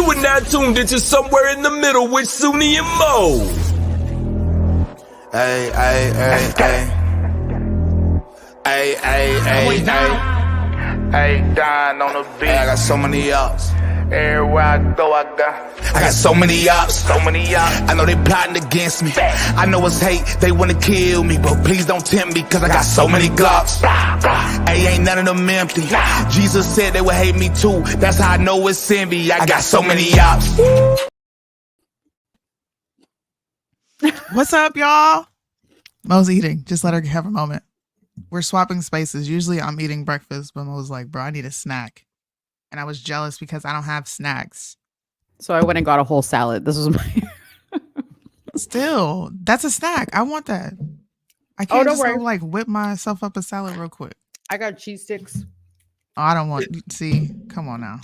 You are now tuned into Somewhere in the Middle with Soonie and Mo. Hey, hey, hey, hey. Hey, hey, hey, hey. Hey, Dawn on the beat. Hey, I got so many ops. Everywhere I go, I got so many ops. so many ops. I know they plotting against me. I know it's hate, they wanna kill me, but please don't tempt me, cause I got so many glocks. Hey, ain't none of them empty. Jesus said they would hate me too. That's how I know it's envy. I got so many ops. What's up, y'all? Mo's eating. Just let her have a moment. We're swapping spaces. Usually I'm eating breakfast, but Mo's like, bro, I need a snack. And I was jealous because I don't have snacks. So I went and got a whole salad. This was my... Still, that's a snack. I want that. I can't don't just worry. go, like whip myself up a salad real quick. I got cheese sticks. Oh, I don't want. See, come on now.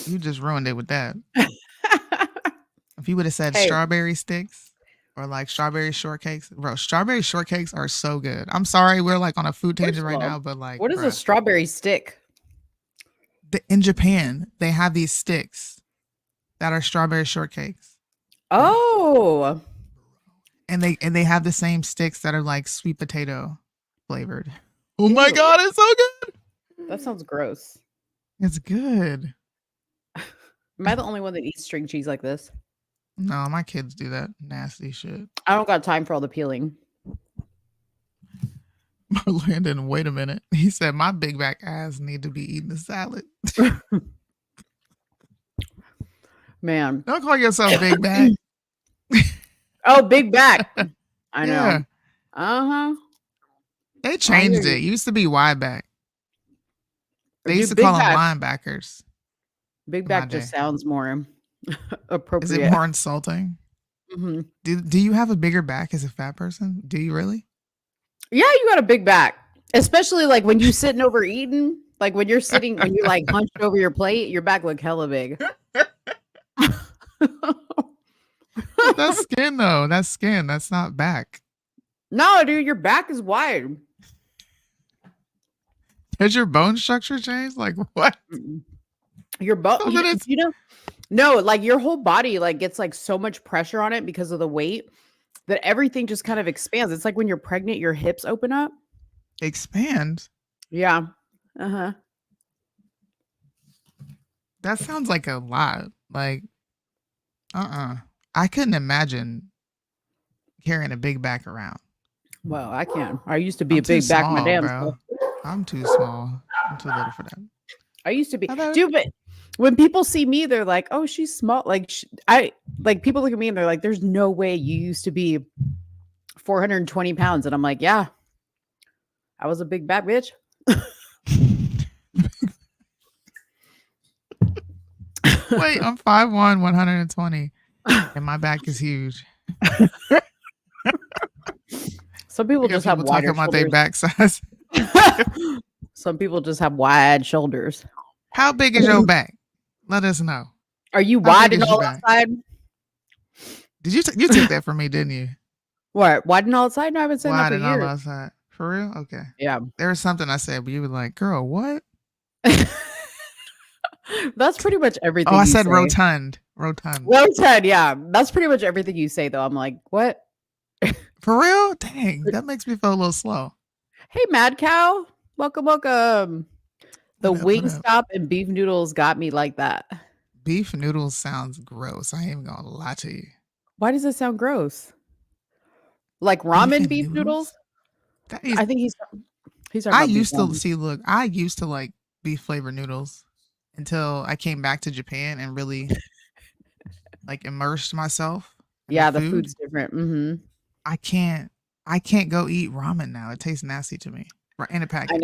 You just ruined it with that. If you would have said Hey. strawberry sticks or like strawberry shortcakes, bro, strawberry shortcakes are so good. I'm sorry, we're like on a food tangent right now, but like, What is bruh, a strawberry stick? in Japan, they have these sticks that are strawberry shortcakes. Oh, And they have the same sticks that are like sweet potato flavored. Oh my Ew. god, it's so good. that sounds gross. It's good. Am I the only one that eats string cheese like this? No, my kids do that nasty shit. I don't got time for all the peeling. Landon, wait a minute. He said my big back ass need to be eating a salad. Man. Don't call yourself big back. Oh, big back. I know. Yeah. Uh-huh. They changed hear it. It used to be wide back. They Dude, used to big call them back. linebackers. Big my back just day. sounds more Is appropriate. it more insulting? hmm Do you have a bigger back as a fat person? Do you really? Yeah, you got a big back. Especially like when you sitting over eating. Like when you're sitting, when you're like hunched over your plate, your back look hella big. That's skin though. That's skin. That's not back. No, dude, your back is wide. Has your bone structure changed? Like what? Your butt, So then it's- you know, no, like your whole body like gets like so much pressure on it because of the weight that everything just kind of expands. It's like when you're pregnant, your hips open up. Expand? Yeah. Uh-huh. That sounds like a lot. Like, I couldn't imagine carrying a big back around. Well, I can. I used to be I'm a too big back my small, damn bro. self. I'm too small. I'm too little for that. I used to be. Hello. Dude, but when people see me, they're like, "Oh, she's small." Like people look at me and they're like, "There's no way you used to be 420 pounds." And I'm like, "Yeah, I was a big back bitch." Wait, I'm 5'1", 120, and my back is huge. Some people You got just have people talking wider about their shoulders. back size. Some people just have wide shoulders. How big is your back? Let us know. Are you How wide big and is your all back? outside? Did you you took that from me, didn't you? What? Wide and all outside? No, I haven't said Wide that and for all years. outside. For real? Okay. Yeah. There was something I said, but you were like, "Girl, what?" That's pretty much everything. Oh, I you said say. rotund. Rotund. Rotund, yeah. That's pretty much everything you say, though. I'm like, what? For real? Dang, that makes me feel a little slow. Hey, Mad Cow. Welcome, welcome. The What up, what up? Wingstop and beef noodles got me like that. Beef noodles sounds gross. I ain't even gonna lie to you. Why does it sound gross? Like ramen and beef noodles? That is, I think he's talking I about beef used to ramen. see. Look, I used to like beef flavored noodles until I came back to Japan and really like immersed myself. in Yeah, the food. food's different. Mm-hmm. I can't go eat ramen now. It tastes nasty to me. In a package.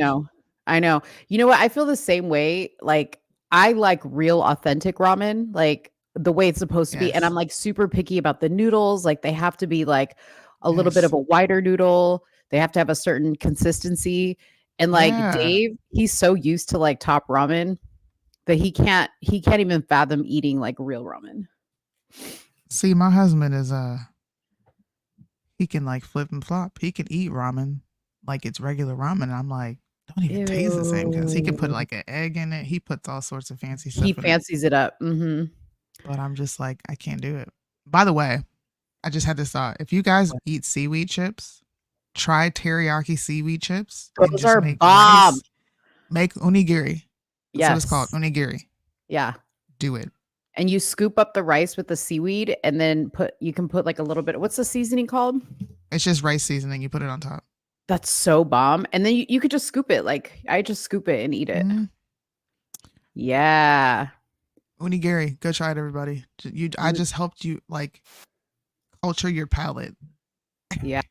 I know. You know what? I feel the same way. Like, I like real authentic ramen, like the way it's supposed to be. And Yes. I'm like super picky about the noodles. Like, they have to be like a little bit Yes. of a wider noodle. They have to have a certain consistency. And like Yeah. Dave, he's so used to like top ramen that he can't even fathom eating like real ramen. See, my husband is he can like flip and flop. He can eat ramen like it's regular ramen. And I'm like, don't even taste the same because he can put Ew. like an egg in it. He puts all sorts of fancy stuff He in it. fancies it up. Mm-hmm. But I'm just like, I can't do it. By the way, I just had this thought. If you guys eat seaweed chips, try teriyaki seaweed chips. And Those just are make bomb. rice. Make onigiri. That's what it's called. Yes. Onigiri. Yeah. Do it. And you scoop up the rice with the seaweed and then you can put like a little bit. What's the seasoning called? It's just rice seasoning. You put it on top. That's so bomb. And then you could just scoop it. Like I just scoop it and eat it. Mhm. Yeah. Onigiri. Go try it, everybody. I just helped you like culture your palate. Yeah.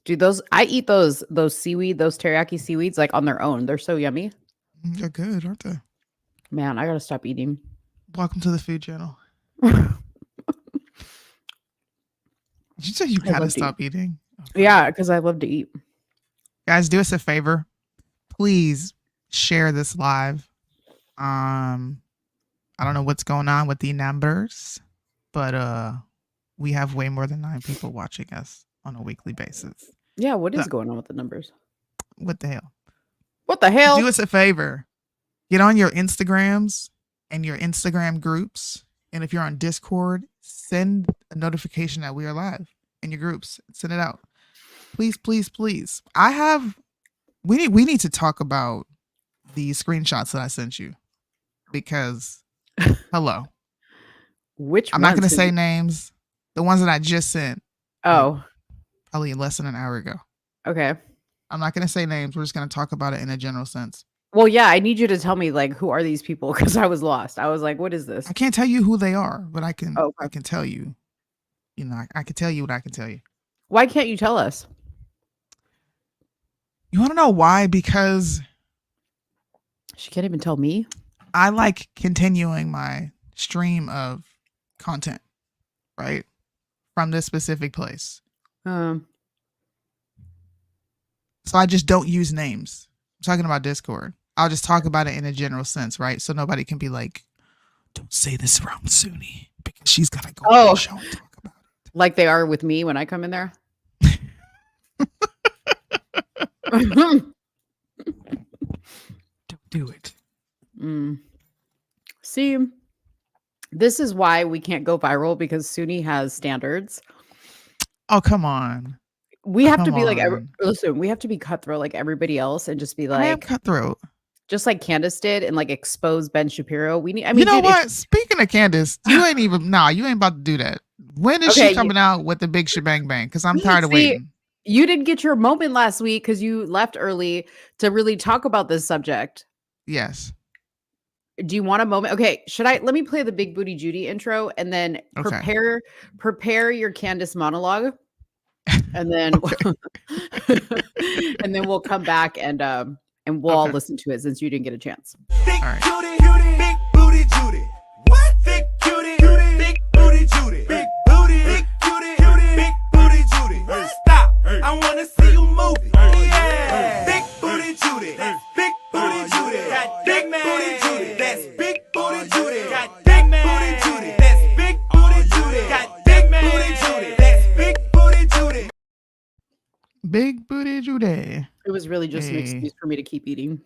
Dude, I eat those seaweed, those teriyaki seaweeds like on their own. They're so yummy. They're good, aren't they? Man, I gotta stop eating. Welcome to the food channel. Did you say you I gotta love to stop eating? Yeah, because I love to eat. Guys, do us a favor. Please share this live. I don't know what's going on with the numbers, but we have way more than 9 people watching us on a weekly basis. Yeah, what is going on with the numbers? What the hell? What the hell? Do us a favor. Get on your Instagrams and your Instagram groups. And if you're on Discord, send a notification that we are live in your groups. Send it out. Please, please, please. We need to talk about the screenshots that I sent you. Because hello. Which I'm not gonna ones? say names. The ones that I just sent. Oh, Probably less than an hour ago. okay. I'm not gonna say names. We're just gonna talk about it in a general sense. Well, yeah, I need you to tell me like who are these people because I was lost. I was like, what is this? I can't tell you who they are, but I can Oh, okay. I can tell you. You know, I can tell you what I can tell you. Why can't you tell us? You want to know why? Because She can't even tell me. I like continuing my stream of content, right? From this specific place. Um, So I just don't use names. I'm talking about Discord. I'll just talk about it in a general sense, right? So nobody can be like, don't say this around Soonie because she's gonna go on the show and talk about it. like they are with me when I come in there. Don't do it. See, this is why we can't go viral because Soonie has standards. Oh, come on. We have to Come be like, on. listen, we have to be cutthroat like everybody else and just be I am like, cutthroat. just like Candace did and like expose Ben Shapiro. We need, I You mean, know dude, what? Speaking of Candace, you ain't even, you ain't about to do that. When is Okay, she coming out with the big shebang bang? Because I'm tired of See, waiting. you didn't get your moment last week because you left early to really talk about this subject. Yes. Do you want a moment? Okay, let me play the Big Booty Judy intro and then Okay. prepare your Candace monologue. And then and then we'll come back and we'll all listen to it since you didn't get a chance. Big All right. cutie, big booty Judy. What? Big cutie, big booty Judy. Big booty, big cutie, big booty Judy. Stop! I wanna see you move it. Yeah. Big booty Judy. Big booty Judy. Big booty Judy. That's big booty Judy. Big booty Judy. That's big booty Judy. Big booty Judy. That's big booty Judy. Big booty Judy. It was really just an Hey. excuse for me to keep eating.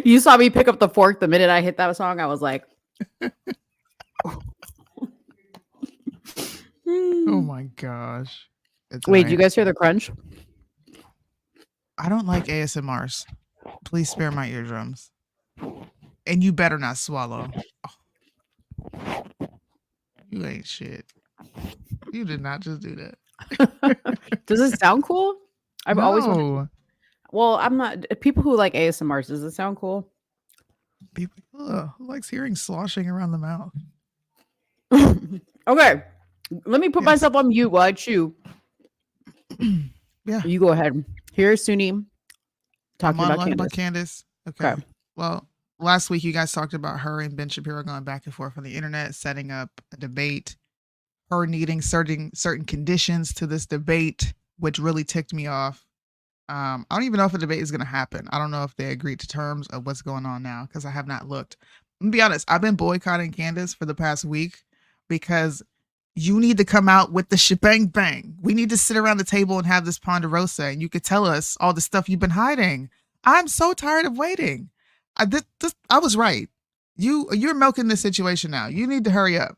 You saw me pick up the fork the minute I hit that song. I was like, Oh my gosh. It's wait, all do you right. guys hear the crunch? I don't like ASMRs. Please spare my eardrums. And you better not swallow. Oh. You ain't shit. You did not just do that. Does it sound cool? I've always wanted. No. Well, I'm not. People who like ASMRs, does it sound cool? People who likes hearing sloshing around the mouth. Okay, let me put Yes. myself on mute while I chew. Yeah. You go ahead. Here's Soonie talking about Monologue Candace. about Candace. Okay. Okay. Well, last week you guys talked about her and Ben Shapiro going back and forth on the internet, setting up a debate, her needing certain conditions to this debate, which really ticked me off. I don't even know if a debate is going to happen. I don't know if they agreed to terms of what's going on now because I have not looked. I'm gonna be honest. I've been boycotting Candace for the past week because you need to come out with the shebang bang. We need to sit around the table and have this ponderosa, and you could tell us all the stuff you've been hiding. I'm so tired of waiting. I was right. You're milking this situation now. You need to hurry up.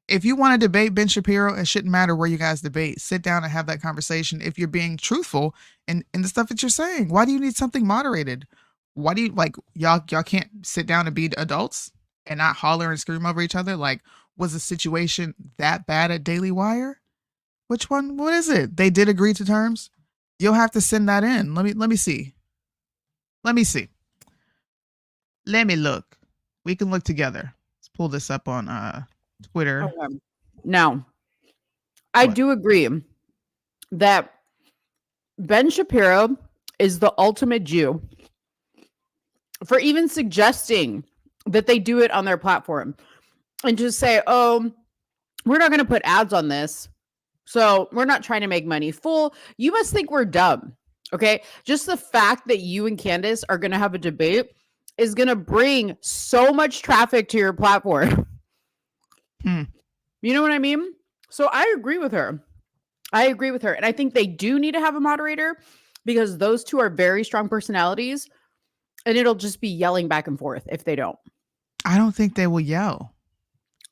If you want to debate Ben Shapiro, it shouldn't matter where you guys debate. Sit down and have that conversation if you're being truthful in the stuff that you're saying. Why do you need something moderated? Why do you like y'all can't sit down and be adults and not holler and scream over each other? Like, was the situation that bad at Daily Wire? Which one? What is it? They did agree to terms? You'll have to send that in. Let me see. Let me see. Let me look. We can look together. Let's pull this up on Twitter. Okay. Now, I What? do agree that Ben Shapiro is the ultimate Jew for even suggesting that they do it on their platform and just say, oh, we're not going to put ads on this. So we're not trying to make money. Fool, you must think we're dumb. Okay. Just the fact that you and Candace are going to have a debate is going to bring so much traffic to your platform. You know what I mean? So I agree with her. And I think they do need to have a moderator because those two are very strong personalities and it'll just be yelling back and forth if they don't. I don't think they will yell.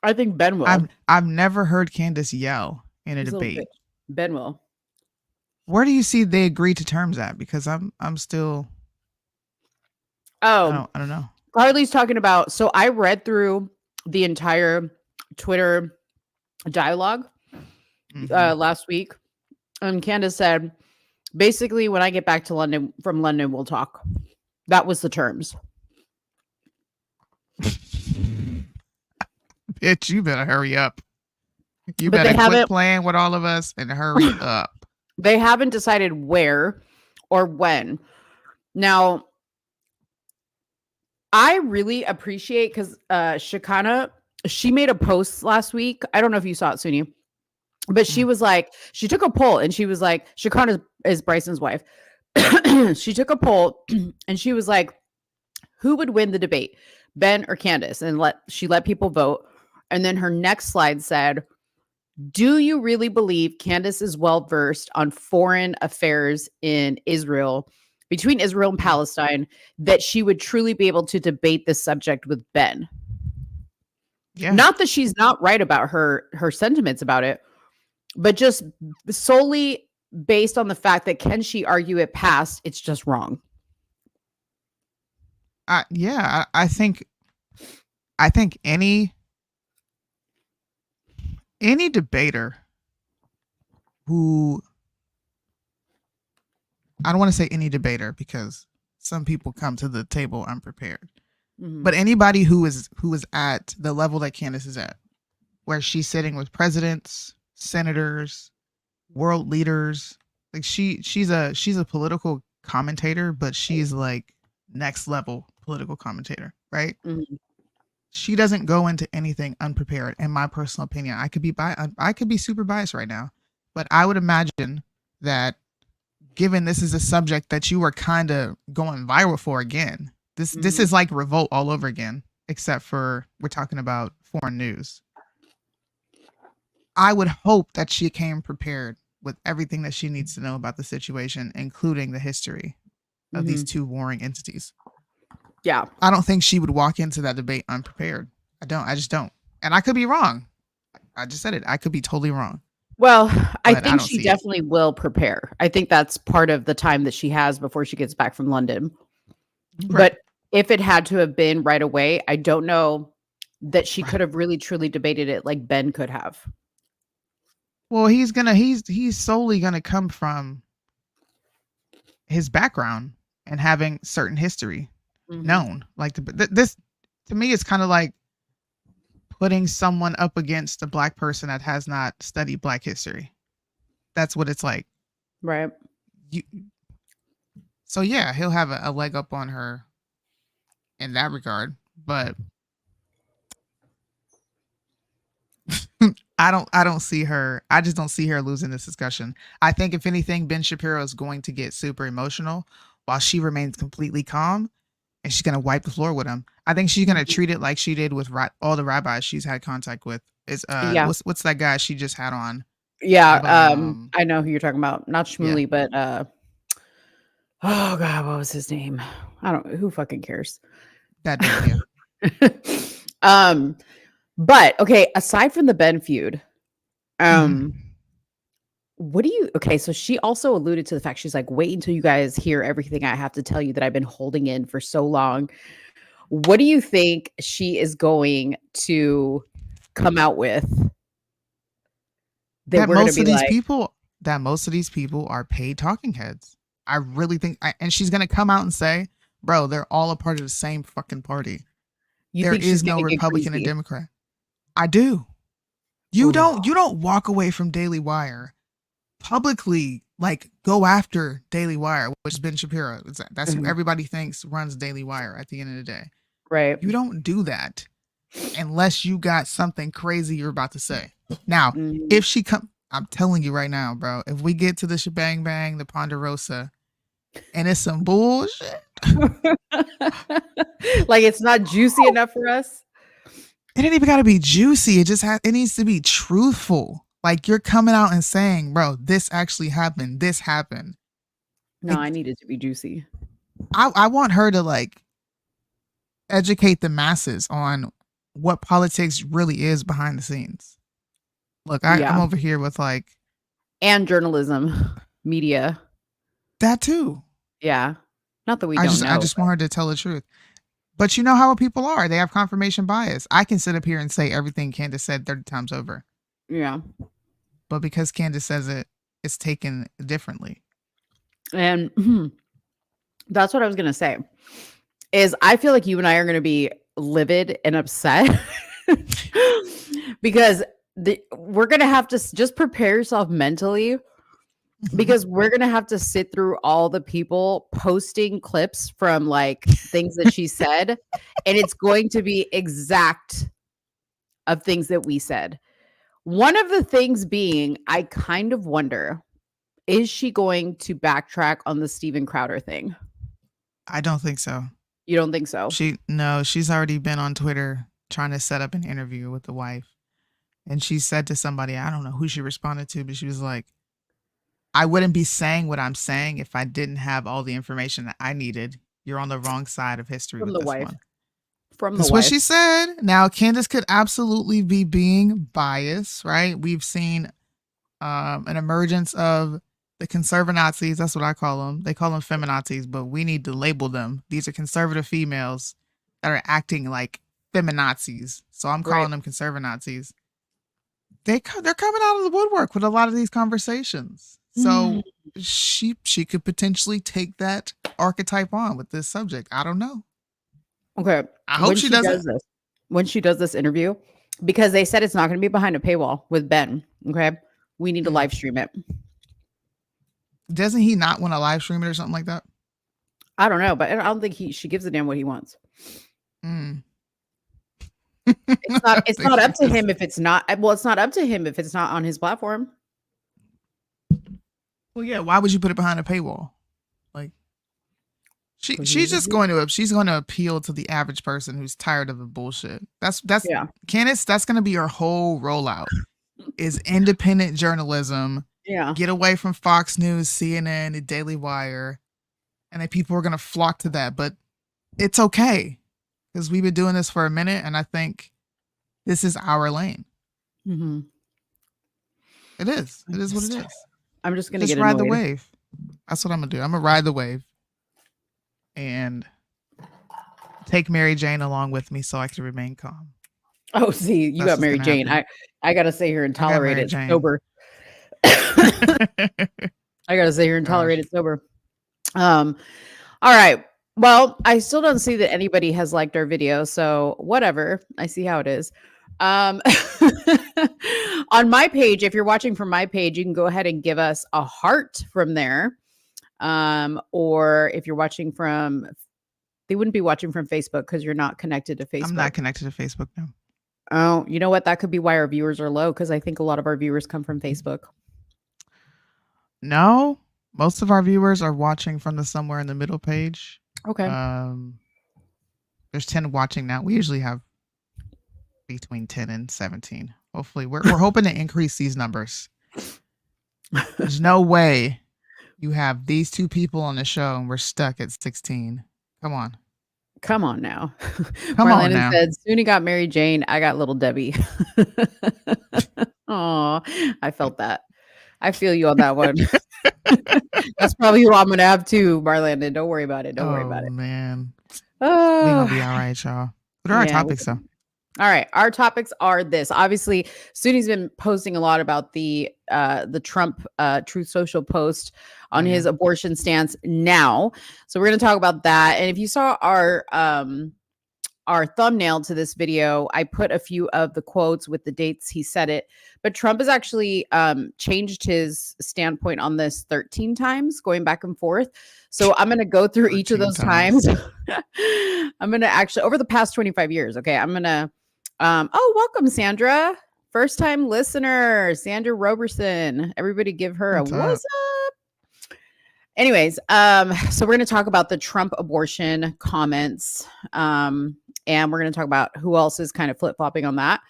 I think Ben will. I've never heard Candace yell in a He's little debate. bitch. Ben will. Where do you see they agree to terms at? Because I'm still Oh, I don't know. Carly's talking about, so I read through the entire Twitter dialogue last week. And Candace said, basically, when I get back to from London, we'll talk. That was the terms. Bitch, you better hurry up. You But they better quit haven't- playing with all of us and hurry up. They haven't decided where or when. Now, I really appreciate because Shakana, she made a post last week. I don't know if you saw it, Soonie, but she was like, she took a poll and she was like, Shakana is Bryson's wife. She took a poll and she was like, who would win the debate, Ben or Candace? And she let people vote. And then her next slide said, do you really believe Candace is well-versed on foreign affairs in Israel, between Israel and Palestine, that she would truly be able to debate this subject with Ben? Yeah. Not that she's not right about her sentiments about it, but just solely based on the fact that can she argue it past it's just wrong? I think any debater who, I don't want to say any debater because some people come to the table unprepared, but anybody who is at the level that Candace is at, where she's sitting with presidents, senators, world leaders, like she's a political commentator, but she's like next level political commentator, right? She doesn't go into anything unprepared. In my personal opinion, I could be super biased right now, but I would imagine that given this is a subject that you were kind of going viral for again, this is like Revolt all over again, except for we're talking about foreign news. I would hope that she came prepared with everything that she needs to know about the situation, including the history of these two warring entities. Yeah. I don't think she would walk into that debate unprepared. I just don't. And I could be wrong. I just said it. I could be totally wrong. Well, I But I think don't she see it. definitely will prepare. I think that's part of the time that she has before she gets back from London. Right. But if it had to have been right away, I don't know that she could have really truly debated it like Ben could have. Well, he's solely gonna come from his background and having certain history known. Like this to me is kind of like putting someone up against a black person that has not studied black history. That's what it's like. Right. So yeah, he'll have a leg up on her in that regard, but I don't see her. I just don't see her losing this discussion. I think if anything, Ben Shapiro is going to get super emotional while she remains completely calm, and she's gonna wipe the floor with him. I think she's gonna treat it like she did with all the rabbis she's had contact with. Is what's that guy she just had on? Yeah. I know who you're talking about. Not Shmuley, but oh god, what was his name? I don't. Who fucking cares? That dude, yeah. But okay, aside from the Ben feud, Mhm. what do you okay, so she also alluded to the fact she's like, wait until you guys hear everything I have to tell you that I've been holding in for so long. What do you think she is going to come out with that That we're gonna most be of these like, people, that most of these people are paid talking heads. I really think, and she's gonna come out and say, "Bro, they're all a part of the same fucking party. you There think she's is no gonna get Republican and greasy? Democrat." I do. Ooh, You don't walk away from Daily Wire publicly, like go after Daily Wire, which is Ben Shapiro. That's who mhm, everybody thinks runs Daily Wire at the end of the day. right. You don't do that unless you got something crazy you're about to say. Now, Mhm. if she come, I'm telling you right now, bro, if we get to the shebang bang, the Ponderosa, and it's some bullshit, Like, it's not juicy enough for us? it ain't even gotta be juicy. It needs to be truthful. Like you're coming out and saying, bro, this actually happened. This happened. No, Like I need it to be juicy. I want her to like educate the masses on what politics really is behind the scenes. Look, I'm Yeah, over here with like and journalism, media. that too. Yeah. Not that we don't I know, just want her to tell the truth. But you know how people are. They have confirmation bias. I can sit up here and say everything Candace said 30 times over. yeah. But because Candace says it, it's taken differently. And that's what I was gonna say. Is I feel like you and I are gonna be livid and upset because we're gonna have to just prepare yourself mentally because we're gonna have to sit through all the people posting clips from like things that she said, and it's going to be exact of things that we said. One of the things being, I kind of wonder, is she going to backtrack on the Steven Crowder thing? I don't think so. You don't think so? She's already been on Twitter trying to set up an interview with the wife. And she said to somebody, I don't know who she responded to, but she was like, I wouldn't be saying what I'm saying if I didn't have all the information that I needed. You're on the wrong side of history From with the this wife. one. From the That's what wife. she said. Now, Candace could absolutely be being biased, right? We've seen an emergence of the conservanazis. That's what I call them. They call them feminazis, but we need to label them. These are conservative females that are acting like feminazis. So I'm calling Right. them conservanazis. They're coming out of the woodwork with a lot of these conversations. So she could potentially take that archetype on with this subject. I don't know. Okay. I hope she doesn't. When she does this interview, because they said it's not going to be behind a paywall with Ben. Okay. We need to live stream it. Doesn't he not want to live stream it or something like that? I don't know, but I don't think she gives a damn what he wants. Mm. It's not up to him if it's not it's not up to him if it's not on his platform. Well, yeah. Why would you put it behind a paywall? Like, she's going to appeal to the average person who's tired of the bullshit. That's Yeah. Candace. That's going to be her whole rollout. Is independent journalism. Yeah. Get away from Fox News, CNN, and Daily Wire, and then people are going to flock to that. But it's okay because we've been doing this for a minute, and I think this is our lane. Mm-hmm. It is. It is what it is. I'm just going to get ride annoyed. the wave. That's what I'm gonna do. I'm gonna ride the wave and take Mary Jane along with me so I can remain calm. Oh, see, you got Mary Jane. I gotta sit here and tolerate it sober. I gotta sit here and tolerate it sober. All right. Well, I still don't see that anybody has liked our video, so whatever. I see how it is. On my page, if you're watching from my page, you can go ahead and give us a heart from there. Or if you're watching from, they wouldn't be watching from Facebook because you're not connected to Facebook. I'm not connected to Facebook now. Oh, you know what? That could be why our viewers are low because I think a lot of our viewers come from Facebook. No, most of our viewers are watching from the somewhere in the middle page. Okay. There's 10 watching now. We usually have between 10 and 17. Hopefully, we're hoping to increase these numbers. There's no way you have these two people on the show and we're stuck at 16. Come on. Come on now. Come on Marlena now. said, Soonie got Mary Jane. I got little Debbie. Oh, I felt that. I feel you on that one. That's probably who I'm going to have too, Marlena. Don't worry about it. Don't worry about Oh it. man, we Oh, gonna be all right, y'all. What are our yeah. topics though? All right, our topics are this. Obviously, Suni's been posting a lot about the Trump Truth Social post on Oh, yeah. his abortion stance now. So we're going to talk about that. And if you saw our thumbnail to this video, I put a few of the quotes with the dates he said it. But Trump has actually changed his standpoint on this 13 times, going back and forth. So I'm going to go through each of 13 those times. I'm going to actually, over the past 25 years, okay, I'm going to, oh, welcome, Sandra. First time listener, Sandra Roberson. Everybody give her What's a what's up? Anyways, so we're going to talk about the Trump abortion comments. And we're going to talk about who else is kind of flip-flopping on that.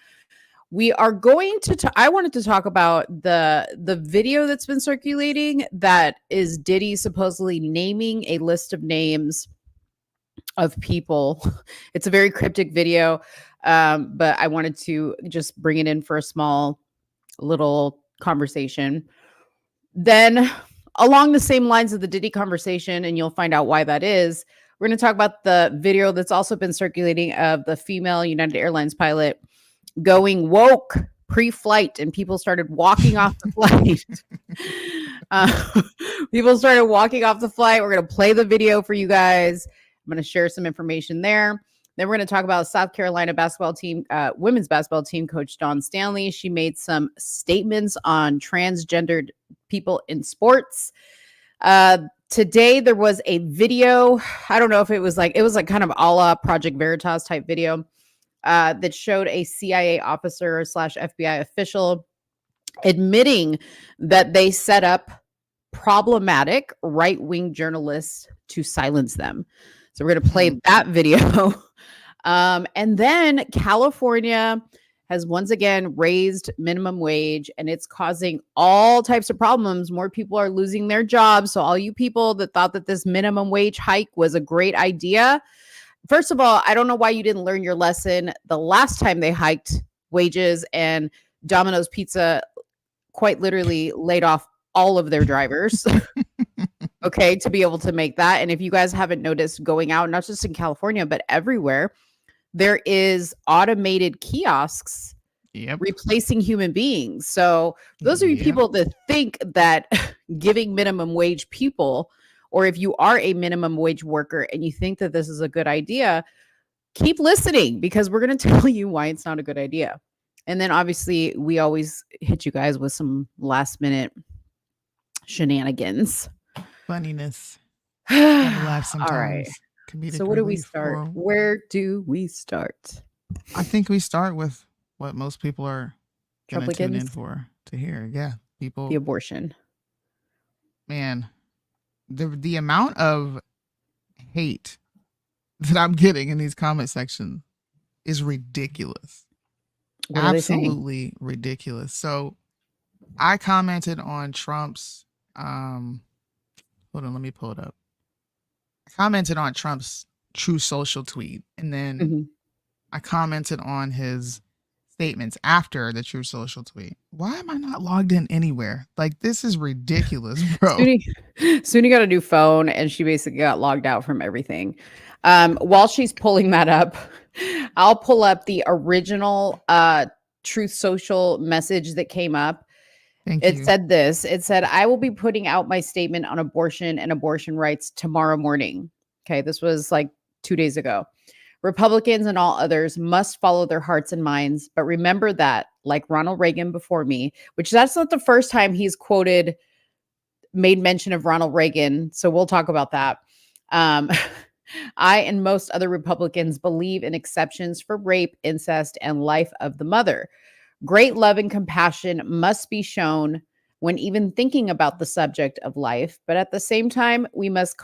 We are going to I wanted to talk about the video that's been circulating that is Diddy supposedly naming a list of names of people. It's a very cryptic video, but I wanted to just bring it in for a small little conversation. Then along the same lines of the Diddy conversation, and you'll find out why that is, we're going to talk about the video that's also been circulating of the female United Airlines pilot going woke pre-flight, and people started walking off the flight. People started walking off the flight. We're going to play the video for you guys. I'm going to share some information there. Then we're going to talk about South Carolina basketball team, women's basketball team coach Dawn Stanley. She made some statements on transgendered people in sports. Today there was a video. I don't know if it was like kind of a la Project Veritas type video that showed a CIA officer / FBI official admitting that they set up problematic right-wing journalists to silence them. So we're going to play that video. And then California has once again raised minimum wage, and it's causing all types of problems. More people are losing their jobs. So all you people that thought that this minimum wage hike was a great idea, first of all, I don't know why you didn't learn your lesson the last time they hiked wages and Domino's Pizza quite literally laid off all of their drivers. Okay, to be able to make that. And if you guys haven't noticed, going out, not just in California, but everywhere, there is automated kiosks replacing human beings. So those are you people that think that giving minimum wage people, or if you are a minimum wage worker and you think that this is a good idea, keep listening, because we're going to tell you why it's not a good idea. And then obviously we always hit you guys with some last minute shenanigans. Funniness. All right. So what do we start? Where do we start? I think we start with what most people are going to tune in Trumplicans? for to hear. Yeah, people. The abortion. Man, the amount of hate that I'm getting in these comment sections is ridiculous. What are they saying? Absolutely ridiculous. So I commented on Trump's hold on, let me pull it up. I commented on Trump's True Social tweet, and then I commented on his statements after the True Social tweet. Why am I not logged in anywhere? Like, this is ridiculous, bro. Soonie got a new phone, and she basically got logged out from everything. While she's pulling that up, I'll pull up the original Truth Social message that came up. It said this. It said, I will be putting out my statement on abortion and abortion rights tomorrow morning. Okay, this was like 2 days ago. Republicans and all others must follow their hearts and minds, but remember that, like Ronald Reagan before me, which that's not the first time he's made mention of Ronald Reagan. So we'll talk about that. I and most other Republicans believe in exceptions for rape, incest, and life of the mother. Great love and compassion must be shown when even thinking about the subject of life. But at the same time, we must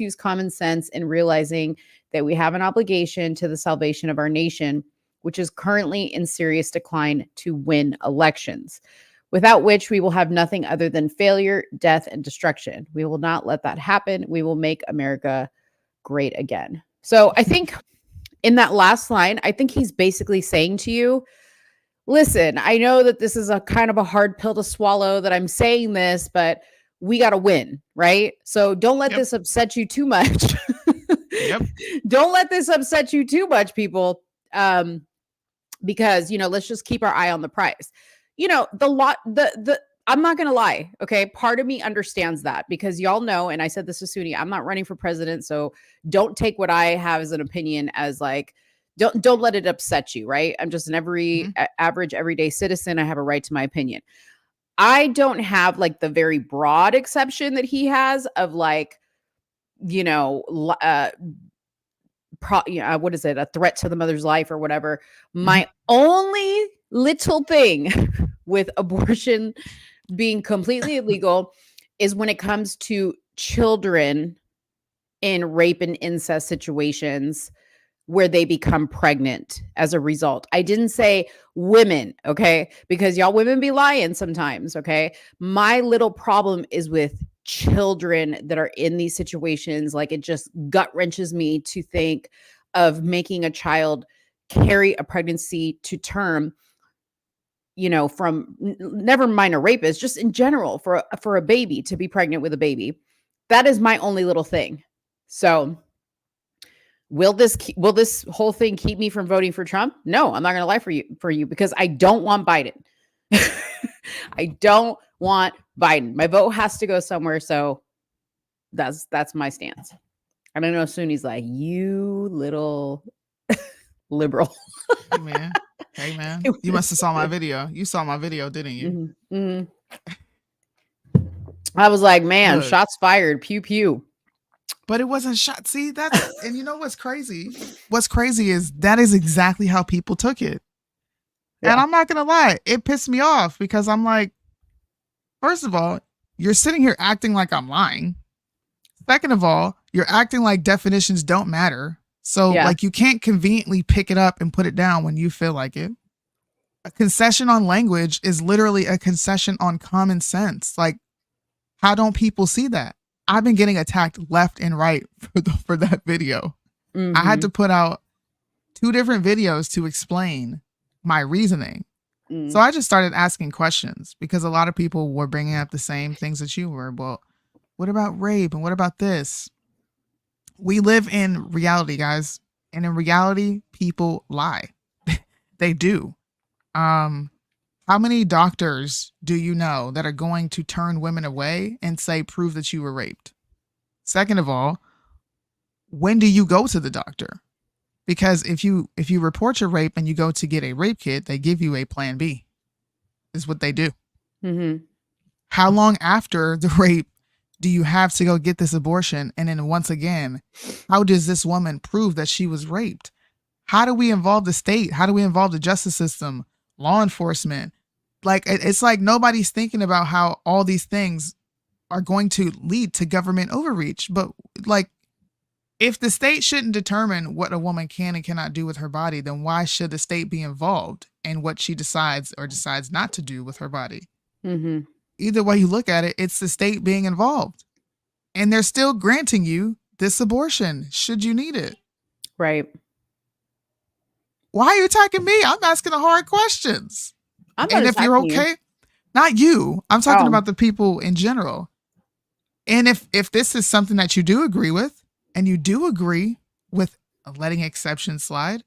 use common sense in realizing that we have an obligation to the salvation of our nation, which is currently in serious decline, to win elections, without which we will have nothing other than failure, death, and destruction. We will not let that happen. We will make America great again. So I think in that last line, I think he's basically saying to you, listen, I know that this is a kind of a hard pill to swallow that I'm saying this, but we got to win, right? So don't let Yep. this upset you too much. Yep. Don't let this upset you too much, people. Because, let's just keep our eye on the prize. I'm not going to lie. Okay. Part of me understands that because y'all know, and I said this to Soonie, I'm not running for president. So don't take what I have as an opinion as like, don't let it upset you. Right. I'm just an average, everyday citizen. I have a right to my opinion. I don't have like the very broad exception that he has of like, what is it? A threat to the mother's life or whatever. My only little thing with abortion being completely illegal is when it comes to children in rape and incest situations where they become pregnant as a result. I didn't say women, okay? Because y'all women be lying sometimes, okay? My little problem is with children that are in these situations. Like it just gut wrenches me to think of making a child carry a pregnancy to term, from never mind a rapist, just in general for a baby to be pregnant with a baby. That is my only little thing. So will this whole thing keep me from voting for Trump? No, I'm not going to lie for you because I don't want Biden. I don't want Biden. My vote has to go somewhere. So that's my stance. I don't know. Soonie's like, you little liberal. Hey man. You must have saw my video. You saw my video, didn't you? Mm-hmm. I was like, man, Look. Shots fired. Pew pew. But it wasn't shot. See, and you know what's crazy? What's crazy is that is exactly how people took it. Yeah. And I'm not going to lie. It pissed me off because I'm like, first of all, you're sitting here acting like I'm lying. Second of all, you're acting like definitions don't matter. So like you can't conveniently pick it up and put it down when you feel like it. A concession on language is literally a concession on common sense. Like, how don't people see that? I've been getting attacked left and right for that video. I had to put out 2 different videos to explain my reasoning. So I just started asking questions because a lot of people were bringing up the same things that you were. Well, what about rape? And what about this? We live in reality, guys. And in reality, people lie. They do. How many doctors do you know that are going to turn women away and say, prove that you were raped? Second of all, when do you go to the doctor? Because if you report your rape and you go to get a rape kit, they give you a plan B, is what they do. How long after the rape do you have to go get this abortion? And then once again, how does this woman prove that she was raped? How do we involve the state? How do we involve the justice system, law enforcement? Like, it's like nobody's thinking about how all these things are going to lead to government overreach. But like, if the state shouldn't determine what a woman can and cannot do with her body, then why should the state be involved in what she decides or decides not to do with her body? Either way you look at it, it's the state being involved. And they're still granting you this abortion, should you need it. Right. Why are you attacking me? I'm asking the hard questions. And if you're okay, not you, I'm talking about the people in general. And if this is something that you do agree with, and you do agree with letting exceptions slide,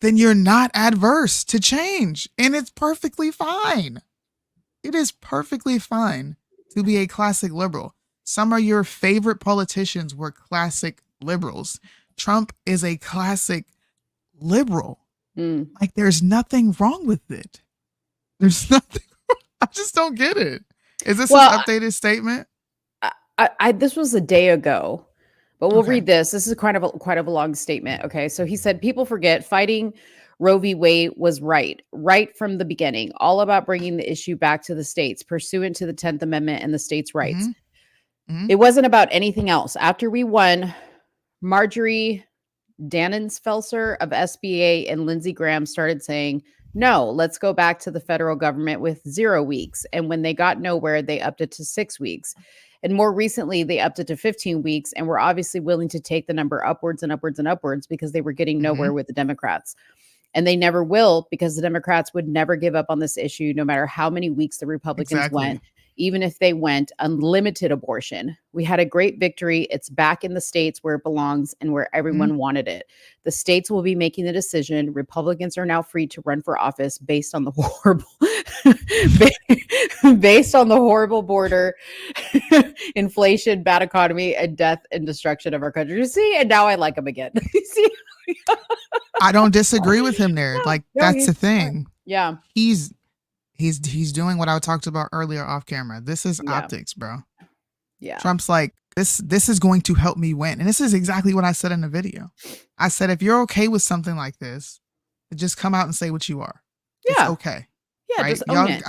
then you're not adverse to change. And it's perfectly fine. It is perfectly fine to be a classic liberal. Some of your favorite politicians were classic liberals. Trump is a classic liberal. Like, there's nothing wrong with it. There's nothing. I just don't get it. Is this an updated statement? This was a day ago, but we'll read this. This is quite of a long statement. Okay. So he said, people forget fighting Roe v. Wade was right from the beginning, all about bringing the issue back to the states pursuant to the 10th Amendment and the states' rights. It wasn't about anything else. After we won, Marjorie Dannenfelser of SBA and Lindsey Graham started saying, no, let's go back to the federal government with 0 weeks. And when they got nowhere, they upped it to 6 weeks. And more recently, they upped it to 15 weeks and were obviously willing to take the number upwards and upwards and upwards because they were getting nowhere with the Democrats. And they never will, because the Democrats would never give up on this issue, no matter how many weeks the Republicans went, even if they went unlimited abortion. We had a great victory. It's back in the states where it belongs and where everyone wanted it. The states will be making the decision. Republicans are now free to run for office based on the horrible border, inflation, bad economy, and death and destruction of our country. You see, and now I like him again. You see? I don't disagree with him there. Like, that's the thing. Yeah. He's doing what I talked about earlier off camera. This is optics, bro. Yeah. Trump's like, this is going to help me win. And this is exactly what I said in the video. I said, if you're okay with something like this, just come out and say what you are. Yeah. It's okay. Yeah, right? just own it.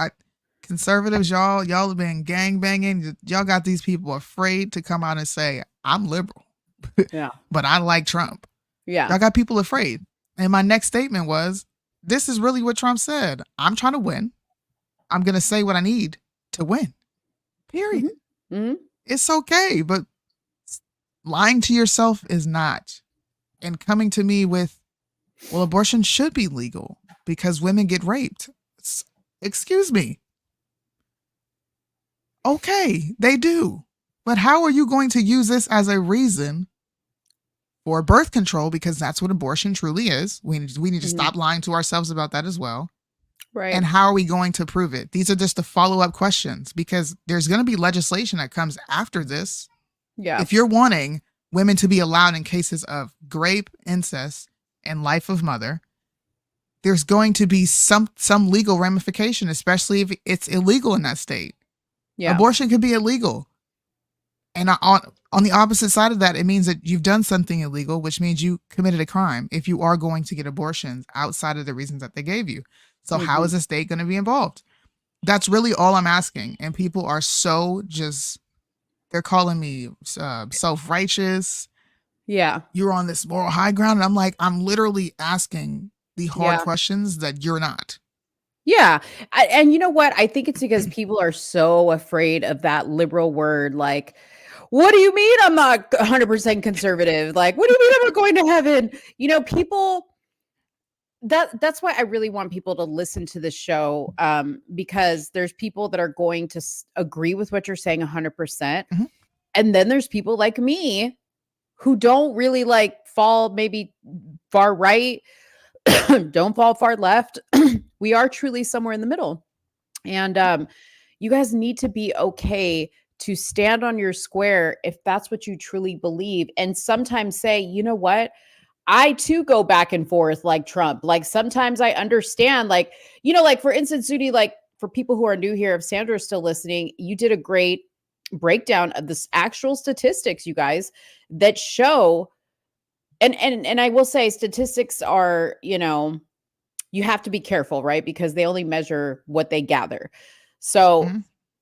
Conservatives, y'all have been gang banging. Y'all got these people afraid to come out and say, I'm liberal. Yeah. But I like Trump. Yeah. Y'all got people afraid. And my next statement was, this is really what Trump said. I'm trying to win. I'm going to say what I need to win. Period. It's okay. But lying to yourself is not. And coming to me with, well, abortion should be legal because women get raped. Excuse me. Okay, they do. But how are you going to use this as a reason for birth control? Because that's what abortion truly is. We need to stop lying to ourselves about that as well. Right. And how are we going to prove it? These are just the follow-up questions, because there's going to be legislation that comes after this. Yeah. If you're wanting women to be allowed in cases of rape, incest, and life of mother, there's going to be some legal ramification, especially if it's illegal in that state. Yeah. Abortion could be illegal. And on the opposite side of that, it means that you've done something illegal, which means you committed a crime if you are going to get abortions outside of the reasons that they gave you. So how is the state going to be involved? That's really all I'm asking. And people are so they're calling me self-righteous. Yeah. You're on this moral high ground. And I'm like, I'm literally asking the hard questions that you're not. Yeah. And you know what? I think it's because people are so afraid of that liberal word. Like, what do you mean I'm not 100% conservative? Like, what do you mean I'm not going to heaven? You know, people, that's why I really want people to listen to the show, because there's people that are going to agree with what you're saying 100%. And then there's people like me who don't really like fall maybe far right, don't fall far left. We are truly somewhere in the middle. And you guys need to be okay to stand on your square if that's what you truly believe. And sometimes say, you know what? I too go back and forth like Trump. Like sometimes I understand, like, you know, like for instance, Soonie, like for people who are new here, if Sandra's still listening, you did a great breakdown of this actual statistics, you guys, that show. And I will say statistics are, you know, you have to be careful, right? Because they only measure what they gather. So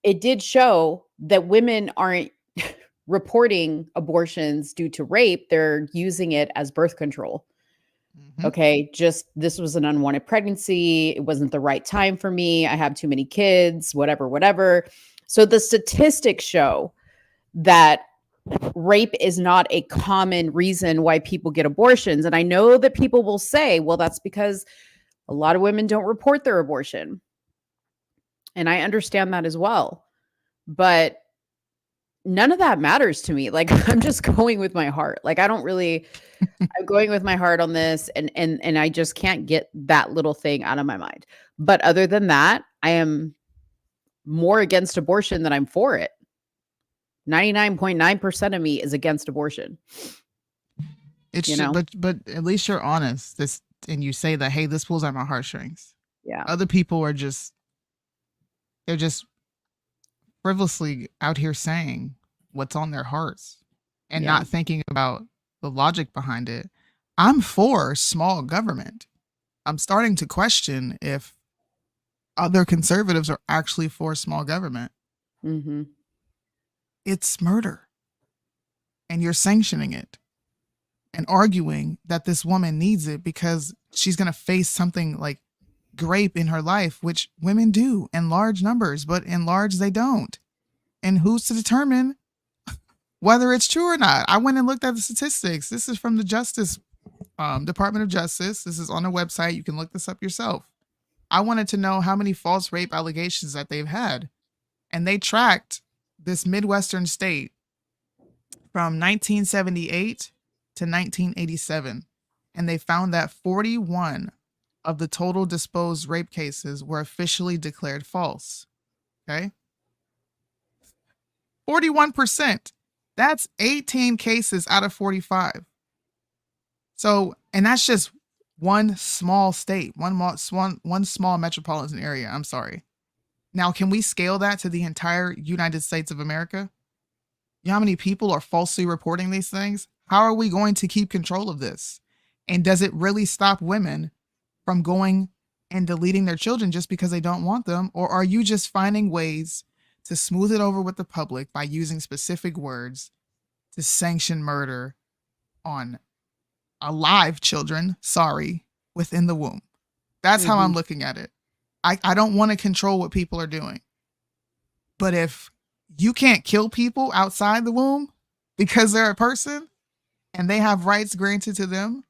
it did show that women aren't reporting abortions due to rape. They're using it as birth control. Okay. Just, this was an unwanted pregnancy. It wasn't the right time for me. I have too many kids, whatever. So the statistics show that rape is not a common reason why people get abortions. And I know that people will say, well, that's because a lot of women don't report their abortion. And I understand that as well. But none of that matters to me. Like, I'm just going with my heart. Like, I'm going with my heart on this. And I just can't get that little thing out of my mind. But other than that, I am more against abortion than I'm for it. 99.9% of me is against abortion. It's, you know? but at least you're honest. And you say that, hey, this pulls at my heartstrings. Yeah. Other people are they're just frivolously out here saying what's on their hearts and not thinking about the logic behind it. I'm for small government. I'm starting to question if other conservatives are actually for small government. It's murder. And you're sanctioning it and arguing that this woman needs it because she's going to face something like rape in her life, which women do in large numbers, but in large they don't. And who's to determine whether it's true or not. I went and looked at the statistics. This is from the Justice Department of Justice. This is on a website. You can look this up yourself. I wanted to know how many false rape allegations that they've had. And they tracked this Midwestern state from 1978 to 1987. And they found that 41 of the total disposed rape cases were officially declared false. Okay? 41%. That's 18 cases out of 45. So, and that's just one small state, one small metropolitan area. I'm sorry. Now, can we scale that to the entire United States of America? You know how many people are falsely reporting these things? How are we going to keep control of this? And does it really stop women from going and deleting their children just because they don't want them? Or are you just finding ways to smooth it over with the public by using specific words to sanction murder on alive children, within the womb? That's how I'm looking at it. I don't want to control what people are doing. But if you can't kill people outside the womb because they're a person and they have rights granted to them,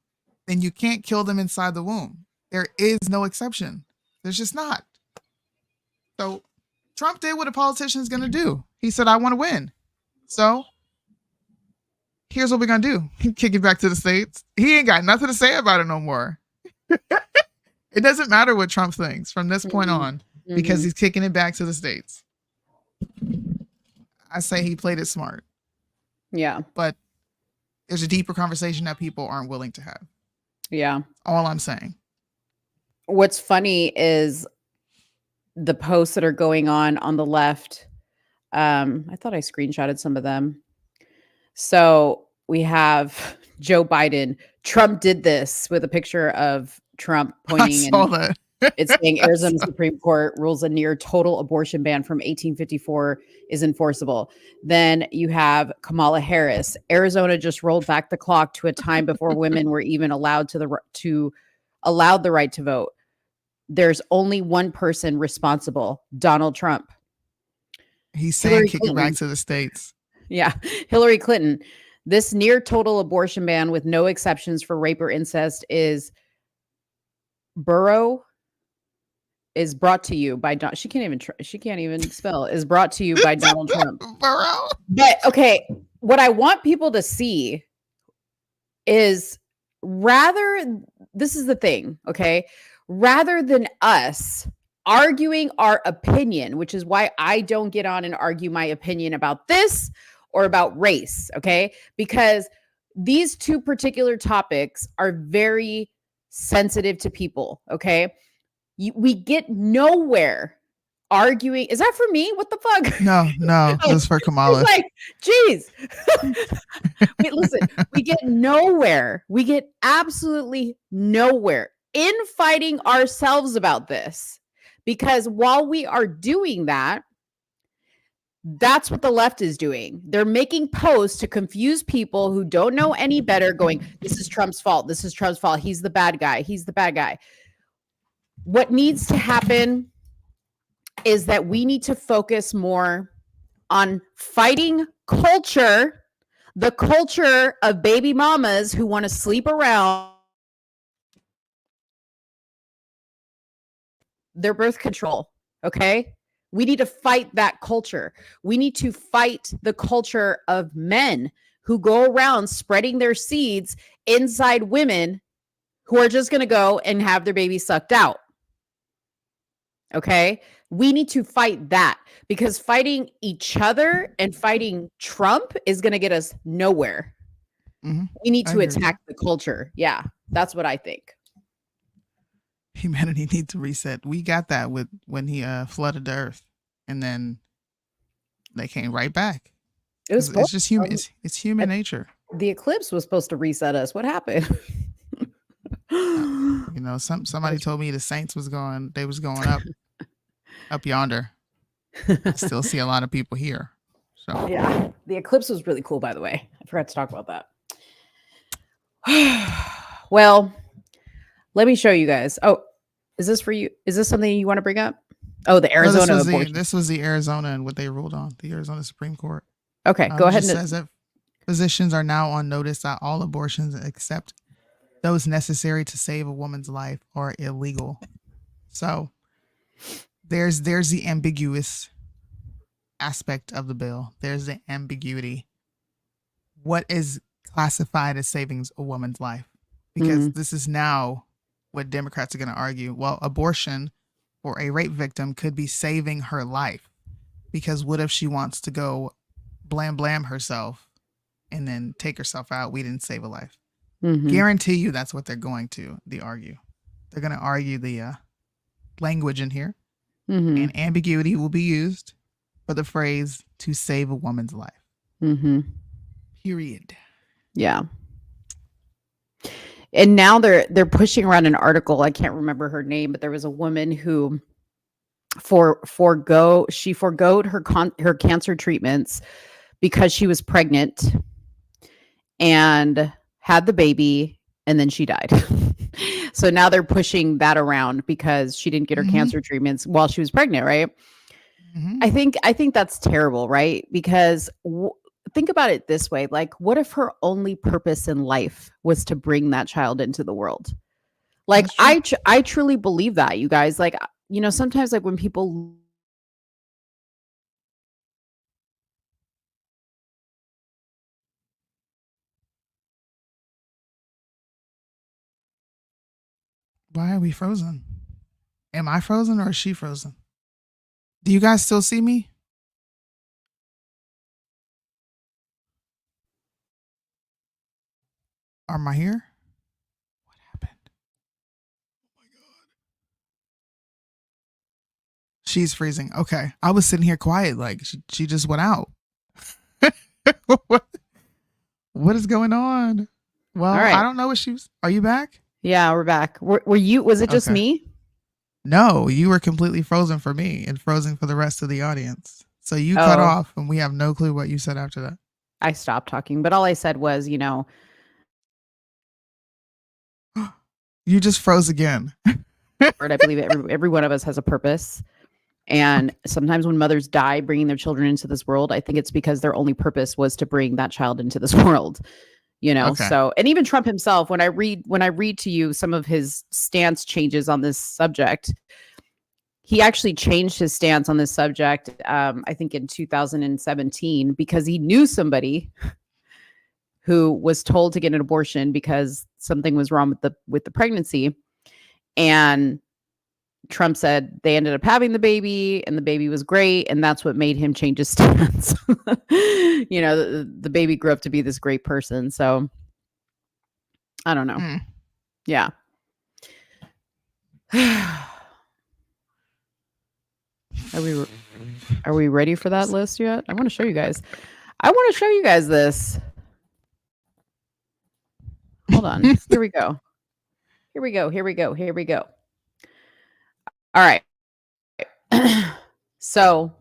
then you can't kill them inside the womb. There is no exception. There's just not. So Trump did what a politician is going to do. He said, I want to win. So here's what we're going to do. Kick it back to the States. He ain't got nothing to say about it no more. It doesn't matter what Trump thinks from this point on because he's kicking it back to the States. I say he played it smart. Yeah. But there's a deeper conversation that people aren't willing to have. Yeah. All I'm saying. What's funny is the posts that are going on the left. I thought I screenshotted some of them. So we have Joe Biden. Trump did this with a picture of Trump pointing. I saw that. It's saying Arizona Supreme Court rules a near total abortion ban from 1854 is enforceable. Then you have Kamala Harris. Arizona just rolled back the clock to a time before women were even allowed allowed the right to vote. There's only one person responsible, Donald Trump. He's saying kick it back to the States. Yeah. Hillary Clinton. This near total abortion ban with no exceptions for rape or incest is brought to you by she can't even spell. Is brought to you by Donald Trump. Burrow. But okay, what I want people to see is this is the thing, okay? Rather than us arguing our opinion, which is why I don't get on and argue my opinion about this or about race, okay? Because these two particular topics are very sensitive to people, okay? We get nowhere arguing. Is that for me? What the fuck? No, that's for Kamala. Like, geez. Wait, listen, we get nowhere. We get absolutely nowhere in fighting ourselves about this. Because while we are doing that, that's what the left is doing. They're making posts to confuse people who don't know any better, going, this is Trump's fault. This is Trump's fault. He's the bad guy. He's the bad guy. What needs to happen is that we need to focus more on fighting culture, the culture of baby mamas who want to sleep around their birth control. Okay. We need to fight that culture. We need to fight the culture of men who go around spreading their seeds inside women who are just going to go and have their baby sucked out. Okay. We need to fight that because fighting each other and fighting Trump is going to get us nowhere. Mm-hmm. We need to attack the culture. Yeah. That's what I think. Humanity needs to reset. We got that with when he flooded the earth, and then they came right back. It's just human. It's human nature. The eclipse was supposed to reset us. What happened? Somebody told me the Saints was going. They was going up yonder. I still see a lot of people here. So yeah, the eclipse was really cool. By the way, I forgot to talk about that. Well, let me show you guys. Oh, is this for you? Is this something you want to bring up? Oh, the Arizona abortion. This was the Arizona and what they ruled on, the Arizona Supreme Court. Okay, go ahead. Says that Physicians are now on notice that all abortions except those necessary to save a woman's life are illegal. So there's the ambiguous aspect of the bill. There's the ambiguity. What is classified as saving a woman's life? Because this is now what Democrats are going to argue. Well, abortion for a rape victim could be saving her life. Because what if she wants to go blam herself and then take herself out? We didn't save a life. Guarantee you that's what they're going to argue. They're going to argue the language in here. And ambiguity will be used for the phrase to save a woman's life. Period. Yeah. And now they're pushing around an article. I can't remember her name, but there was a woman who forgoed her cancer treatments because she was pregnant and had the baby, and then she died. So now they're pushing that around because she didn't get her cancer treatments while she was pregnant, right? I think that's terrible, right? Because think about it this way. Like, what if her only purpose in life was to bring that child into the world? Like, I truly believe that, you guys. Like, you know, sometimes like when people Why are we frozen? Am I frozen or is she frozen? Do you guys still see me? Am I here? What happened? Oh my God. She's freezing. Okay. I was sitting here quiet. Like she just went out. What is going on? Well, All right. I don't know what she was. Are you back? Yeah, we're back. Were you? Was it just Okay. me? No, you were completely frozen for me and frozen for the rest of the audience. So you cut Oh. off and we have no clue what you said after that. I stopped talking, but all I said was, you know, You just froze again. I believe every one of us has a purpose. And sometimes when mothers die bringing their children into this world, I think it's because their only purpose was to bring that child into this world. You know, Okay. so, and even Trump himself, when I read to you some of his stance changes on this subject, he actually changed his stance on this subject, I think in 2017, because he knew somebody who was told to get an abortion because something was wrong with the pregnancy. And Trump said they ended up having the baby and the baby was great. And that's what made him change his stance. You know, the baby grew up to be this great person. So I don't know. Yeah. Are we ready for that list yet? I want to show you guys. I want to show you guys this. Hold on. Here we go. Here we go. Here we go. Here we go. All right. So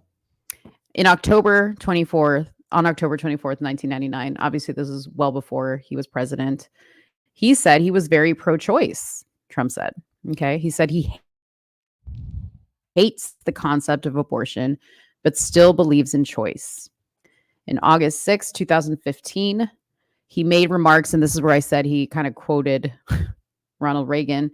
on October 24th, 1999, obviously this is well before he was president, he said he was very pro-choice, Trump said. Okay. He said he hates the concept of abortion, but still believes in choice. In August 6, 2015, he made remarks, and this is where I said he kind of quoted Ronald Reagan.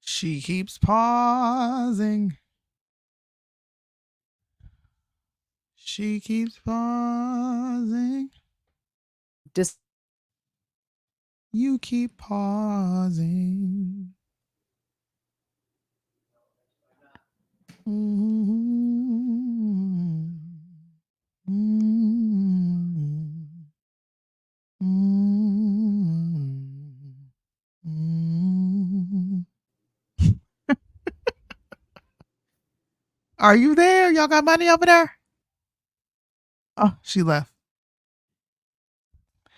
She keeps pausing. She keeps pausing. Just You keep pausing. Mm-hmm. Mm-hmm. Mm-hmm. Are you there? Y'all got money over there? Oh, she left.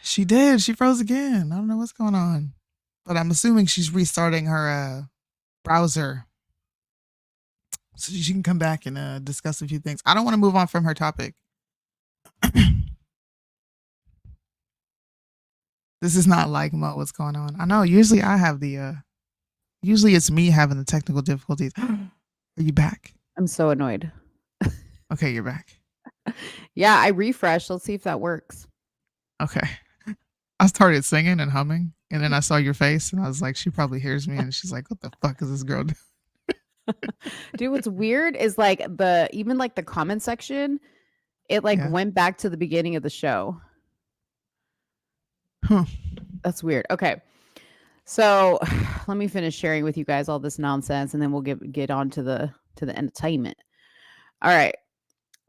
She did. She froze again. I don't know what's going on. But I'm assuming she's restarting her browser so she can come back and discuss a few things. I don't want to move on from her topic. This is not like Mo. What's going on? I know. Usually I have usually it's me having the technical difficulties. Are you back? I'm so annoyed. Okay, you're back. Yeah, I refreshed. Let's see if that works. Okay. I started singing and humming, and then I saw your face, and I was like, she probably hears me, and she's like, what the fuck is this girl doing? Dude, what's weird is like the comment section, it like Yeah. went back to the beginning of the show. Huh. That's weird. Okay. So let me finish sharing with you guys all this nonsense and then we'll get on to the entertainment. All right.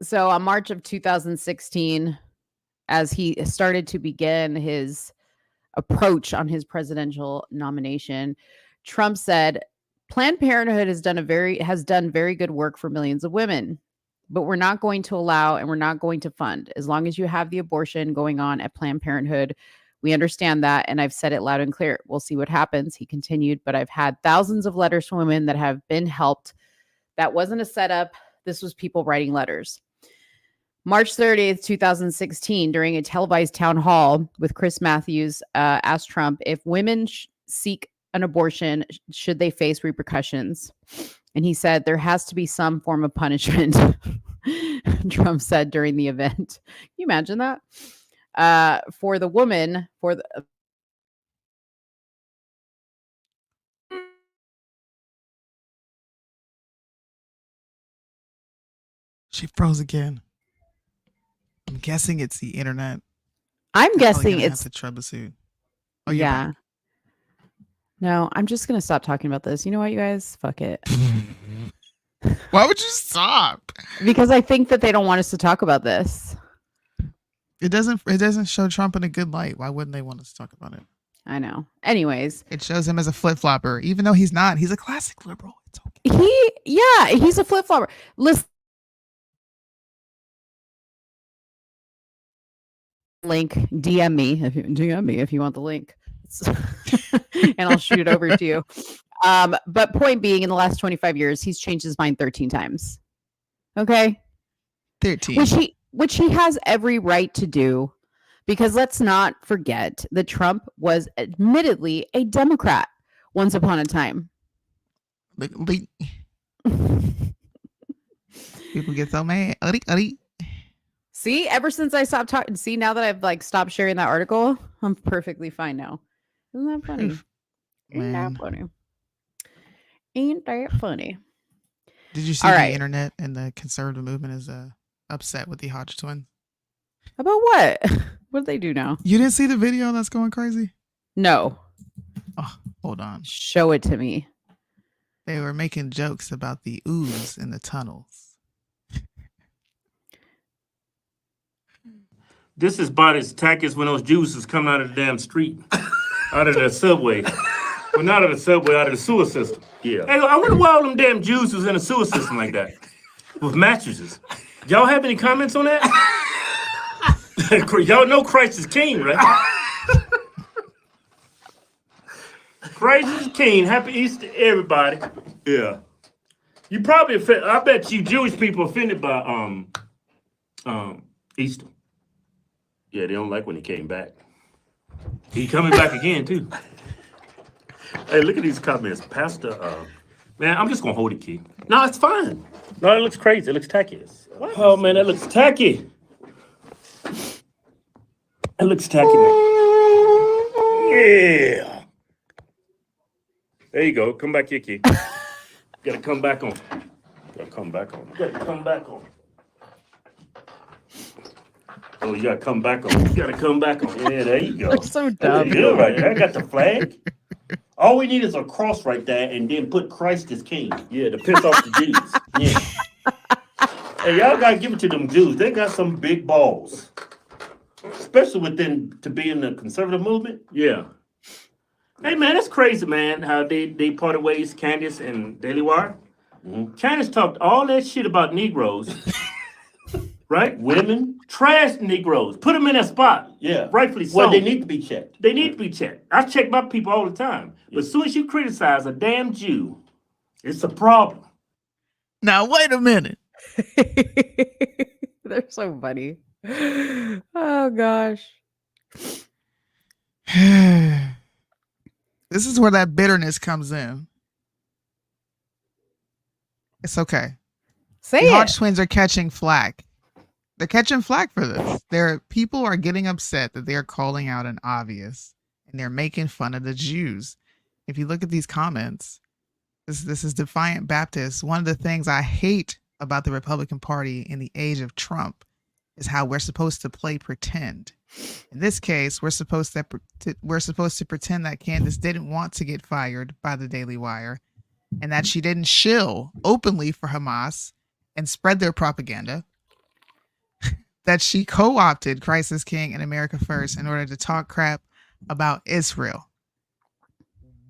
So on March of 2016, as he started to begin his approach on his presidential nomination, Trump said, Planned Parenthood has done very good work for millions of women, but we're not going to allow and we're not going to fund as long as you have the abortion going on at Planned Parenthood. We understand that, and I've said it loud and clear. We'll see what happens, he continued, but I've had thousands of letters from women that have been helped. That wasn't a setup. This was people writing letters. March 30th, 2016, during a televised town hall with Chris Matthews, asked Trump if women seek an abortion, should they face repercussions? And he said, there has to be some form of punishment. Trump said during the event. Can you imagine that? For the woman, She froze again. I'm guessing it's the internet. I'm Probably guessing gonna it's have to troubleshoot. Oh, you're yeah. back. No, I'm just gonna stop talking about this. You know what, you guys? Fuck it. Why would you stop? Because I think that they don't want us to talk about this. It doesn't show Trump in a good light. Why wouldn't they want us to talk about it? I know. Anyways, It shows him as a flip flopper, even though he's not. He's a classic liberal. It's okay. he's a flip flopper. Listen, link, DM me if you want the link. And I'll shoot it over to you. But point being, in the last 25 years, he's changed his mind 13 times. Okay? 13. Which he has every right to do, because let's not forget that Trump was admittedly a Democrat once upon a time. People get so mad. See, ever since I stopped talking, see, now that I've like stopped sharing that article, I'm perfectly fine now. Isn't that funny? Ain't Man. that funny? Ain't that funny? Did you see All the right. internet and the conservative movement is upset with the Hodge twins? About what? What did they do now? You didn't see the video that's going crazy? No. Oh, hold on. Show it to me. They were making jokes about the ooze in the tunnels. This is about as tacky as when those Jews was coming out of the damn street, out of the subway. Well, not out of the subway, out of the sewer system. Yeah. Hey, I wonder why all them damn Jews was in a sewer system like that, with mattresses. Y'all have any comments on that? Y'all know Christ is king, right? Christ is king. Happy Easter, everybody. Yeah. You probably I bet you Jewish people offended by Easter. Yeah, they don't like when he came back. He coming back again too. Hey, look at these comments, Pastor. Man, I'm just gonna hold it, Key. No, it's fine. No, it looks crazy. It looks tacky. Oh man, that looks tacky. It looks tacky, man. Yeah. There you go. Come back here, Key. Gotta come back on. Gotta come back on. Gotta come back on. Oh, you gotta come back on. You gotta come back on. Yeah, there you go. So dumb. That's good right there. I got the flag. All we need is a cross right there and then put Christ as king. Yeah, to piss off the Jews. Yeah. Hey, y'all gotta give it to them Jews. They got some big balls. Especially within to be in the conservative movement. Yeah. Hey man, that's crazy, man, how they parted ways, Candace and Daily Wire. Mm-hmm. Candace talked all that shit about Negroes. Right? Women, trash Negroes. Put them in that spot. Yeah. Rightfully so. Well, they need to be checked. They need to be checked. I check my people all the time. Yeah. But as soon as you criticize a damn Jew, it's a problem. Now, wait a minute. They're so funny. Oh, gosh. This is where that bitterness comes in. It's okay. Say The it. Hodge twins are catching flack. They're catching flack for this. People are getting upset that they're calling out an obvious, and they're making fun of the Jews. If you look at these comments, this is Defiant Baptist. One of the things I hate about the Republican Party in the age of Trump is how we're supposed to play pretend. In this case, we're supposed to pretend that Candace didn't want to get fired by the Daily Wire, and that she didn't shill openly for Hamas and spread their propaganda. That she co-opted Christ is King and America First in order to talk crap about Israel.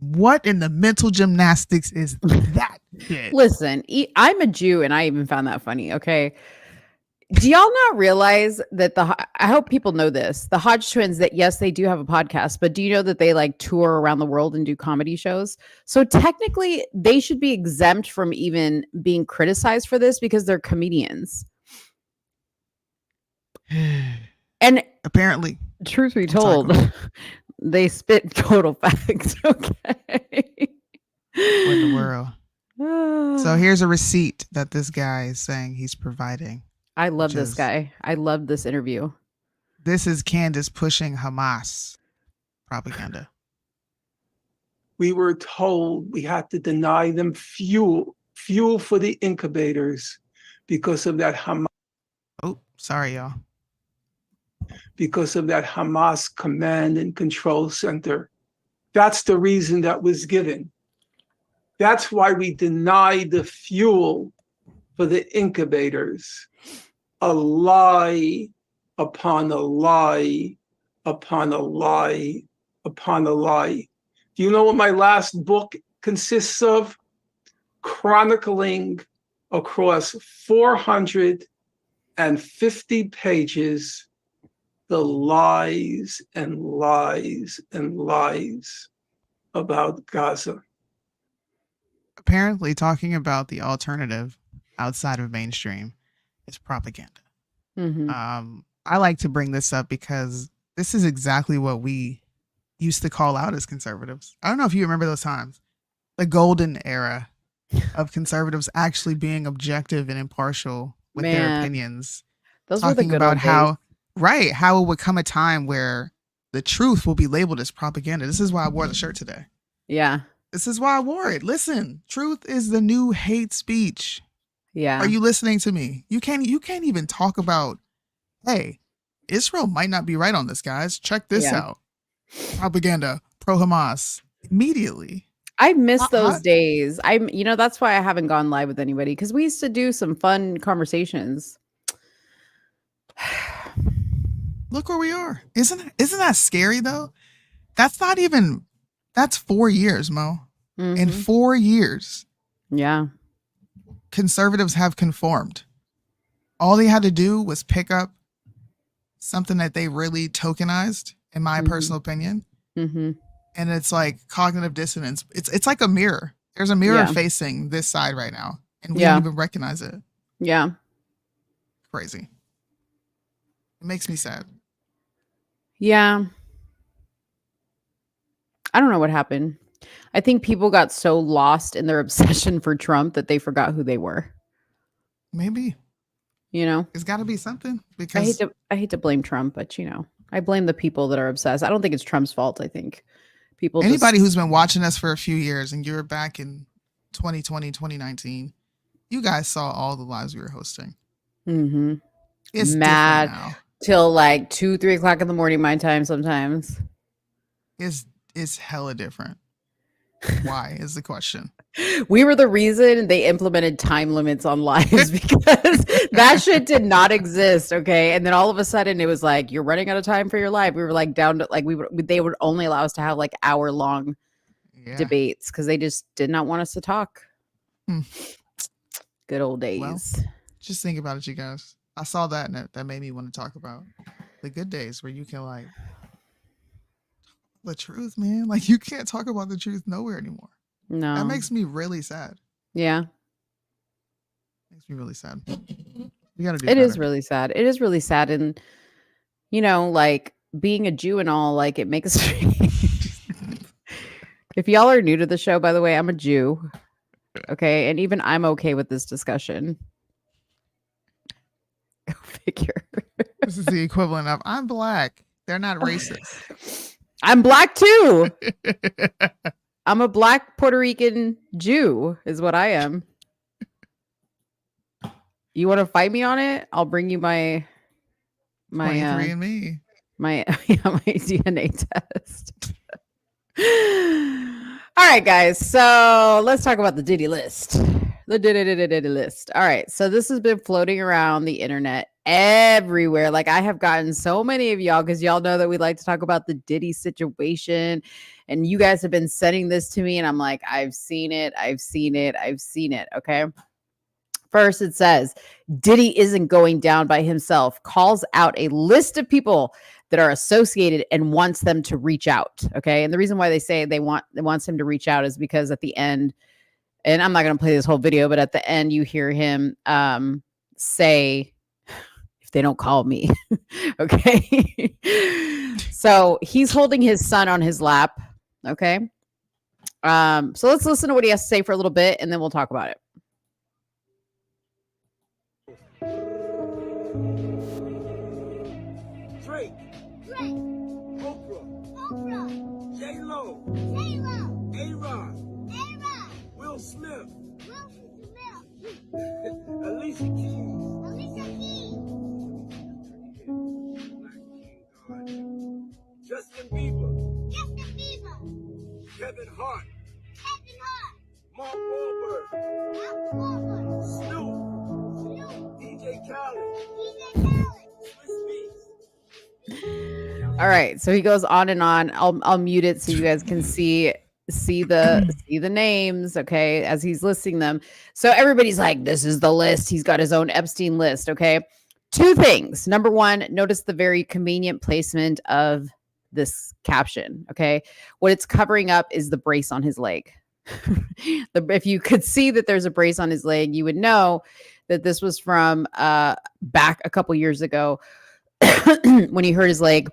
What in the mental gymnastics is that shit? Listen, I'm a Jew, and I even found that funny. Okay. Do y'all not realize that I hope people know this, the Hodge twins, that yes, they do have a podcast, but do you know that they like tour around the world and do comedy shows? So technically they should be exempt from even being criticized for this because they're comedians. And apparently, truth be told, they spit total facts. Okay. What in the world? So here's a receipt that this guy is saying he's providing. I love this guy. I love this interview. This is Candace pushing Hamas propaganda. We were told we had to deny them fuel for the incubators because of that Hamas. Oh, sorry, y'all. Because of that Hamas command and control center. That's the reason that was given. That's why we denied the fuel for the incubators. A lie upon a lie upon a lie upon a lie. Do you know what my last book consists of? Chronicling across 450 pages the lies and lies and lies about Gaza. Apparently, talking about the alternative outside of mainstream is propaganda. Mm-hmm. I like to bring this up because this is exactly what we used to call out as conservatives. I don't know if you remember those times, the golden era of conservatives actually being objective and impartial with their opinions. Those were the good about old how days. Right, how it would come a time where the truth will be labeled as propaganda. This is why I wore the shirt today. Yeah. This is why I wore it. Listen, truth is the new hate speech. Yeah. Are you listening to me? You can't even talk about, hey, Israel might not be right on this, guys. Check this out. Propaganda, pro Hamas, immediately. I miss those days. That's why I haven't gone live with anybody, because we used to do some fun conversations. Look where we are. Isn't that scary though? That's 4 years, Mo. Mm-hmm. In 4 years. Yeah. Conservatives have conformed. All they had to do was pick up something that they really tokenized, in my personal opinion. Mm-hmm. And it's like cognitive dissonance. It's like a mirror. There's a mirror facing this side right now, and we don't even recognize it. Yeah. Crazy. It makes me sad. Yeah. I don't know what happened. I think people got so lost in their obsession for Trump that they forgot who they were. Maybe. It's got to be something, because I hate to blame Trump, but I blame the people that are obsessed. I don't think it's Trump's fault. I think anybody who's been watching us for a few years, and you're back in 2020, 2019, you guys saw all the lives we were hosting. Mm-hmm. It's mad now. Till like 2-3 o'clock in the morning, my time sometimes. It's hella different. Why is the question. We were the reason they implemented time limits on lives, because that shit did not exist. Okay. And then all of a sudden it was like, you're running out of time for your life. We were like down to like, they would only allow us to have like hour-long debates because they just did not want us to talk. Good old days. Well, just think about it, you guys. I saw that and that made me want to talk about the good days where you can like the truth, man. Like you can't talk about the truth nowhere anymore. No. That makes me really sad. Yeah. Makes me really sad. We gotta do it better. is really sad. It is really sad. And like being a Jew and all, like it makes if y'all are new to the show, by the way, I'm a Jew. Okay. And even I'm okay with this discussion. Go figure. This is the equivalent of I'm black. They're not racist. I'm black too. I'm a black Puerto Rican Jew, is what I am. You want to fight me on it? I'll bring you my 23andMe. my DNA test. All right, guys. So let's talk about the Diddy list. The Diddy list. All right. So this has been floating around the internet everywhere. Like I have gotten so many of y'all because y'all know that we like to talk about the Diddy situation. And you guys have been sending this to me. And I'm like, I've seen it. Okay. First, it says Diddy isn't going down by himself, calls out a list of people that are associated and wants them to reach out. Okay. And the reason why they say they wants him to reach out is because at the end, and I'm not going to play this whole video, but at the end you hear him say, if they don't call me. Okay. So he's holding his son on his lap. Okay. So let's listen to what he has to say for a little bit and then we'll talk about it. Drake, Oprah, J-Lo, A-Rod, Will Smith, Alicia Keys, Justin Bieber, Kevin Hart, Mark Wahlberg, Snoop, DJ Khaled, Swiss Beats. All right, so he goes on and on. I'll mute it so you guys can see the names, okay, as he's listing them. So everybody's like, this is the list. He's got his own Epstein list, okay? Two things. Number one, notice the very convenient placement of this caption, okay? What it's covering up is the brace on his leg. If you could see that there's a brace on his leg, you would know that this was from back a couple years ago when he hurt his leg.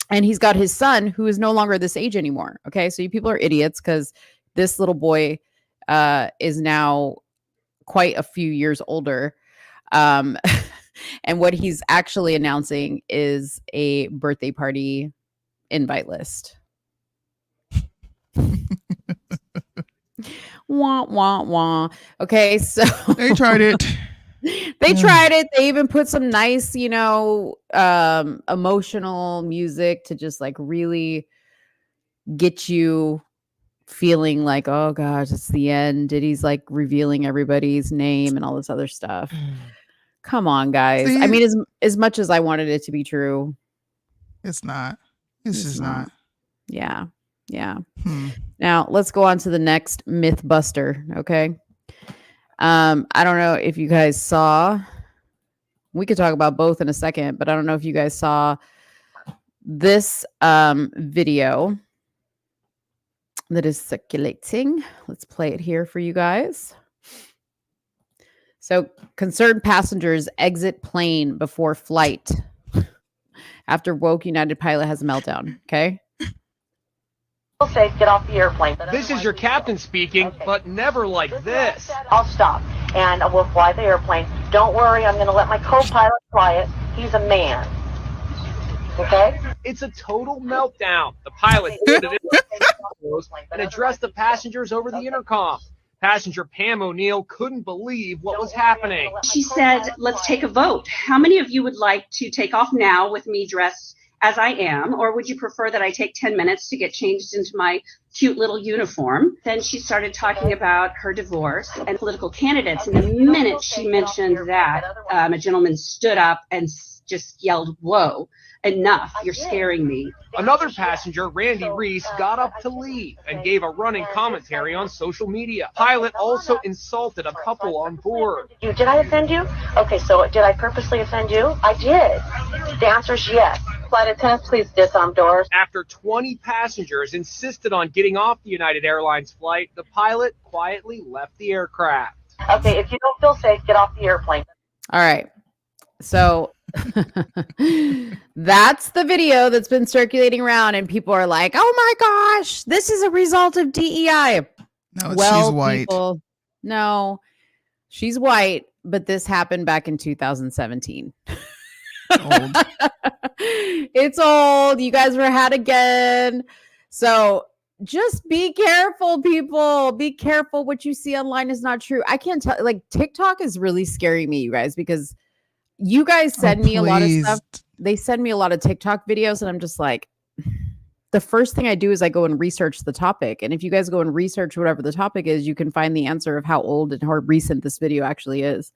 And he's got his son who is no longer this age anymore. Okay. So you people are idiots because this little boy is now quite a few years older. And what he's actually announcing is a birthday party invite list. Wah, wah, wah. Okay. So They tried it. They tried it. They even put some nice, emotional music to just like really get you feeling like, oh gosh, it's the end. Diddy's like revealing everybody's name and all this other stuff. Come on, guys. See? I mean, as much as I wanted it to be true, It's not. It's just not. Yeah. Now let's go on to the next myth buster. Okay. I don't know if you guys saw, we could talk about both in a second, but I don't know if you guys saw this video that is circulating. Let's play it here for you guys. So concerned passengers exit plane before flight after woke United pilot has a meltdown. Okay. Safe, get off the airplane. This is your captain speaking, Okay. but never like this. I'll stop and we'll fly the airplane. Don't worry, I'm going to let my co-pilot fly it. He's a man. Okay? It's a total meltdown. The pilot boarded it and addressed the passengers over the intercom. Passenger Pam O'Neill couldn't believe what was happening. She said, let's take a vote. How many of you would like to take off now with me dressed as I am, or would you prefer that I take 10 minutes to get changed into my cute little uniform? Then she started talking about her divorce and political candidates. And the minute she mentioned that, a gentleman stood up and just yelled, whoa, enough, you're scaring me. Another passenger, Randy Reese, got up to leave and gave a running commentary on social media. Pilot also insulted a couple on board. Did I offend you? Okay, so did I purposely offend you? I did. The answer is yes. Flight attendants, please disarm doors. After 20 passengers insisted on getting off the United Airlines flight, the pilot quietly left the aircraft. Okay, if you don't feel safe, get off the airplane. All right. So that's the video that's been circulating around, and people are like, oh my gosh, this is a result of DEI. No, she's white. No, she's white. but this happened back in 2017. Old. It's old. You guys were had again. So just be careful, people. Be careful. What you see online is not true. I can't tell. Like TikTok is really scaring me, you guys, because you guys send me a lot of stuff. They send me a lot of TikTok videos, and I'm just like, the first thing I do is I go and research the topic. And if you guys go and research whatever the topic is, you can find the answer of how old and how recent this video actually is.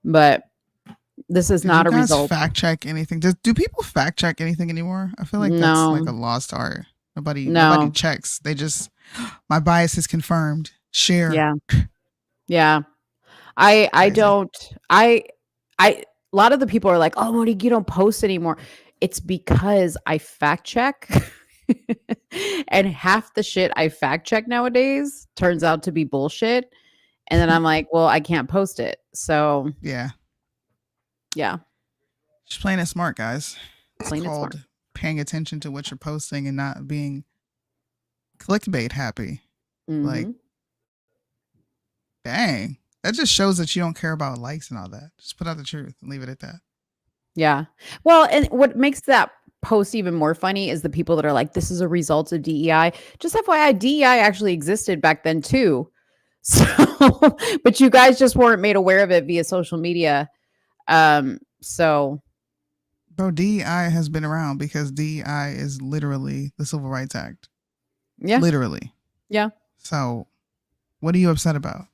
But this is not a result. Fact check anything? Do people fact check anything anymore? I feel like that's like a lost art. Nobody checks. They just, my bias is confirmed. Share. Yeah. I don't. A lot of the people are like, oh, Monique, you don't post anymore. It's because I fact check. And half the shit I fact check nowadays turns out to be bullshit. And then I'm like, well, I can't post it. So yeah. Just playing it smart, guys. It's called paying attention to what you're posting and not being clickbait happy. Like, dang. That just shows that you don't care about likes and all that. Just put out the truth and leave it at that. Yeah. Well, and what makes that post even more funny is the people that are like, this is a result of DEI. Just FYI, DEI actually existed back then too. So, but you guys just weren't made aware of it via social media. So. Bro, DEI has been around because DEI is literally the Civil Rights Act. Yeah. Literally. Yeah. So what are you upset about?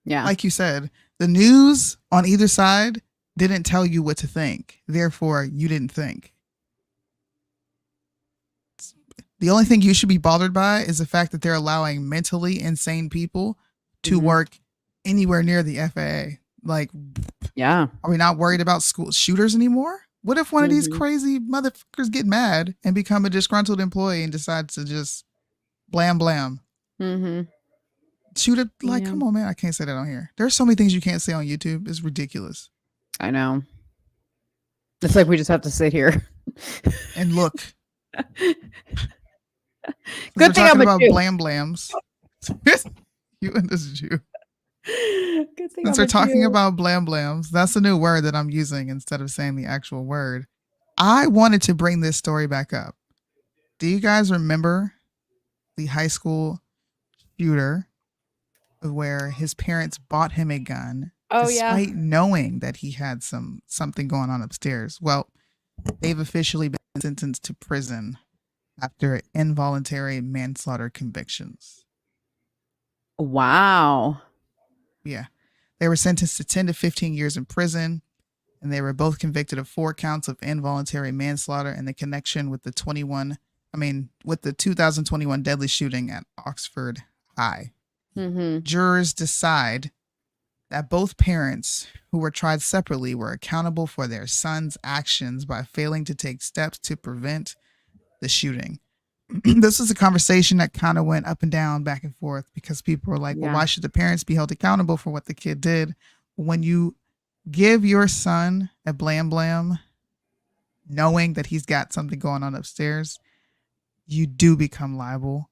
Yeah. Like you said, the news on either side didn't tell you what to think. Therefore, you didn't think. The only thing you should be bothered by is the fact that they're allowing mentally insane people to work anywhere near the FAA. Like, yeah. Are we not worried about school shooters anymore? What if one of these crazy motherfuckers get mad and become a disgruntled employee and decides to just blam blam? Shoot it, like, come on, man. I can't say that on here. There's so many things you can't say on YouTube. It's ridiculous. I know. It's like we just have to sit here and look. Good thing I'm about blam blams. You and this Jew. Since we're talking about blam blams, that's a new word that I'm using instead of saying the actual word. I wanted to bring this story back up. Do you guys remember the high school shooter where his parents bought him a gun despite knowing that he had something going on upstairs? Well, they've officially been sentenced to prison after involuntary manslaughter convictions. Wow. Yeah. They were sentenced to 10 to 15 years in prison, and they were both convicted of 4 counts of involuntary manslaughter in the connection with the 2021 deadly shooting at Oxford High. Jurors decide that both parents who were tried separately were accountable for their son's actions by failing to take steps to prevent the shooting. This was a conversation that kind of went up and down, back and forth, because people were like, well, why should the parents be held accountable for what the kid did? When you give your son a blam blam, knowing that he's got something going on upstairs, you do become liable.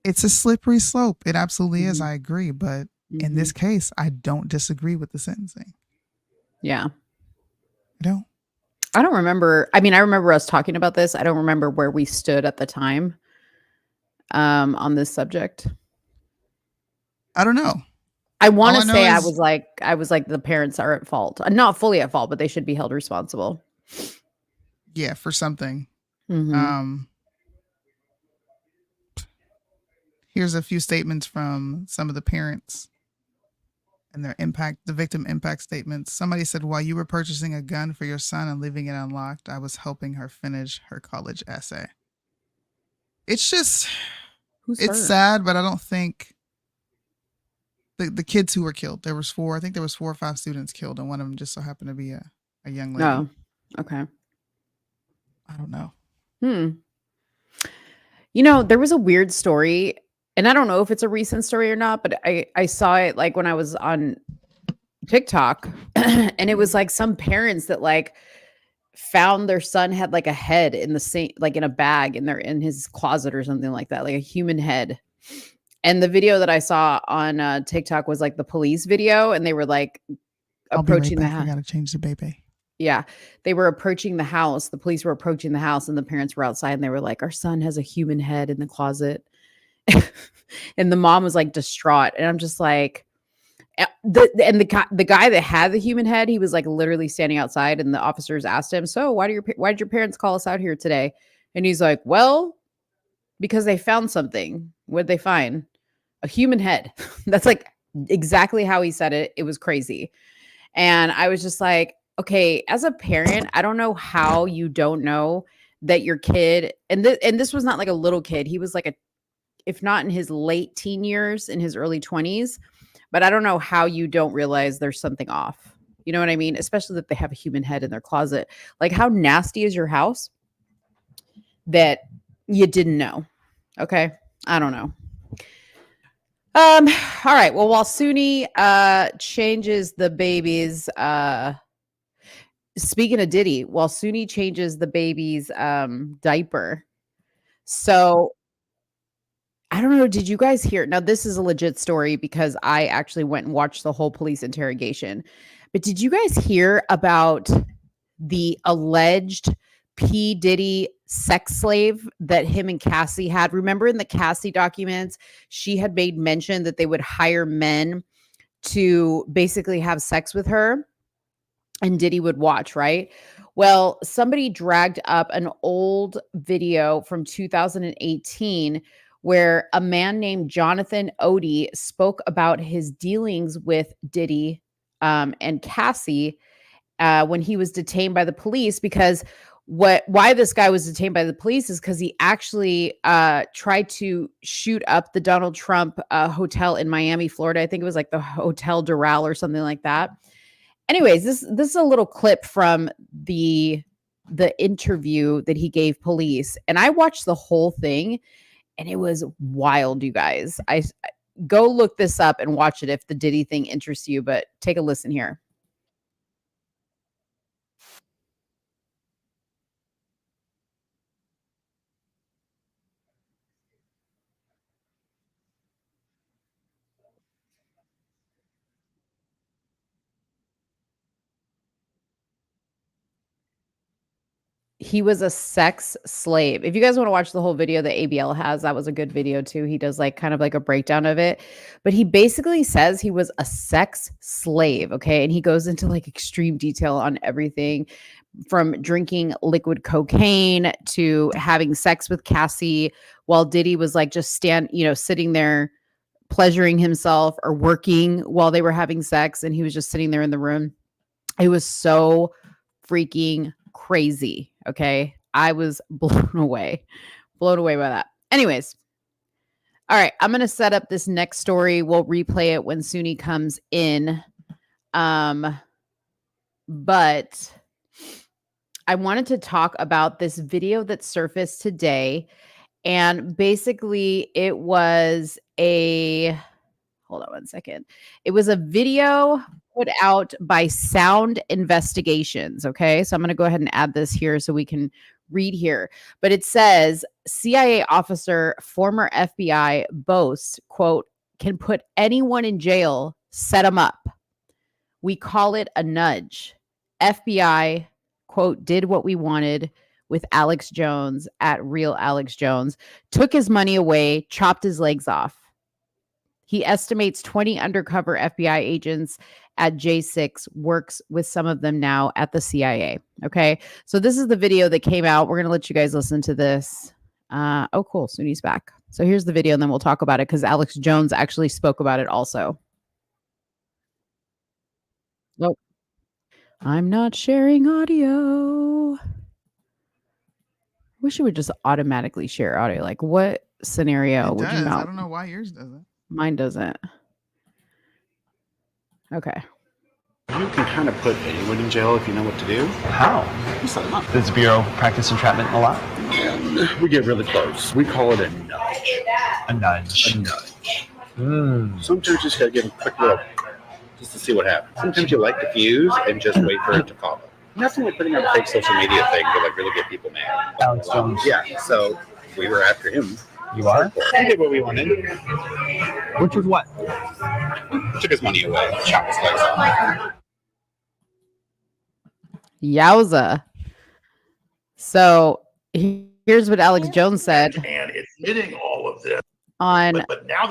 It's a slippery slope. It absolutely is. I agree. But in this case, I don't disagree with the sentencing. Yeah. I don't remember. I mean, I remember us talking about this. I don't remember where we stood at the time on this subject. I don't know. I want to say I was like the parents are at fault. Not fully at fault, but they should be held responsible. Yeah, for something. Here's a few statements from some of the parents and the victim impact statements. Somebody said, while you were purchasing a gun for your son and leaving it unlocked, I was helping her finish her college essay. It's just, it's sad, but I don't think the kids who were killed, there was 4 or 5 students killed, and one of them just so happened to be a young lady. Oh, okay. I don't know. You know, there was a weird story, and I don't know if it's a recent story or not, but I saw it like when I was on TikTok and it was like some parents that like found their son had like a head in the same, like in a bag in his closet or something like that, like a human head. And the video that I saw on TikTok was like the police video, and they were like I'll be right approaching the back. I house. gotta change the baby. Yeah, they were approaching the house. The police were approaching the house, and the parents were outside, and they were like, "Our son has a human head in the closet," and the mom was like distraught. And I'm just like, the guy that had the human head, he was like literally standing outside, and the officers asked him, "So why did your parents call us out here today?" And he's like, "Well, because they found something." What'd they find? A human head. That's like exactly how he said it. It was crazy. And I was just like, okay, as a parent, I don't know how you don't know that your kid, and this was not like a little kid. He was like if not in his late teen years, in his early 20s, but I don't know how you don't realize there's something off. You know what I mean? Especially that they have a human head in their closet. Like, how nasty is your house that you didn't know? Okay. I don't know. All right. Well, while Soonie changes the baby's speaking of Diddy, while Soonie changes the baby's diaper. So I don't know, did you guys hear? Now, this is a legit story because I actually went and watched the whole police interrogation. But did you guys hear about the alleged P. Diddy sex slave that him and Cassie had? Remember in the Cassie documents, she had made mention that they would hire men to basically have sex with her and Diddy would watch, right? Well, somebody dragged up an old video from 2018 where a man named Jonathan Odie spoke about his dealings with Diddy and Cassie when he was detained by the police. Because why this guy was detained by the police is because he actually tried to shoot up the Donald Trump hotel in Miami, Florida. I think it was like the Hotel Doral or something like that. Anyways, this is a little clip from the interview that he gave police, and I watched the whole thing, and it was wild, you guys. I go look this up and watch it if the Diddy thing interests you, but take a listen here. He was a sex slave. If you guys want to watch the whole video that ABL has, that was a good video too. He does like kind of like a breakdown of it, but he basically says he was a sex slave. Okay. And he goes into like extreme detail on everything from drinking liquid cocaine to having sex with Cassie while Diddy was like just sitting there pleasuring himself or working while they were having sex. And he was just sitting there in the room. It was so freaking crazy. Okay. I was blown away by that. Anyways. All right. I'm going to set up this next story. We'll replay it when Soonie comes in. But I wanted to talk about this video that surfaced today. And basically it was hold on one second. It was a video put out by Sound Investigations. Okay. So I'm going to go ahead and add this here so we can read here. But it says CIA officer, former FBI boasts, quote, can put anyone in jail, set them up. We call it a nudge. FBI, quote, did what we wanted with Alex Jones at Real Alex Jones, took his money away, chopped his legs off. He estimates 20 undercover FBI agents at J6, works with some of them now at the CIA. Okay. So this is the video that came out. We're going to let you guys listen to this. Oh, cool. Soonie's back. So here's the video and then we'll talk about it because Alex Jones actually spoke about it also. Nope. I'm not sharing audio. Wish it would just automatically share audio. Like what scenario would you not? I don't know why yours doesn't. Mine doesn't. Okay. You can kind of put anyone in jail if you know what to do. How? You set them up. Does the Bureau practice entrapment a lot? And we get really close. We call it a nudge. A nudge. A nudge. Sometimes you just gotta give them a quick look just to see what happens. Sometimes you light the fuse and just wait for it to follow. Nothing like putting on a fake social media thing to like really get people mad. Alex Jones. Yeah, so we were after him. You are? We did what we wanted. Which was what? Took his money away, chopped his legs off. Yowza. So here's what Alex Jones said And admitting all of this. on. But now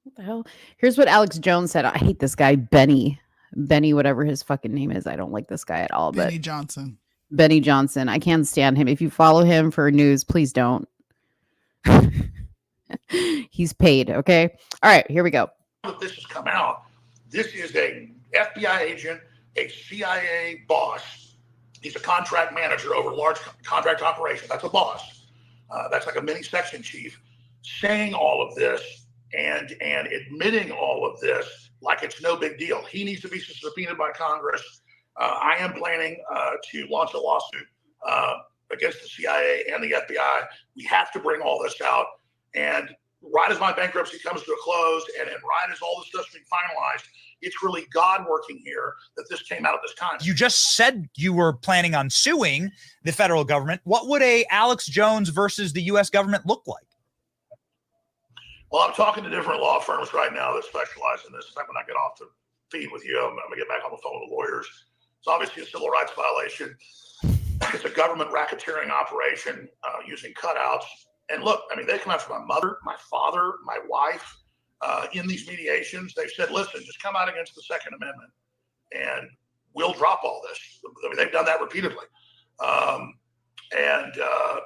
What the hell? Here's what Alex Jones said. I hate this guy, Benny, whatever his fucking name is. I don't like this guy at all. Benny But Johnson. Benny Johnson. I can't stand him. If you follow him for news, please don't. He's paid. Okay. All right. Here we go. that this has come out, this is a FBI agent, a CIA boss. He's a contract manager over large contract operations. That's a boss. That's like a mini section chief saying all of this and admitting all of this like it's no big deal. He needs to be subpoenaed by Congress. I am planning to launch a lawsuit against the CIA and the FBI. We have to bring all this out. And right as my bankruptcy comes to a close and right as all this stuff's being finalized, it's really God working here that this came out at this time. You just said you were planning on suing the federal government. What would a Alex Jones versus the U.S. government look like? Well, I'm talking to different law firms right now that specialize in this. In fact, when I get off the feed with you, I'm going to get back on the phone with the lawyers. It's obviously a civil rights violation. It's a government racketeering operation using cutouts. And look, I mean, they come after my mother, my father, my wife. In these mediations, they've said, listen, just come out against the Second Amendment and we'll drop all this. I mean, they've done that repeatedly. And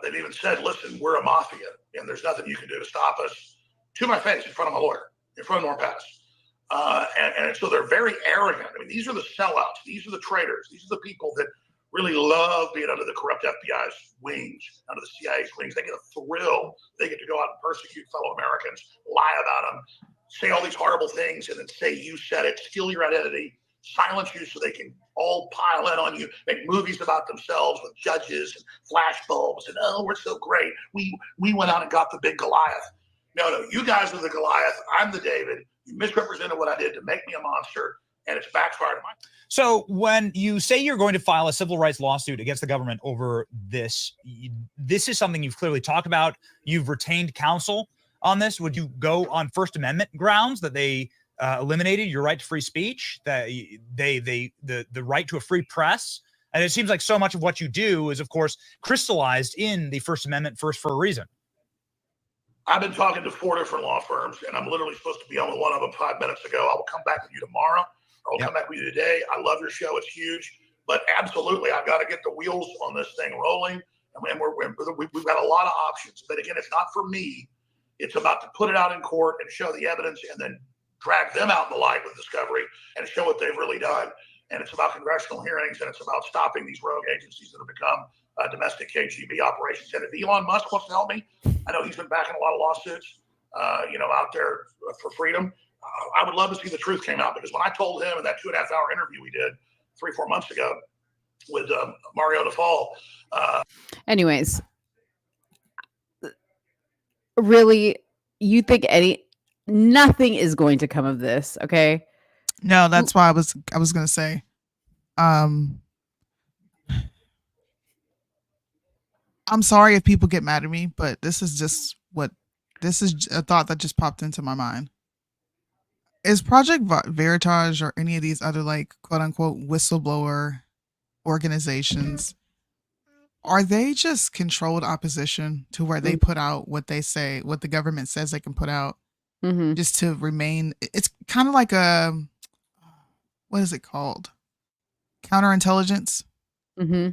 they've even said, listen, we're a mafia and there's nothing you can do to stop us, to my face, in front of my lawyer, in front of Norm Pattis. And so they're very arrogant. I mean, these are the sellouts. These are the traitors. These are the people that really love being under the corrupt FBI's wings, under the CIA's wings. They get a thrill. They get to go out and persecute fellow Americans, lie about them, say all these horrible things, and then say you said it, steal your identity, silence you so they can all pile in on you, make movies about themselves with judges and flash bulbs, and oh, we're so great. We went out and got the big Goliath. No, you guys are the Goliath. I'm the David. You misrepresented what I did to make me a monster, and it's backfired. So when you say you're going to file a civil rights lawsuit against the government over this, this is something you've clearly talked about. You've retained counsel on this. Would you go on First Amendment grounds that they eliminated your right to free speech, that the right to a free press? And it seems like so much of what you do is, of course, crystallized in the First Amendment first for a reason. I've been talking to 4 different law firms, and I'm literally supposed to be on with one of them 5 minutes ago. I will come back with you tomorrow. I'll come back with you today. I love your show. It's huge. But absolutely, I've got to get the wheels on this thing rolling. And we've got a lot of options. But again, it's not for me. It's about to put it out in court and show the evidence and then drag them out in the light with discovery and show what they've really done. And it's about congressional hearings, and it's about stopping these rogue agencies that have become domestic KGB operations. And if Elon Musk wants to help me, I know he's been backing a lot of lawsuits, out there for freedom. I would love to see the truth came out, because when I told him in that 2.5-hour interview we did 3-4 months ago with Mario DeFall. Anyways, really, you think nothing is going to come of this? Okay. No, that's why I was going to say, I'm sorry if people get mad at me, but this is a thought that just popped into my mind. Is Project Veritas or any of these other, like, quote unquote whistleblower organizations, are they just controlled opposition to where they put out what they say, what the government says they can put out, just to remain? It's kind of like what is it called? Counterintelligence? Mm-hmm.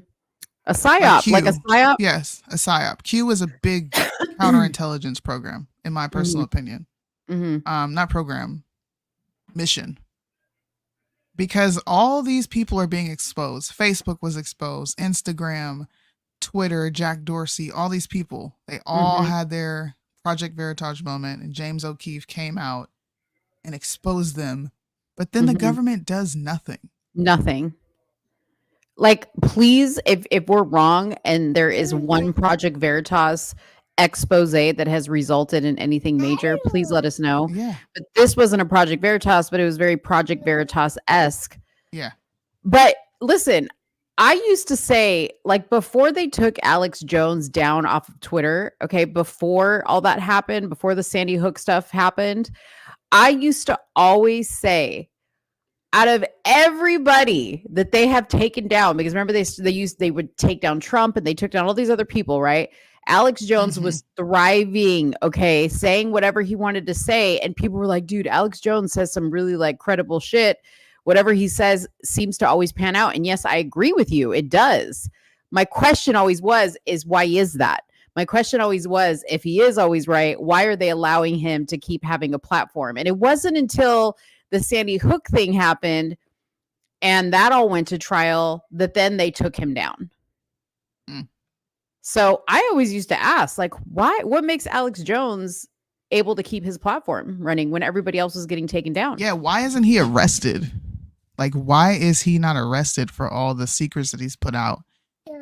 A PSYOP, like a PSYOP? Yes, a PSYOP. Q is a big counterintelligence program, in my personal opinion. Not program, mission. Because all these people are being exposed. Facebook was exposed, Instagram, Twitter, Jack Dorsey, all these people, they all had their Project Veritas moment, and James O'Keefe came out and exposed them. But then the government does nothing. Nothing. Like, please, if we're wrong and there is one Project Veritas expose that has resulted in anything major, please let us know. Yeah. But this wasn't a Project Veritas, but it was very Project Veritas-esque. Yeah. But listen, I used to say, like, before they took Alex Jones down off of Twitter, okay, before all that happened, before the Sandy Hook stuff happened, I used to always say, out of everybody that they have taken down, because remember they would take down Trump and they took down all these other people, right? Alex Jones was thriving, okay, saying whatever he wanted to say, and people were like, dude, Alex Jones says some really like credible shit. Whatever he says seems to always pan out. And yes, I agree with you. It does. My question always is why is that? My question always was, if he is always right, why are they allowing him to keep having a platform? And it wasn't until the Sandy Hook thing happened and that all went to trial that then they took him down. So I always used to ask, like, what makes Alex Jones able to keep his platform running when everybody else is getting taken down? Yeah, why isn't he arrested? Like, why is he not arrested for all the secrets that he's put out?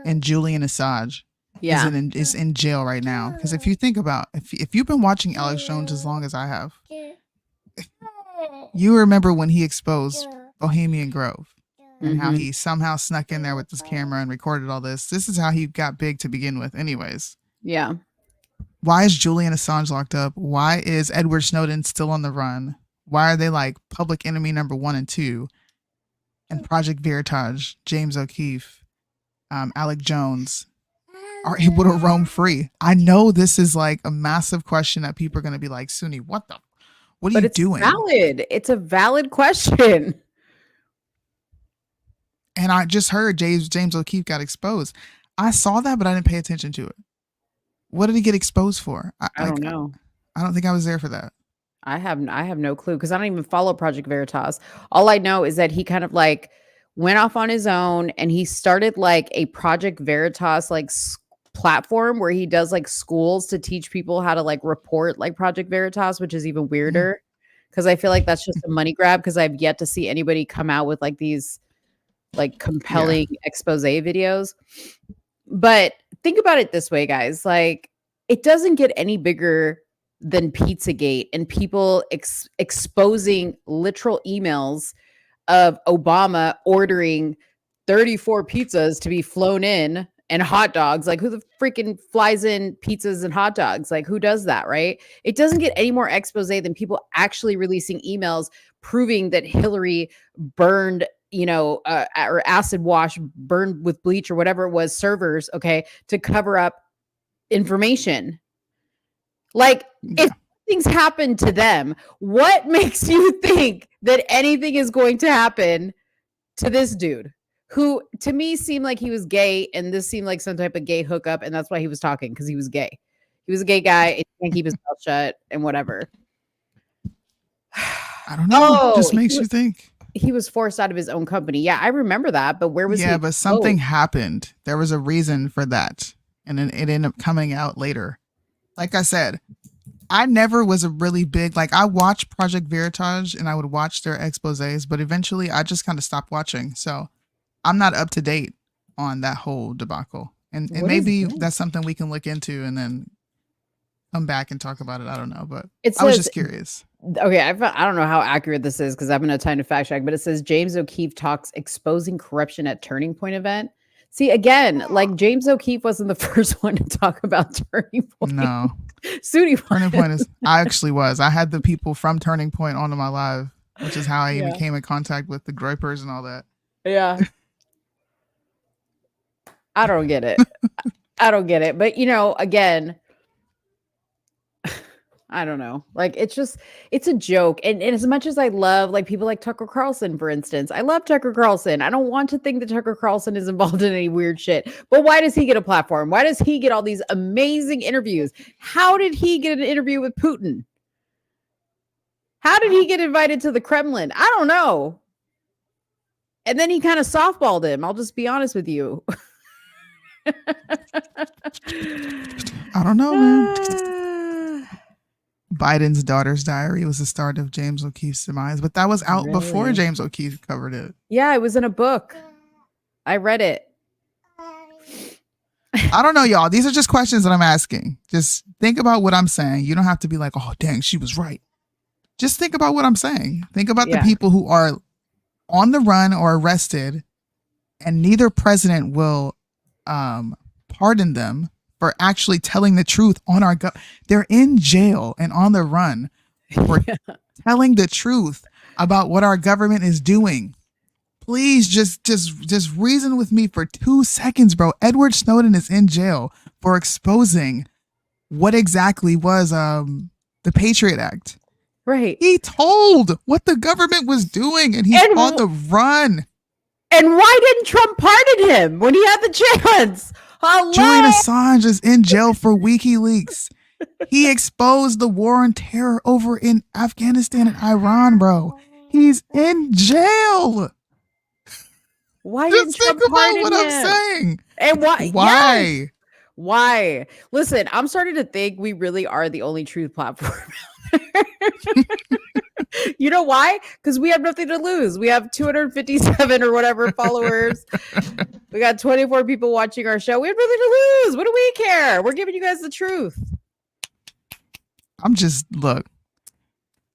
And Julian Assange is in jail right now. Because if you think about, if you've been watching Alex Jones as long as I have, you remember when he exposed Bohemian Grove and how he somehow snuck in there with his camera and recorded all this. This is how he got big to begin with anyways. Yeah. Why is Julian Assange locked up? Why is Edward Snowden still on the run? Why are they like public enemy number 1 and 2? And Project Veritas, James O'Keefe, Alex Jones are able to roam free. I know this is like a massive question that people are going to be like, Soonie, what are you doing? Valid. It's a valid question. And I just heard James O'Keefe got exposed. I saw that, but I didn't pay attention to it. What did he get exposed for? I don't know. I don't think I was there for that. I have no clue because I don't even follow Project Veritas. All I know is that he kind of like went off on his own and he started like a Project Veritas like platform where he does like schools to teach people how to like report like Project Veritas, which is even weirder because I feel like that's just a money grab because I've yet to see anybody come out with like these like compelling expose videos. But think about it this way, guys. Like, it doesn't get any bigger than Pizzagate and people exposing literal emails of Obama ordering 34 pizzas to be flown in and hot dogs. Like, who the freaking flies in pizzas and hot dogs? Like, who does that, right? It doesn't get any more expose than people actually releasing emails proving that Hillary burned or acid wash, burned with bleach or whatever it was, servers, okay, to cover up information. Like, if things happen to them, what makes you think that anything is going to happen to this dude who to me seemed like he was gay, and this seemed like some type of gay hookup, and that's why he was talking, because he was gay. He was a gay guy, and he can't keep his mouth shut and whatever. I don't know. It just makes you think. He was forced out of his own company. Yeah, I remember that. But where was he? Yeah, but something happened. There was a reason for that. And then it ended up coming out later. Like I said, I never was a really big, like I watched Project Veritas and I would watch their exposés, but eventually I just kind of stopped watching. So I'm not up to date on that whole debacle. And maybe that's something we can look into and then come back and talk about it. I don't know, but I was just curious. Okay, I don't know how accurate this is because I haven't had time to fact check, but it says James O'Keefe talks exposing corruption at Turning Point event. See, again, like James O'Keefe wasn't the first one to talk about Turning Point. No. Soonie Turning Point I actually was. I had the people from Turning Point onto my live, which is how I even came in contact with the Groypers and all that. Yeah. I don't get it. I don't get it. But, again, I don't know. Like, it's a joke. And as much as I love, like, people like Tucker Carlson, for instance, I love Tucker Carlson. I don't want to think that Tucker Carlson is involved in any weird shit. But why does he get a platform? Why does he get all these amazing interviews? How did he get an interview with Putin? How did he get invited to the Kremlin? I don't know. And then he kind of softballed him. I'll just be honest with you. I don't know, man. Biden's Daughter's Diary was the start of James O'Keefe's demise, but that was out before James O'Keefe covered it. Yeah, it was in a book. I read it. I don't know, y'all. These are just questions that I'm asking. Just think about what I'm saying. You don't have to be like, oh, dang, she was right. Just think about what I'm saying. Think about the people who are on the run or arrested, and neither president will pardon them for actually telling the truth on our they're in jail and on the run for telling the truth about what our government is doing. Please just reason with me for 2 seconds, bro. Edward Snowden is in jail for exposing what exactly was the Patriot Act. Right. He told what the government was doing, and he's on the run. And why didn't Trump pardon him when he had the chance? Hello? Julian Assange is in jail for WikiLeaks. He exposed the war on terror over in Afghanistan and Iran, bro. He's in jail. Why Just didn't think Trump about pardon what him? I'm saying. And why? Why? Yes. Why? Listen, I'm starting to think we really are the only truth platform. You know why? Because we have nothing to lose. We have 257 or whatever followers. We got 24 people watching our show. We have nothing to lose. What do we care? We're giving you guys the truth. Look,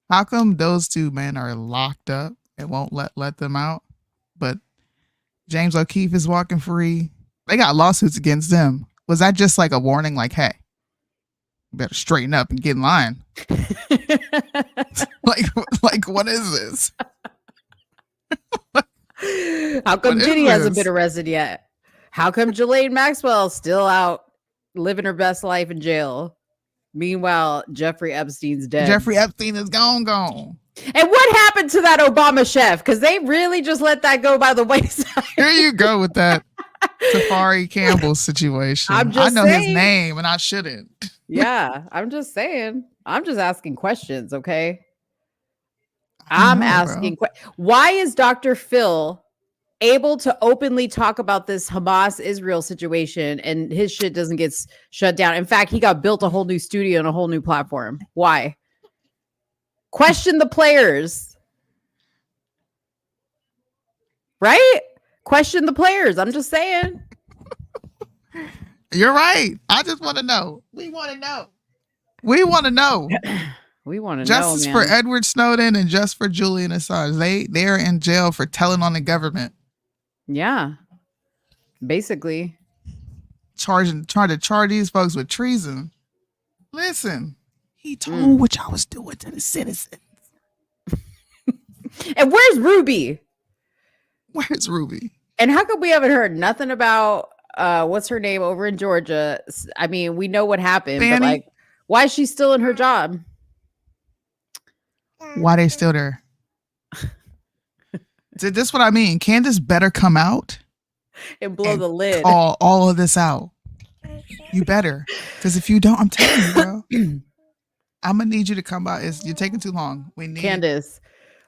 how come those 2 men are locked up and won't let them out? But James O'Keefe is walking free. They got lawsuits against them. Was that just like a warning? Like, hey, you better straighten up and get in line. like what is this? How come What is Diddy hasn't this? been arrested yet? How come Ghislaine Maxwell's still out living her best life in jail? Meanwhile, Jeffrey Epstein's dead. Jeffrey Epstein is gone. And what happened to that Obama chef? Because they really just let that go by the wayside. Here you go with that Tafari Campbell situation. I'm just I know saying. his name and I shouldn't. Yeah, I'm just saying. I'm just asking questions, okay? I'm asking why is Dr. Phil able to openly talk about this Hamas Israel situation and his shit doesn't get shut down? In fact, he got built a whole new studio and a whole new platform. Why? Question the players. Right? Question the players. I'm just saying. You're right. I just want to know. We want to know. We want to know. We want to know. Justice for Edward Snowden and just for Julian Assange. They're in jail for telling on the government. Yeah. Basically. Trying to charge these folks with treason. Listen, he told what y'all was doing to the citizens. And where's Ruby? Where's Ruby? And how come we haven't heard nothing about what's her name over in Georgia? I mean, we know what happened, Fanny? but like, why is she still in her job? Why they still there? This is what I mean. Candace better come out And blow the lid. call all of this out. You better. Because if you don't, I'm telling you, bro. I'm gonna need you to come out. You're taking too long. We need Candace,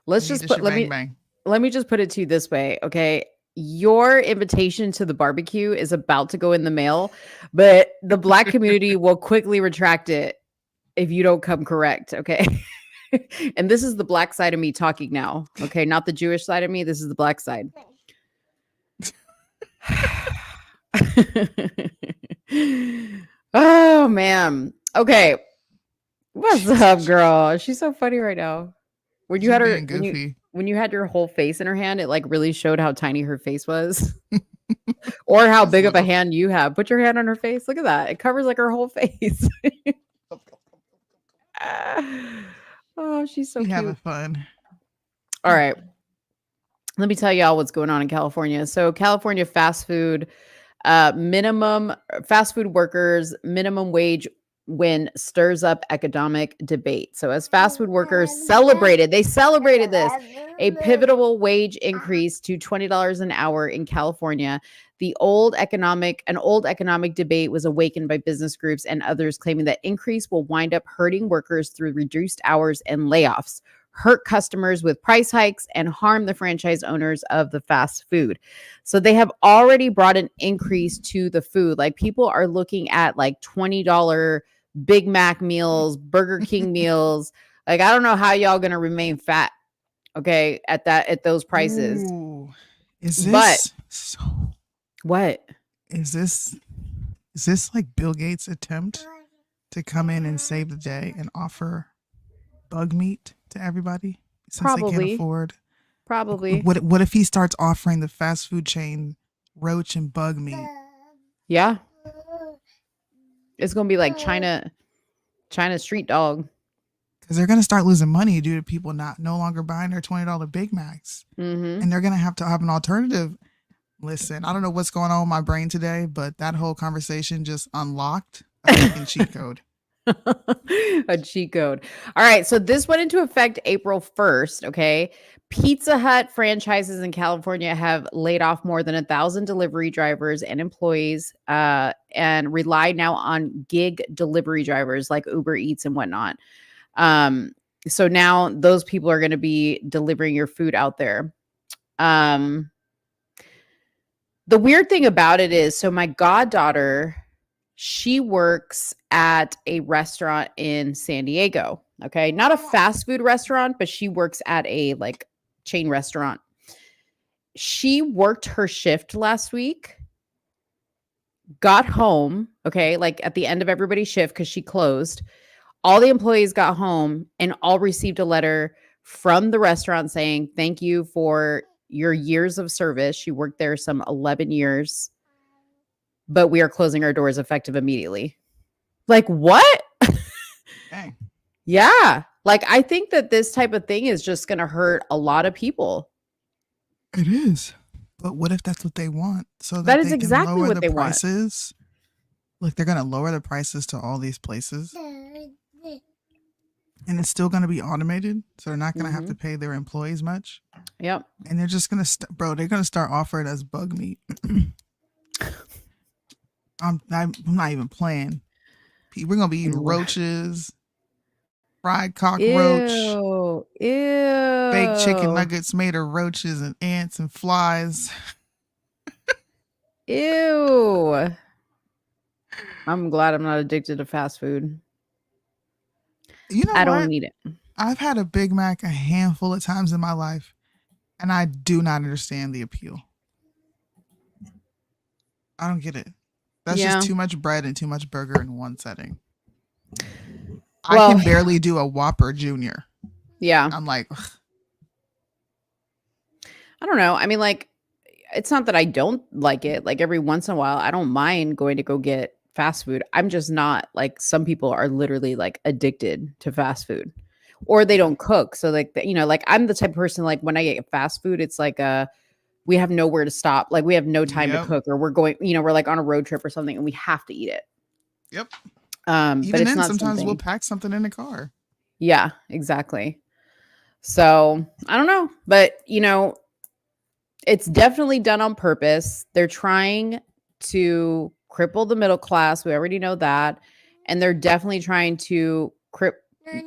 let's we need just the put shebang. let me just put it to you this way, okay? Your invitation to the barbecue is about to go in the mail, but the Black community will quickly retract it if you don't come correct, okay? And this is the Black side of me talking now, okay? Not the Jewish side of me. This is the Black side. Oh, man. Okay. What's up, girl? She's so funny right now. When you She's had her, being goofy. when you had your whole face in her hand, it like really showed how tiny her face was, or how big of a hand you have. Put your hand on her face. Look at that. It covers like her whole face. Oh, she's so cute. Having fun. All right. Let me tell y'all what's going on in California. So California fast food workers minimum wage win stirs up economic debate. So as fast food workers celebrated this, a pivotal wage increase to $20 an hour in California. An old economic debate was awakened by business groups and others claiming that increase will wind up hurting workers through reduced hours and layoffs, hurt customers with price hikes, and harm the franchise owners of the fast food. So they have already brought an increase to the food. Like people are looking at like $20 Big Mac meals, Burger King meals. Like I don't know how y'all gonna remain fat, okay, at those prices. Ooh. Is this what? Is this like Bill Gates' attempt to come in and save the day and offer bug meat to everybody since they can't afford? Probably. What if he starts offering the fast food chain roach and bug meat? Yeah. It's gonna be like China street dog. because they're going to start losing money due to people no longer buying their $20 Big Macs. Mm-hmm. And they're going to have an alternative. Listen, I don't know what's going on with my brain today, but that whole conversation just unlocked a fucking cheat code. A cheat code. All right. So this went into effect April 1st. Okay. Pizza Hut franchises in California have laid off more than 1,000 delivery drivers and employees and rely now on gig delivery drivers like Uber Eats and whatnot. So now those people are going to be delivering your food out there. The weird thing about it is, so my goddaughter, she works at a restaurant in San Diego. Okay. Not a fast food restaurant, but she works at a like chain restaurant. She worked her shift last week, got home. Okay. Like at the end of everybody's shift, because she closed, all the employees got home and all received a letter from the restaurant saying, thank you for your years of service. She worked there some 11 years. But we are closing our doors effective immediately. Like, what? Dang. Yeah. Like, I think that this type of thing is just going to hurt a lot of people. It is. But what if that's what they want? So that is exactly what they want. Like, they're going to lower the prices to all these places. And it's still going to be automated. So they're not going to have to pay their employees much. Yep. And they're just going to, they're going to start offering us bug meat. I'm not even playing. We're gonna be eating roaches, fried cockroach, Ew. baked chicken nuggets made of roaches and ants and flies. Ew. I'm glad I'm not addicted to fast food. You know, I don't need it. I've had a Big Mac a handful of times in my life, and I do not understand the appeal. I don't get it. That's just too much bread and too much burger in one setting. I can barely do a Whopper Junior. Yeah. I'm like, ugh. I don't know. I mean, like, it's not that I don't like it. Like, every once in a while, I don't mind going to go get fast food. I'm just not like, some people are literally like addicted to fast food, or they don't cook. So like, you know, like I'm the type of person, like when I get fast food, it's like we have nowhere to stop. Like we have no time to cook, or we're going, you know, we're like on a road trip or something and we have to eat it. Yep. But Even it's then, not sometimes we'll pack something in the car. Yeah, exactly. So I don't know, but you know, it's definitely done on purpose. They're trying to cripple the middle class. We already know that. And they're definitely trying to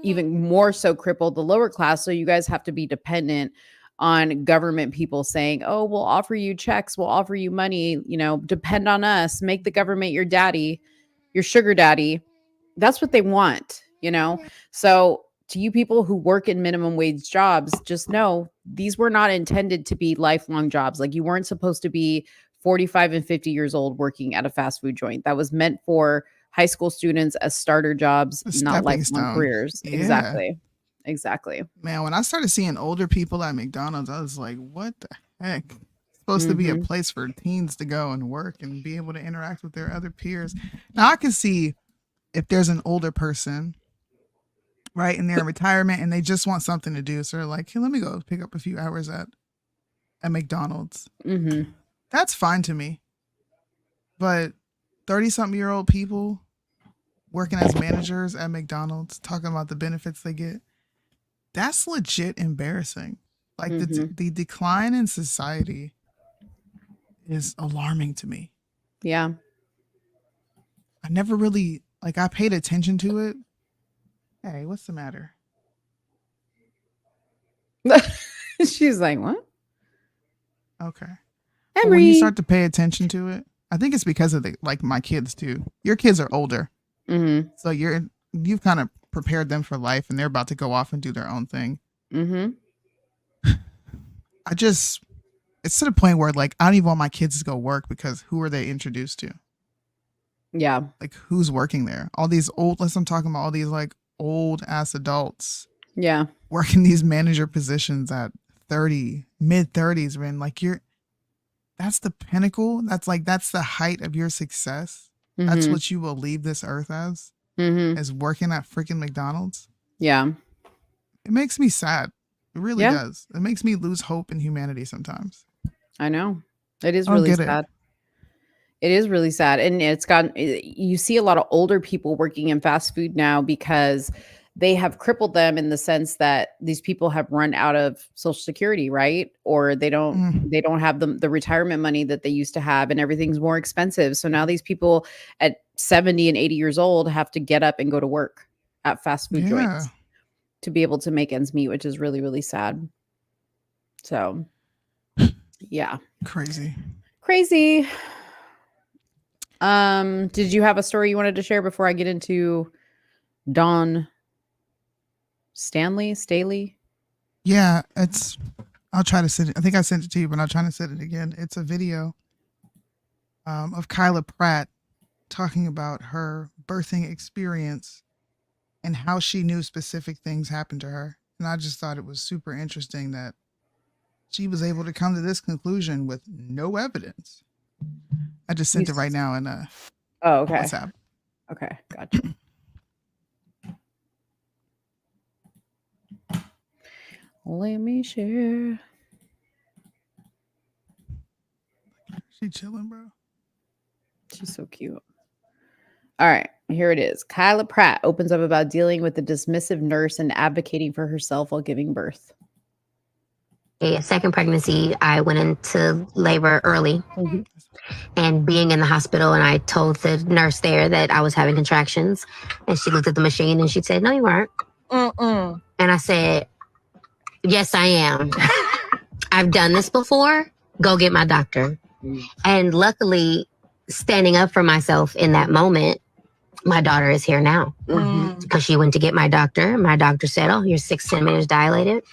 even more so cripple the lower class. So you guys have to be dependent on government people saying, oh, we'll offer you checks, we'll offer you money, you know, depend on us, make the government your daddy, your sugar daddy. That's what they want, you know? So to you people who work in minimum wage jobs, just know these were not intended to be lifelong jobs. Like you weren't supposed to be 45 and 50 years old working at a fast food joint. That was meant for high school students as starter jobs, not lifelong careers. Yeah. Exactly. Man, when I started seeing older people at McDonald's, I was like, what the heck? It's supposed to be a place for teens to go and work and be able to interact with their other peers. Now I can see if there's an older person, right, and they're in retirement and they just want something to do. So they're like, hey, let me go pick up a few hours at McDonald's. That's fine to me. But 30-something-year-old people working as managers at McDonald's, talking about the benefits they get, that's legit embarrassing. Like the decline in society is alarming to me. Yeah. I never really, like, I paid attention to it. Hey, what's the matter? She's like, what? Okay. Well, when you start to pay attention to it, I think it's because of like my kids too. Your kids are older. So you've kind of prepared them for life and they're about to go off and do their own thing. It's to the point where like, I don't even want my kids to go work because who are they introduced to? Yeah. Like who's working there? All these I'm talking about all these like old ass adults. Yeah. Working these manager positions at 30, mid 30s, man. Like that's the pinnacle. That's the height of your success. That's what you will leave this earth as working at freaking McDonald's. Yeah. It makes me sad. It really Yeah. does. It makes me lose hope in humanity sometimes. I know. It is I don't really get it. sad. It is really sad. And you see a lot of older people working in fast food now because they have crippled them in the sense that these people have run out of social security, right? Or they don't have the retirement money that they used to have, and everything's more expensive. So now these people at 70 and 80 years old have to get up and go to work at fast food joints to be able to make ends meet, which is really, really sad. So yeah. Crazy. Did you have a story you wanted to share before I get into Dawn Stanley? Yeah, I'll try to send it. I think I sent it to you, but I'm trying to send it again. It's a video of Kyla Pratt talking about her birthing experience and how she knew specific things happened to her. And I just thought it was super interesting that she was able to come to this conclusion with no evidence. I just sent it right now in WhatsApp. Okay, gotcha. Let me share. She chilling, bro. She's so cute. All right, here it is. Kyla Pratt opens up about dealing with a dismissive nurse and advocating for herself while giving birth. A second pregnancy, I went into labor early and being in the hospital, and I told the nurse there that I was having contractions, and she looked at the machine and she said, "No, you aren't." And I said, "Yes, I am. I've done this before. Go get my doctor." And luckily, standing up for myself in that moment, my daughter is here now because she went to get my doctor. My doctor said, "Oh, you're 6 centimeters dilated,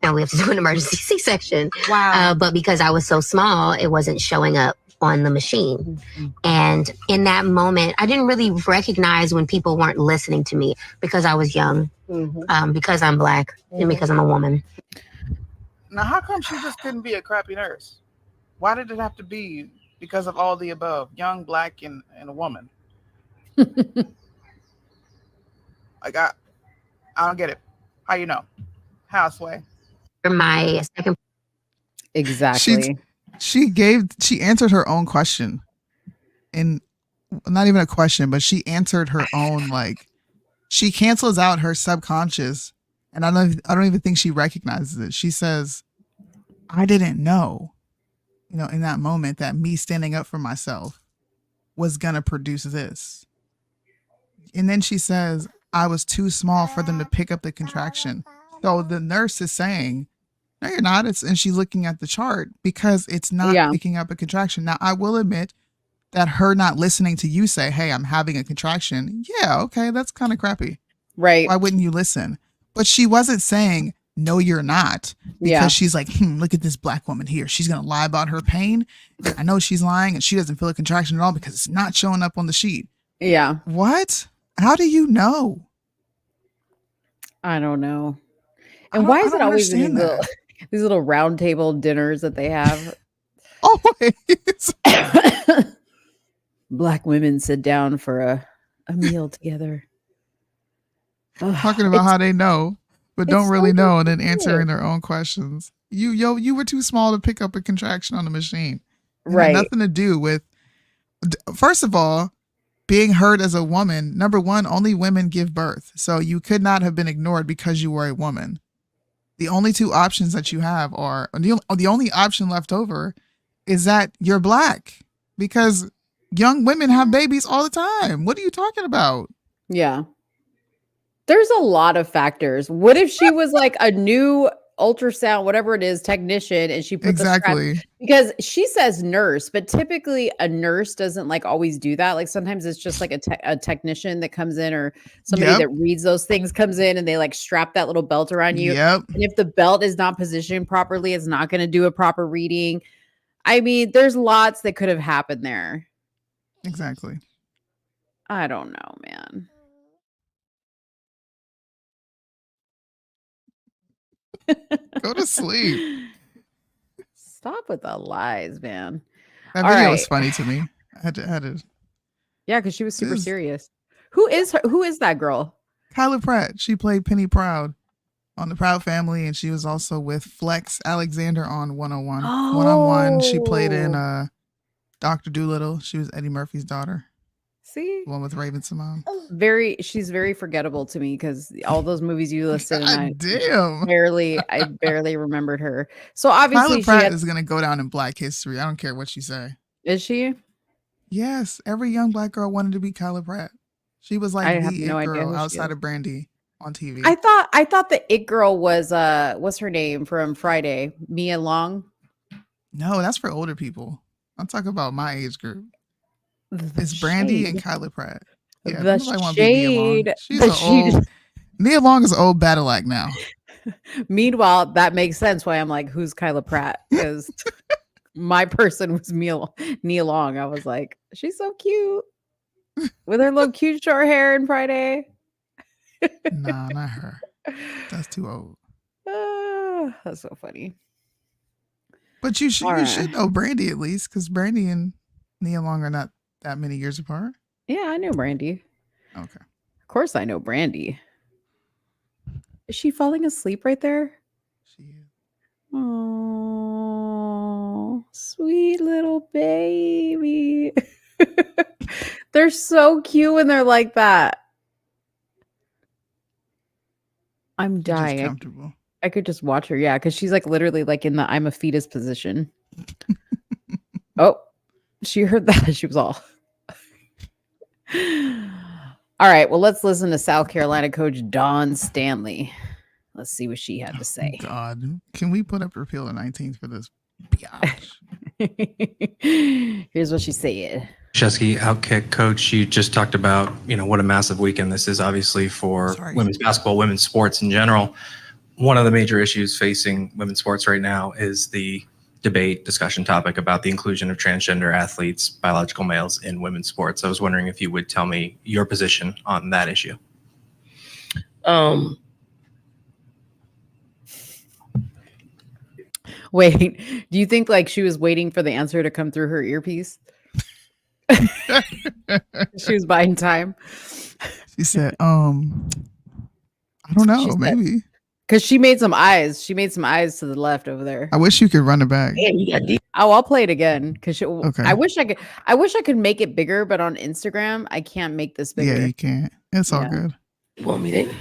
and we have to do an emergency C-section." Wow. But because I was so small, it wasn't showing up on the machine. And in that moment, I didn't really recognize when people weren't listening to me because I was young, because I'm Black, and because I'm a woman. Now, how come she just couldn't be a crappy nurse? Why did it have to be because of all the above? Young, Black, and a woman. Like, I don't get it. How you know? How, Sway? For my second. Exactly. She answered her own question. And not even a question, but she answered her own, like, she cancels out her subconscious. And I don't even think she recognizes it. She says, "I didn't know, in that moment that me standing up for myself was going to produce this." And then she says, "I was too small for them to pick up the contraction." So the nurse is saying, "No, you're not." And she's looking at the chart because it's not picking up a contraction. Now, I will admit that her not listening to you say, "Hey, I'm having a contraction." Yeah, okay, that's kind of crappy. Right. Why wouldn't you listen? But she wasn't saying, "No, you're not." Because she's like, look at this Black woman here. She's going to lie about her pain. I know she's lying and she doesn't feel a contraction at all because it's not showing up on the sheet. Yeah. What? How do you know? I don't know. And why is it always these little round table dinners that they have? Always. Black women sit down for a meal together. Talking about how they know, but don't really know, and then answering their own questions. You were too small to pick up a contraction on the machine. It had nothing to do with, first of all, being heard as a woman. Number one, only women give birth. So you could not have been ignored because you were a woman. The only two options that you have are, the only option left over is that you're Black, because young women have babies all the time. What are you talking about? Yeah. There's a lot of factors. What if she was like a new ultrasound, whatever it is, technician, and she put the strap, because she says nurse, but typically a nurse doesn't like always do that. Like sometimes it's just like a technician that comes in, or somebody that reads those things comes in and they like strap that little belt around you. And if the belt is not positioned properly, it's not going to do a proper reading. I mean, there's lots that could have happened there. Exactly. I don't know, man. Go to sleep. Stop with the lies, man. That video was funny to me. I had to. Yeah, because she was super serious. Who is her? Who is that girl? Kyla Pratt. She played Penny Proud on The Proud Family, and she was also with Flex Alexander on 101. Oh. 101. She played in Dr. Dolittle. She was Eddie Murphy's daughter. See? The one with Raven Simone. She's very forgettable to me because all those movies you listed, and I damn. barely remembered her. So obviously, Kyla Pratt is gonna go down in Black history. I don't care what you say. Is she? Yes, every young Black girl wanted to be Kyla Pratt. She was like I have the no it idea girl who she outside is. of Brandy on TV. I thought the it girl was what's her name from Friday? Mia Long. No, that's for older people. I'm talking about my age group. It's Brandy and Kyla Pratt. Yeah, The nobody want to be Nia Long. shade. She's The an shade. old. Nia Long is an old battle act now. Meanwhile, that makes sense why I'm like, who's Kyla Pratt? Because my person was Nia Long. I was like, she's so cute with her little cute short hair in Friday. Nah, not her. That's too old. That's so funny. But you should All you right. should know Brandy at least, because Brandy and Nia Long are not that many years apart. Yeah, I know Brandy. Okay. Of course I know Brandy. Is she falling asleep right there? She is. Oh, sweet little baby. They're so cute when they're like that. I'm She's just dying. comfortable. I could just watch her. Yeah, because she's like literally like in the I'm a fetus position. Oh, she heard that. She was all. All right. Well, let's listen to South Carolina coach Dawn Stanley. Let's see what she had to say. God, can we put up repeal the 19th for this? Here's what she said. Shesky, Outkick coach, you just talked about, what a massive weekend this is obviously for women's basketball, women's sports in general. One of the major issues facing women's sports right now is the discussion topic about the inclusion of transgender athletes, biological males in women's sports. I was wondering if you would tell me your position on that issue. Wait, do you think like she was waiting for the answer to come through her earpiece? She was buying time. She said, I don't know, maybe. Because she made some eyes. She made some eyes to the left over there. I wish you could run it back. Oh, I'll play it again. Because Okay. I wish I could make it bigger, but on Instagram, I can't make this bigger. Yeah, you can't. It's all good. You want me to?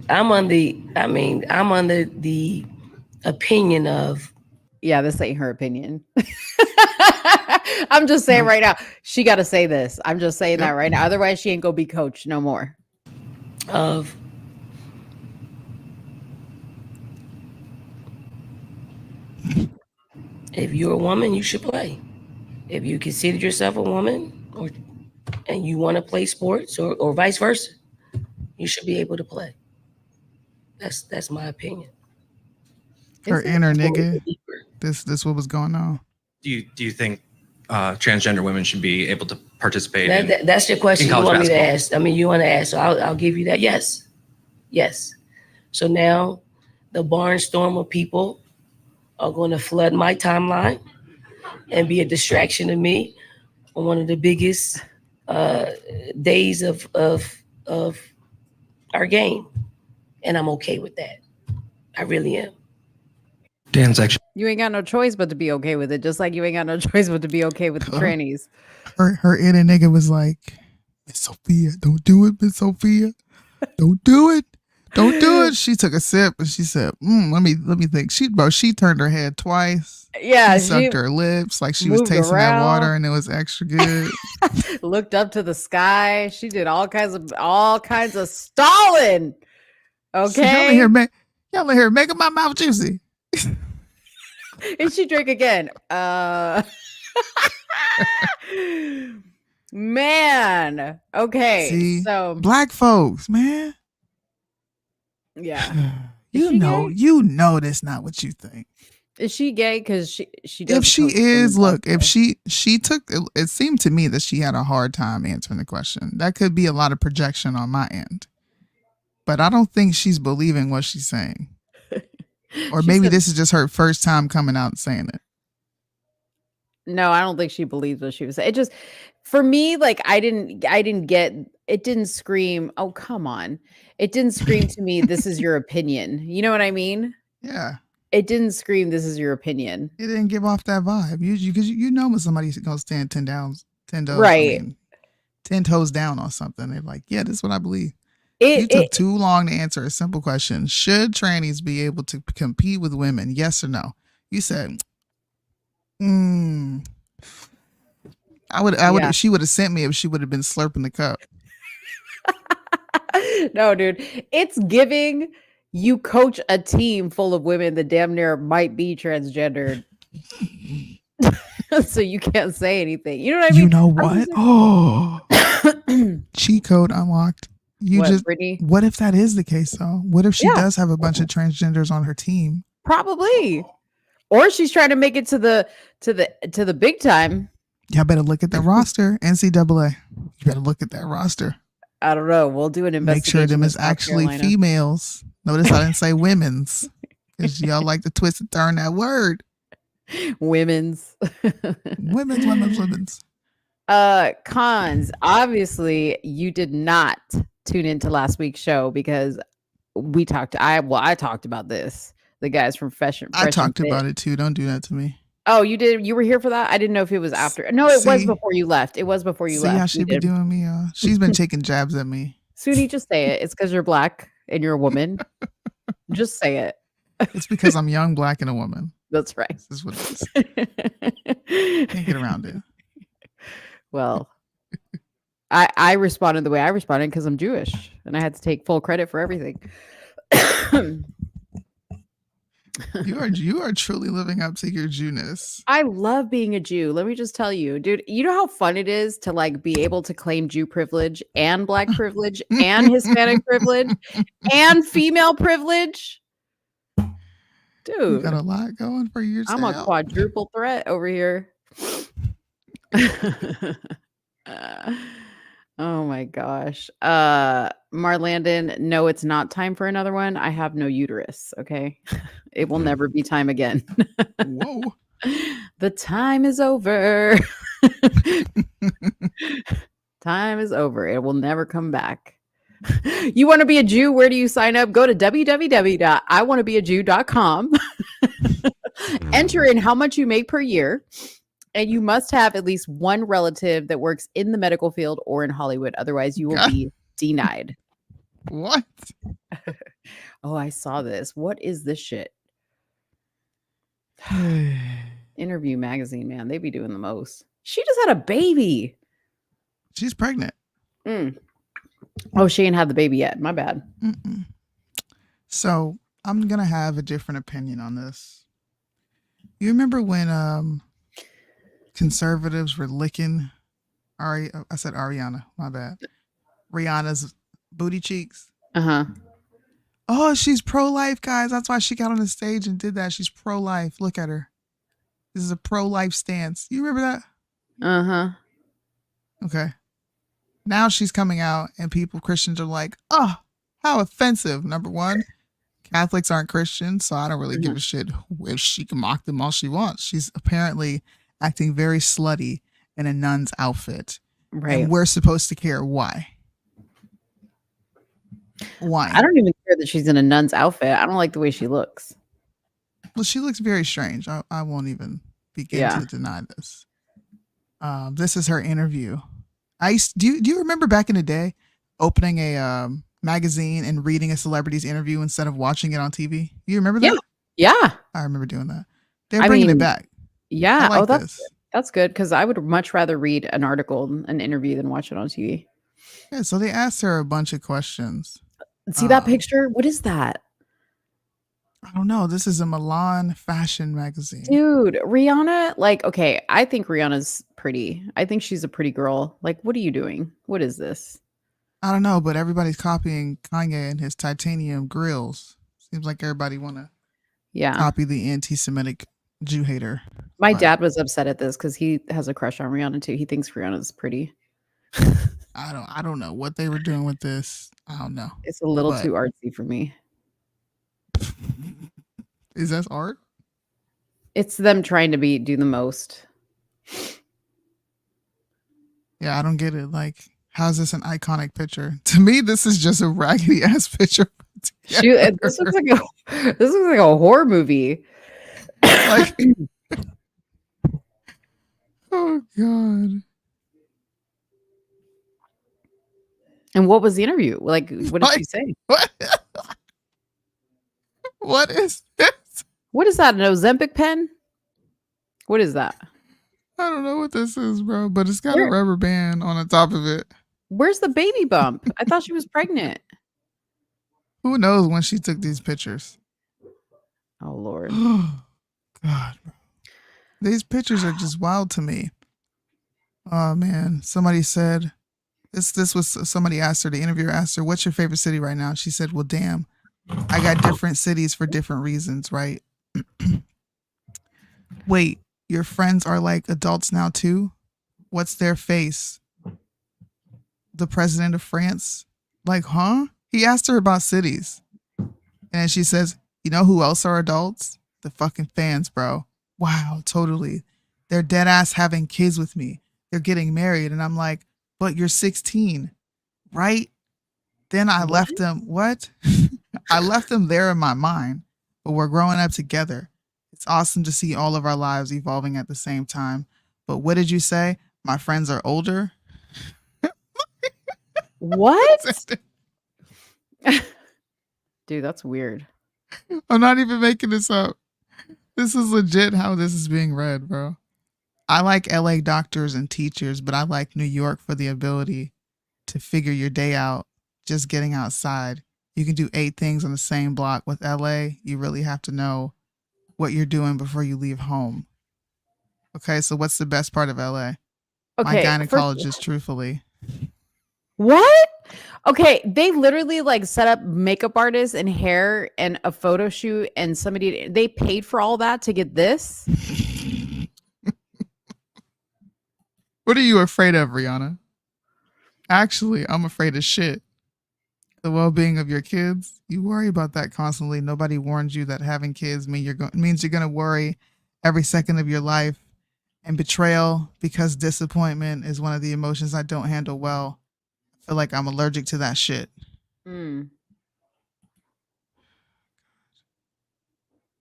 I'm under the opinion of. Yeah, this ain't her opinion. I'm just saying right now, she got to say this. I'm just saying that right now. Otherwise, she ain't gonna be coach no more. Of if you're a woman, you should play. If you consider yourself a woman, and you want to play sports, or vice versa, you should be able to play. That's my opinion. Her inner nigga. This what was going on. Do you think transgender women should be able to participate? That's the question you want me to basketball? ask. I mean, you want to ask, so I'll give you that. Yes. So now the barnstorm of people are going to flood my timeline and be a distraction to me on one of the biggest days of our game, and I'm okay with that. I really am. Dan's actually. You ain't got no choice but to be okay with it. Just like you ain't got no choice but to be okay with the trannies. Her inner nigga was like, Miss Sophia, don't do it, Miss Sophia. Don't do it. Don't do it. She took a sip and she said, let me think. She turned her head twice. Yeah, she sucked her lips like she was moved tasting around. that water and it was extra good. Looked up to the sky. She did all kinds of stalling. Okay. Y'all in here making my mouth juicy. And she drank again. Man. Okay. See, so black folks, man. Yeah. You know that's not what you think. Is she gay? Because she does. If she is, look, if she took it seemed to me that she had a hard time answering the question. That could be a lot of projection on my end. But I don't think she's believing what she's saying. Or maybe this is just her first time coming out and saying it. No, I don't think she believes what she was saying. It just, for me, like I didn't get. It didn't scream. Oh, come on! It didn't scream to me. This is your opinion. You know what I mean? Yeah. It didn't scream. This is your opinion. It didn't give off that vibe. Because you know when somebody's gonna stand 10 toes. Right. 10 toes down on something. They're like, yeah, this is what I believe. It You took too long to answer a simple question. Should trannies be able to compete with women? Yes or no? You said, Yeah. she would have sent me if she would have been slurping the cup. No, dude. It's giving you coach a team full of women that damn near might be transgendered. So you can't say anything. You know what I mean? You know what? Oh, cheat code unlocked. Brittany? What if that is the case though? What if she does have a bunch of transgenders on her team? Probably. Or she's trying to make it to the big time. Y'all better look at the roster. NCAA. You better look at that roster. I don't know. We'll do an investigation. Make sure them in is South actually Carolina. females. Notice I didn't say women's. Because y'all like to twist and turn that word. Women's. Women's. Cons. Obviously, you did not tune into last week's show because I talked about this. The guys from Fresh. I talked about it too. Don't do that to me. Oh, you did? You were here for that? I didn't know if it was after. No, it was before you left. It was before you left. See how she be doing me? She's been taking jabs at me. Soonie, just say it. It's because you're black and you're a woman. Just say it. It's because I'm young, black, and a woman. That's right. This is what it is. Can't get around it. Well, I responded the way I responded because I'm Jewish and I had to take full credit for everything. You are truly living up to your Jewness. I love being a Jew. Let me just tell you, dude, you know how fun it is to like be able to claim Jew privilege and black privilege and Hispanic privilege and female privilege? Dude, you got a lot going for yourself. I'm a quadruple threat over here. Oh my gosh. Marlandon, no, it's not time for another one. I have no uterus. Okay. It will never be time again. Whoa. The time is over. Time is over. It will never come back. You want to be a Jew? Where do you sign up? Go to www.iwannabeajew.com. Enter in how much you make per year. And you must have at least one relative that works in the medical field or in Hollywood. Otherwise, you will be denied. What? Oh, I saw this. What is this shit? Interview magazine, man. They be doing the most. She just had a baby. She's pregnant. Oh, she ain't had the baby yet. My bad. So I'm going to have a different opinion on this. You remember when conservatives were licking Ariana, my bad. Rihanna's booty cheeks. Uh-huh. Oh, she's pro-life, guys. That's why she got on the stage and did that. She's pro-life. Look at her. This is a pro-life stance. You remember that? Uh-huh. Okay. Now she's coming out and Christians are like, oh, how offensive. Number one, Catholics aren't Christians, so I don't really give a shit if she can mock them all she wants. She's apparently acting very slutty in a nun's outfit. Right. And we're supposed to care why. Why? I don't even care that she's in a nun's outfit. I don't like the way she looks. Well, she looks very strange. I won't even begin to deny this. This is her interview. Do you remember back in the day opening a magazine and reading a celebrity's interview instead of watching it on TV? You remember that? Yeah. I remember doing that. They're bringing it back. Yeah. I like that's good because I would much rather read an article, an interview than watch it on TV. Yeah, so they asked her a bunch of questions. See that picture? What is that? I don't know. This is a Milan fashion magazine. Dude, Rihanna, like, okay, I think Rihanna's pretty. I think she's a pretty girl. Like, what are you doing? What is this? I don't know, but everybody's copying Kanye and his titanium grills. Seems like everybody want to copy the anti-Semitic Jew hater. My dad was upset at this because he has a crush on Rihanna too. He thinks Rihanna's pretty. I don't know what they were doing with this. I don't know. It's a little too artsy for me. Is that art? It's them trying to do the most. Yeah, I don't get it. Like, how's this an iconic picture? To me, this is just a raggedy ass picture. Shoot, this looks like a horror movie. Like, oh god. And what was the interview? Like, what did she say? What is this? What is that? An Ozempic pen? What is that? I don't know what this is, bro, but it's got a rubber band on the top of it. Where's the baby bump? I thought she was pregnant. Who knows when she took these pictures? Oh Lord. God, bro. These pictures are just wild to me. Oh man. Somebody said this was somebody asked her, the interviewer asked her, what's your favorite city right now? She said, well, damn, I got different cities for different reasons, right? Wait, your friends are like adults now too? What's their face? The president of France? Like, huh? He asked her about cities. And then she says, you know who else are adults? The fucking fans, bro. Wow, totally. They're dead ass having kids with me. They're getting married. And I'm like, but you're 16, right? Then I left them. What? I left them there in my mind, but we're growing up together. It's awesome to see all of our lives evolving at the same time. But what did you say? My friends are older? What? Dude, that's weird. I'm not even making this up. This is legit how this is being read, bro. I like LA doctors and teachers, but I like New York for the ability to figure your day out just getting outside. You can do 8 things on the same block. With LA, you really have to know what you're doing before you leave home. Okay, so what's the best part of LA? My Okay, gynecologist, truthfully. What? Okay, they literally like set up makeup artists and hair and a photo shoot and they paid for all that to get this? What are you afraid of, Rihanna? Actually, I'm afraid of shit. The well-being of your kids. You worry about that constantly. Nobody warns you that having kids means you're going to worry every second of your life. And betrayal, because disappointment is one of the emotions I don't handle well. I feel like I'm allergic to that shit. Mm.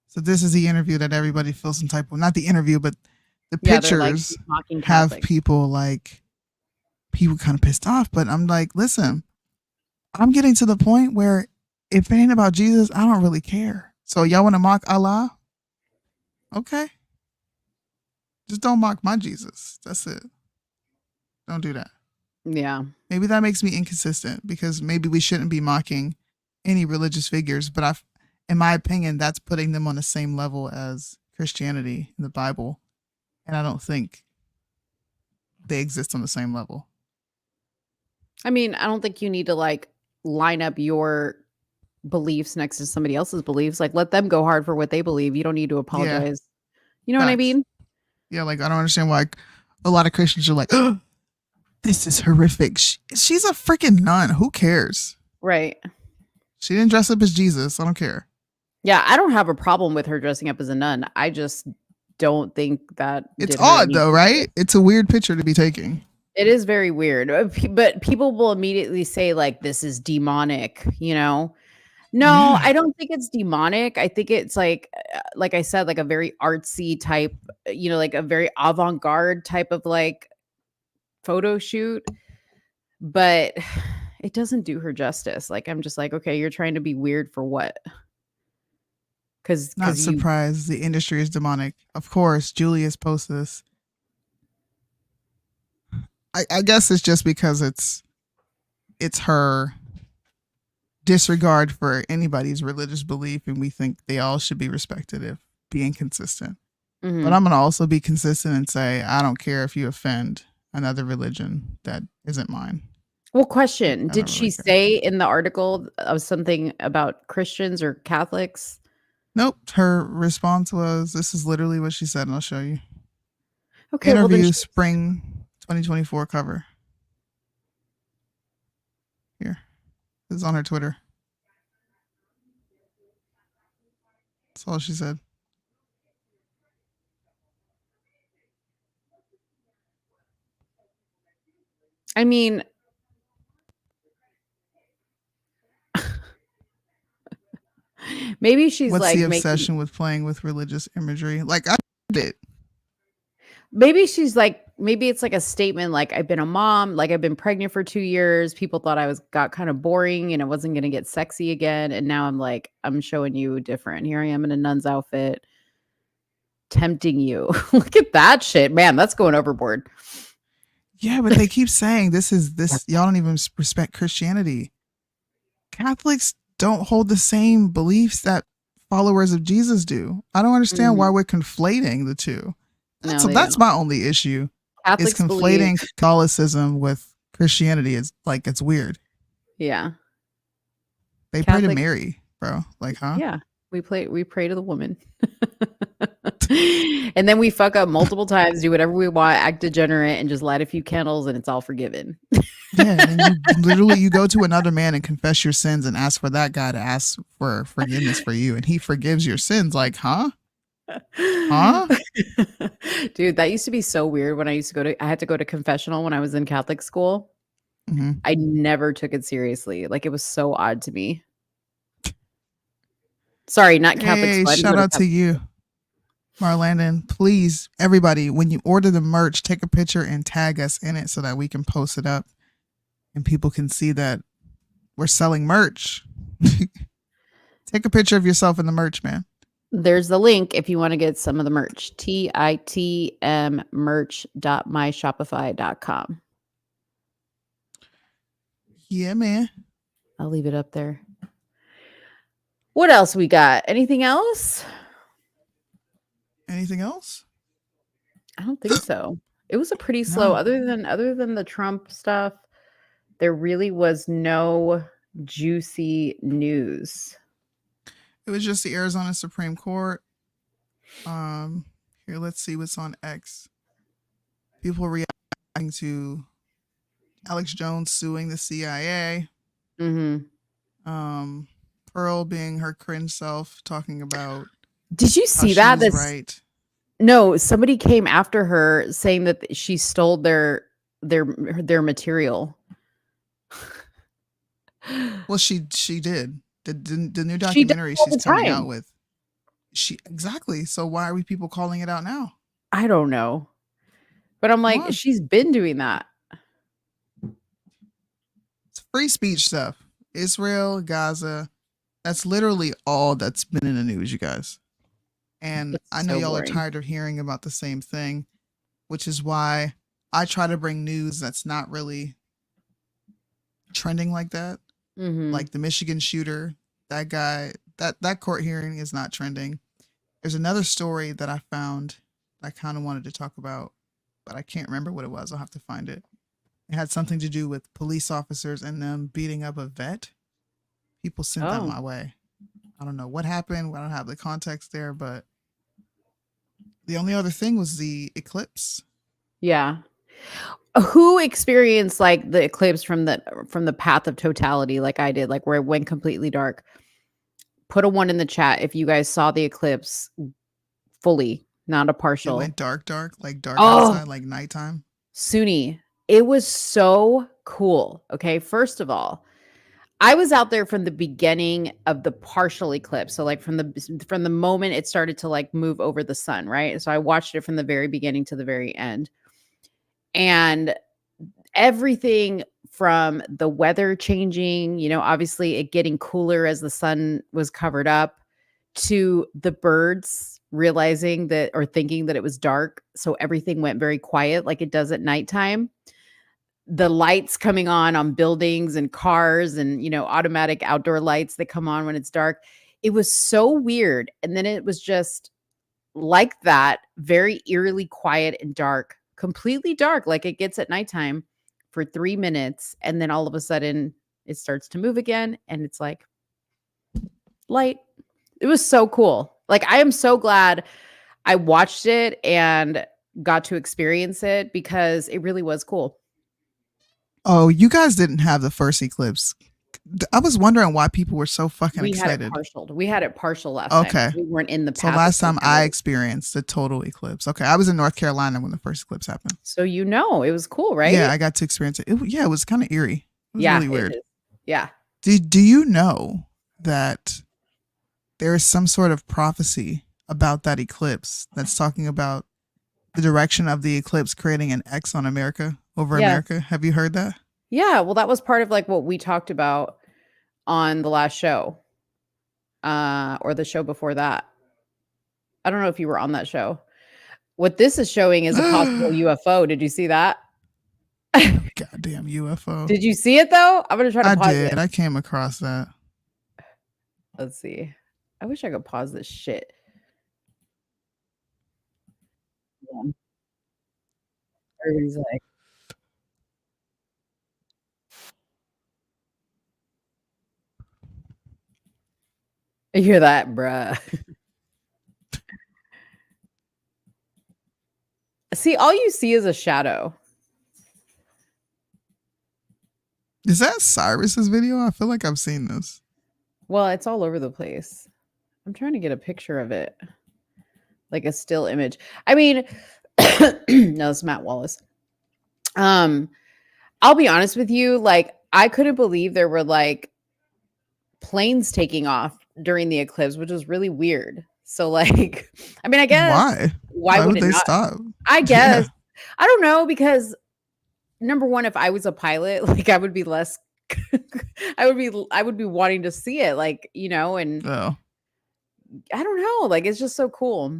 So this is the interview that everybody feels some type of, not the interview, but the Yeah, they're, like, pictures mocking have Catholics. people kind of pissed off. But I'm like, listen, I'm getting to the point where if it ain't about Jesus, I don't really care. So y'all want to mock Allah? Okay. Just don't mock my Jesus. That's it. Don't do that. Yeah. Maybe that makes me inconsistent because maybe we shouldn't be mocking any religious figures. But in my opinion, that's putting them on the same level as Christianity in the Bible. And I don't think they exist on the same level. I mean, I don't think you need to like line up your beliefs next to somebody else's beliefs. Like, let them go hard for what they believe. You don't need to apologize. You know what I Facts. mean? Yeah, like I don't understand why a lot of Christians are like, oh, this is horrific. She's a freaking nun. Who cares? Right. She didn't dress up as Jesus. I don't care. Yeah, I don't have a problem with her dressing up as a nun. I just don't think that It's did her odd any though, good. right? It's a weird picture to be taking. It is very weird. But people will immediately say like this is demonic, you know? No, Yeah. I don't think it's demonic. I think it's like I said, like a very artsy type, you know, like a very avant-garde type of like photo shoot. But it doesn't do her justice. Like I'm just like, okay, you're trying to be weird for what? Because Not surprised. The industry is demonic. Of course, Julius posts this. I guess it's just because it's her disregard for anybody's religious belief, and we think they all should be respected if being consistent. Mhm. But I'm gonna also be consistent and say I don't care if you offend another religion that isn't mine. Well, question. I Did don't she really care. say in the article of something about Christians or Catholics? Nope. Her response was, "This is literally what she said," and I'll show you. Okay, well, then Interview she- spring 2024 cover. Here, this is on her Twitter. That's all she said. I mean, maybe she's What's like the making. obsession with playing with religious imagery? Like I did. Maybe she's like, maybe it's like a statement like, I've been a mom, like I've been pregnant for 2 years. People thought got kind of boring and it wasn't going to get sexy again. And now I'm like, I'm showing you different. Here I am in a nun's outfit, tempting you. Look at that shit, man. That's going overboard. Yeah, but they keep saying this. Y'all don't even respect Christianity. Catholics don't hold the same beliefs that followers of Jesus do. I don't understand why we're conflating the two. That's my only issue. Catholics is conflating Catholicism with Christianity. It's like, it's weird. Yeah. They pray to Mary, bro. Like, huh? Yeah. We pray to the woman. And then we fuck up multiple times, do whatever we want, act degenerate, and just light a few candles and it's all forgiven. Yeah, and you go to another man and confess your sins and ask for that guy to ask for forgiveness for you, and he forgives your sins. Like, huh? Dude, that used to be so weird when I had to go to confessional when I was in Catholic school. Mm-hmm. I never took it seriously. Like, it was so odd to me. Sorry, not Catholic Hey, school. shout out to you, Marlandon. Please, everybody, when you order the merch, take a picture and tag us in it so that we can post it up and people can see that we're selling merch. Take a picture of yourself in the merch, man. There's the link if you want to get some of the merch. TITM merch.myshopify.com. Yeah, man. I'll leave it up there. What else we got? Anything else? Anything else? I don't think so. It was a pretty slow, other than the Trump stuff, there really was no juicy news. It was just the Arizona Supreme Court. Here, let's see what's on X. People reacting to Alex Jones suing the CIA. Mm-hmm. Pearl being her cringe self, talking about. Did you see that? That's right. No, somebody came after her saying that she stole their material. Well, she did. The new documentary she's coming out with. Exactly. So why are we people calling it out now? I don't know. But I'm like, she's been doing that. It's free speech stuff. Israel, Gaza. That's literally all that's been in the news, you guys. And I know y'all are tired of hearing about the same thing, which is why I try to bring news that's not really trending like that. Mm-hmm. Like the Michigan shooter, that guy, that court hearing is not trending. There's another story that I found that I kind of wanted to talk about, but I can't remember what it was. I'll have to find it. It had something to do with police officers and them beating up a vet. People sent that my way. I don't know what happened. I don't have the context there, but the only other thing was the eclipse. Yeah. Who experienced like the eclipse from the path of totality like I did, like where it went completely dark? Put a 1 in the chat if you guys saw the eclipse fully, not a partial. It went dark, like dark outside, like nighttime. Soonie, it was so cool. Okay, first of all, I was out there from the beginning of the partial eclipse. So like from the moment it started to like move over the sun, right? So I watched it from the very beginning to the very end. And everything from the weather changing, obviously it getting cooler as the sun was covered up, to the birds realizing that or thinking that it was dark. So everything went very quiet like it does at nighttime. The lights coming on buildings and cars and, automatic outdoor lights that come on when it's dark. It was so weird. And then it was just like that, very eerily quiet and dark, completely dark, like it gets at nighttime for 3 minutes. And then all of a sudden it starts to move again. And it's like light. It was so cool. Like, I am so glad I watched it and got to experience it because it really was cool. Oh, you guys didn't have the first eclipse. I was wondering why people were so fucking We had excited. it partial. We had it partial last time. Okay. We weren't in the So path last of time I experienced the total eclipse. Okay. I was in North Carolina when the first eclipse happened. So you know, it was cool, right? Yeah, I got to experience it. Yeah, it was kind of eerie. It was Yeah, really it weird. is. Yeah. Do you know that there is some sort of prophecy about that eclipse that's talking about the direction of the eclipse creating an X on America over Yeah. America? Have you heard that? Yeah, well, that was part of like what we talked about on the last show, or the show before that. I don't know if you were on that show. What this is showing is a possible UFO. Did you see that? Goddamn UFO. Did you see it though? I'm gonna try to I pause did. it. I came across that. Let's see. I wish I could pause this shit. Yeah. Everybody's like, I hear that, bruh. See, all you see is a shadow. Is that Cyrus's video? I feel like I've seen this. Well, it's all over the place. I'm trying to get a picture of it, like a still image. I mean, no, it's Matt Wallace. I'll be honest with you. Like, I couldn't believe there were like planes taking off during the eclipse, which was really weird. So, like, I mean, I guess why would they it not stop? I guess I don't know, because number one, if I was a pilot, like I would be less I would be wanting to see it, like, you know, and Oh. I don't know, like it's just so cool.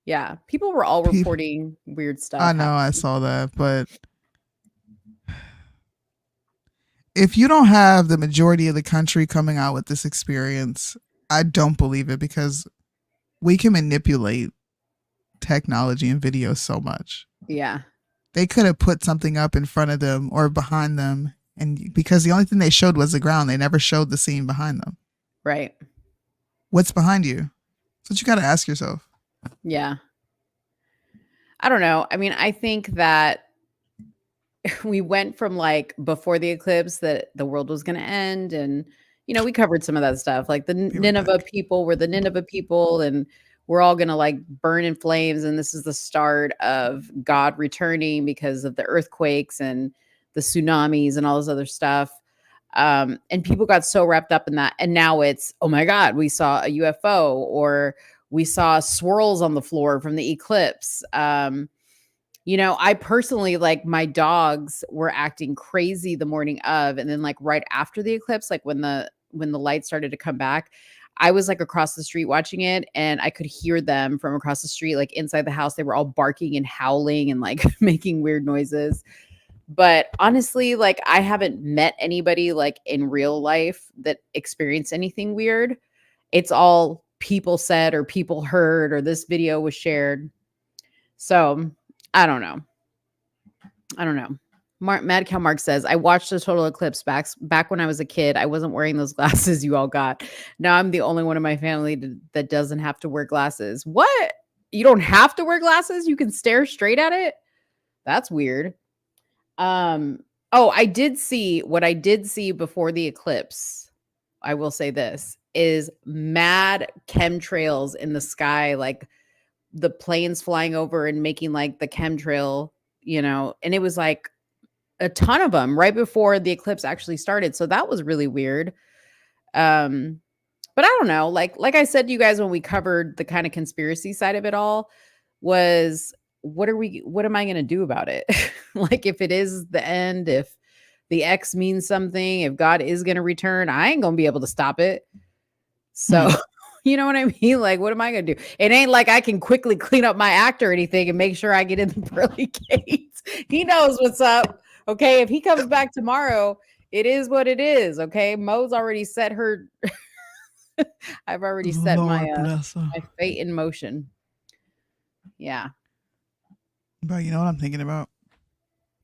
Yeah, people were all reporting weird stuff. I know, I saw that, but if you don't have the majority of the country coming out with this experience, I don't believe it, because we can manipulate technology and video so much. Yeah. They could have put something up in front of them or behind them, and because the only thing they showed was the ground, they never showed the scene behind them. Right. What's behind you? That's what you got to ask yourself. Yeah. I don't know. I mean, I think that we went from like before the eclipse that the world was going to end, and you know, we covered some of that stuff, like the Nineveh people were the Nineveh people, and we're all going to like burn in flames, and this is the start of God returning because of the earthquakes and the tsunamis and all this other stuff. And people got so wrapped up in that, and now it's, oh my God, we saw a UFO, or we saw swirls on the floor from the eclipse. You know, I personally, like, my dogs were acting crazy the morning of, and then like right after the eclipse, like when the light started to come back, I was like across the street watching it, and I could hear them from across the street, like inside the house. They were all barking and howling and like making weird noises. But honestly, like, I haven't met anybody like in real life that experienced anything weird. It's all people said or people heard, or this video was shared. So I don't know. Mad Cow Mark says, I watched the total eclipse back when I was a kid. I wasn't wearing those glasses you all got. Now I'm the only one in my family that doesn't have to wear glasses. What? You don't have to wear glasses? You can stare straight at it? That's weird. Oh, what I did see before the eclipse, I will say this, is mad chemtrails in the sky, like the planes flying over and making like the chemtrail, you know, and it was like a ton of them right before the eclipse actually started. So that was really weird. But I don't know, like I said to you guys when we covered the kind of conspiracy side of it all, was what am I going to do about it? Like, if it is the end, if the X means something, if God is going to return, I ain't going to be able to stop it. So you know what I mean? Like, what am I going to do? It ain't like I can quickly clean up my act or anything and make sure I get in the pearly gates. He knows what's up. Okay. If he comes back tomorrow, it is what it is. Okay. Mo's already set her. I've already set my fate in motion. Yeah. But you know what I'm thinking about?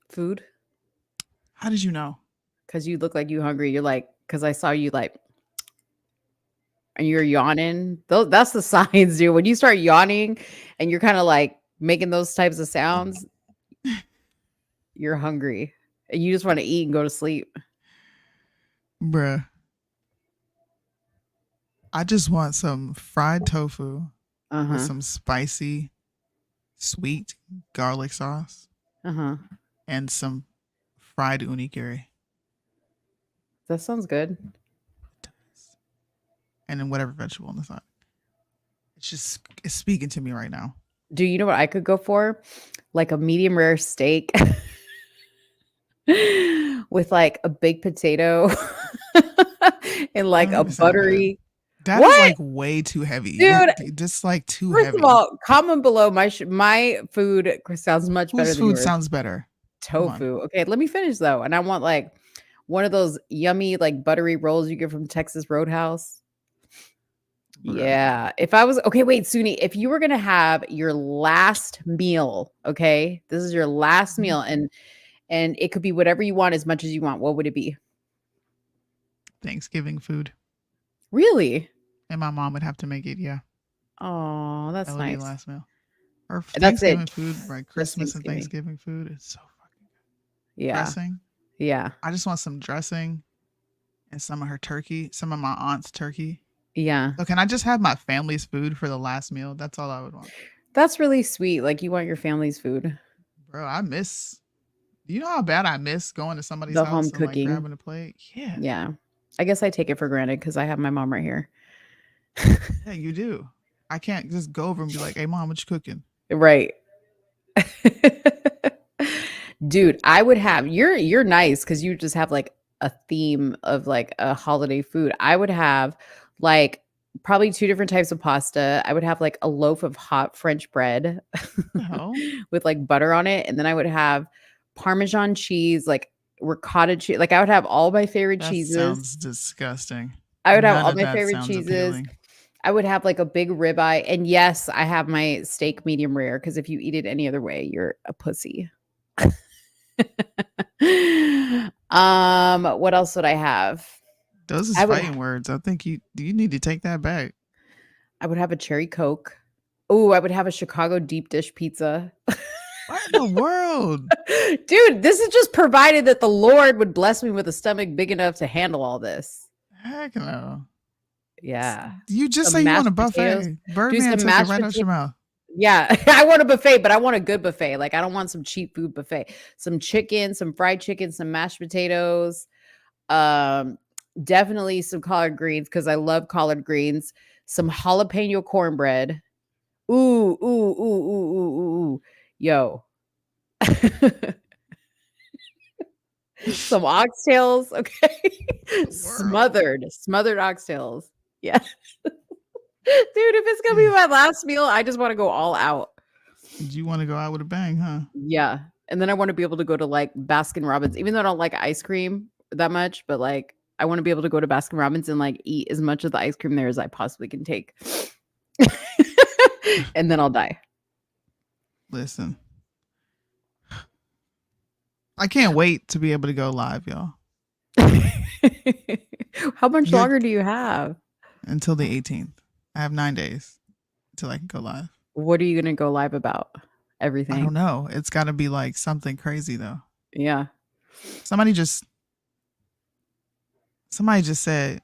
Food. How did you know? Because you look like you hungry. You're like, because I saw you like, and you're yawning. That's the signs, dude. When you start yawning and you're kind of like making those types of sounds, you're hungry and you just want to eat and go to sleep. Bruh. I just want some fried tofu with some spicy, sweet garlic sauce and some fried unigiri. That sounds good. And then whatever vegetable on the side. It's speaking to me right now. Do you know what I could go for? Like a medium rare steak with like a baked potato and like a buttery. That is like way too heavy. Dude, just like too First heavy. of all, comment below. My food sounds much better Whose than food yours. sounds better? Tofu. Okay, let me finish though. And I want like one of those yummy like buttery rolls you get from Texas Roadhouse. Yeah. If I was okay, wait, Soonie, if you were gonna have your last meal, okay, this is your last meal, and it could be whatever you want as much as you want, what would it be? Thanksgiving food. Really? And my mom would have to make it, yeah. Oh, that's That would be nice. last meal. Or That's Thanksgiving it. food, right? Christmas and Thanksgiving food is so fucking good. Yeah. Dressing. Yeah. I just want some dressing and some of her turkey, some of my aunt's turkey. Yeah. So can I just have my family's food for the last meal? That's all I would want. That's really sweet. Like you want your family's food. Bro, do you know how bad I miss going to somebody's The house home and cooking. like grabbing a plate? Yeah. Yeah. I guess I take it for granted because I have my mom right here. Yeah, you do. I can't just go over and be like, hey mom, what you cooking? Right. Dude, I would have you're nice because you just have like a theme of like a holiday food. I would have like probably 2 different types of pasta. I would have like a loaf of hot French bread with like butter on it. And then I would have Parmesan cheese, like ricotta cheese. Like I would have all my favorite That cheeses. sounds disgusting. I would have None all of my that favorite sounds cheeses. appealing. I would have like a big ribeye. And yes, I have my steak medium rare because if you eat it any other way, you're a pussy. What else would I have? Those is I would- fighting words. I think you need to take that back. I would have a cherry Coke. Oh, I would have a Chicago deep dish pizza. What in the world? Dude, this is just provided that the Lord would bless me with a stomach big enough to handle all this. Heck no. Yeah. You just Some say you want a mashed potatoes. buffet. Do Birdman some took it mashed right out your potatoes. mouth. Yeah, I want a buffet, but I want a good buffet. Like I don't want some cheap food buffet. Some chicken, some fried chicken, some mashed potatoes. Definitely some collard greens because I love collard greens. Some jalapeno cornbread. Ooh, ooh, ooh, ooh, ooh, ooh, ooh. Yo. Some oxtails, okay? Smothered oxtails. Yeah. Dude, if it's gonna be my last meal, I just want to go all out. You want to go out with a bang, huh? Yeah. And then I want to be able to go to like Baskin Robbins, even though I don't like ice cream that much, but like I want to be able to go to Baskin Robbins and like eat as much of the ice cream there as I possibly can take. And then I'll die. Listen. I can't wait to be able to go live, y'all. How much longer do you have? Until the 18th. I have 9 days until I can go live. What are you going to go live about? Everything. I don't know. It's got to be like something crazy though. Yeah. Somebody just said,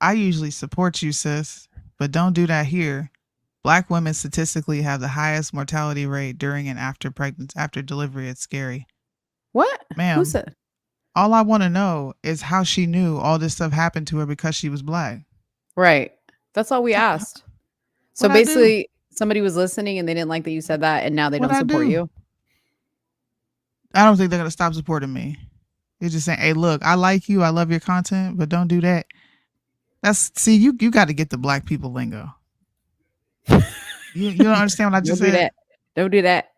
I usually support you, sis, but don't do that here. Black women statistically have the highest mortality rate during and after pregnancy, after delivery. It's scary. What? Ma'am, Who said? all I want to know is how she knew all this stuff happened to her because she was black. Right. That's all we asked. So What'd I do? basically, somebody was listening and they didn't like that you said that, and now they What'd don't I support do? you. I don't think they're going to stop supporting me. They're just saying, hey, look, I like you. I love your content, but don't do that. You got to get the black people lingo. You don't understand what I just Don't do said? that. Don't do that.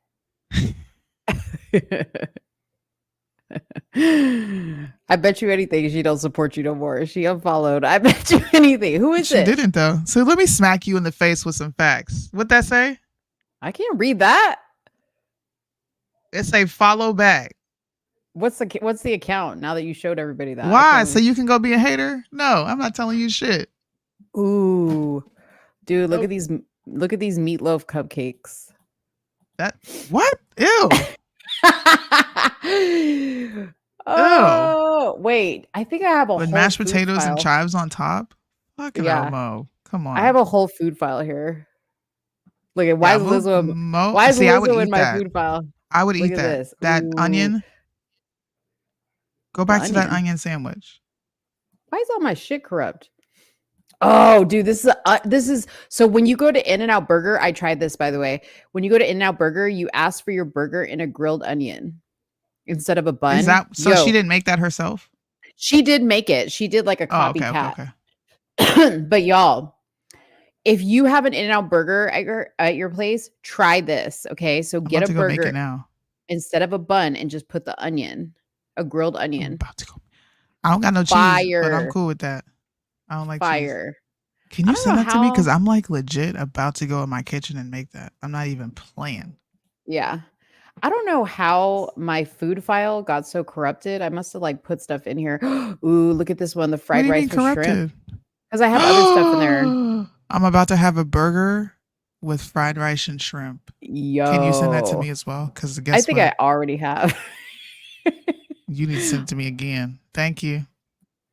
I bet you anything she don't support you no more. She unfollowed. I bet you anything. Who is She it? didn't though. So let me smack you in the face with some facts. What'd that say? I can't read that. It say follow back. What's the account now that you showed everybody that? I Why? can't So you can go be a hater? No, I'm not telling you shit. Ooh, dude, look at these meatloaf cupcakes. What? Ew. Oh, wait. I think I have a With whole mashed food potatoes and file. chives on top. Fucking hell, Yeah. Mo. Come on. I have a whole food file here. Look at why Yeah, is Lizzo? Mo. Why is See, I would Lizzo in eat my that. food file? I would Look eat at that. this. That Ooh, onion. Go the back to that onion. onion sandwich. Why is all my shit corrupt? Oh, dude, this is so when you go to In-N-Out Burger, I tried this by the way. When you go to In-N-Out Burger, you ask for your burger in a grilled onion instead of a bun. Is that so? She didn't make that herself. She did make it. She did like a Oh, okay, copycat. okay. But y'all, if you have an In-N-Out Burger at your place, try this. Okay, so I'm get about a to go make burger it now. instead of a bun and just put the onion, a grilled onion. I don't got no cheese, but I'm Fire. cool with that. I don't like cheese. Fire. Can I you don't send know that to me? how- Because I'm like legit about to go in my kitchen and make that. I'm not even playing. Yeah. I don't know how my food file got so corrupted. I must have like put stuff in here. Ooh, look at this one, the What fried do you rice mean with shrimp. corrupted? Because I have other stuff in there. I'm about to have a burger with fried rice and shrimp. Yo. Can you send that to me as well? Because I guess think what? I already have. You need to send it to me again. Thank you.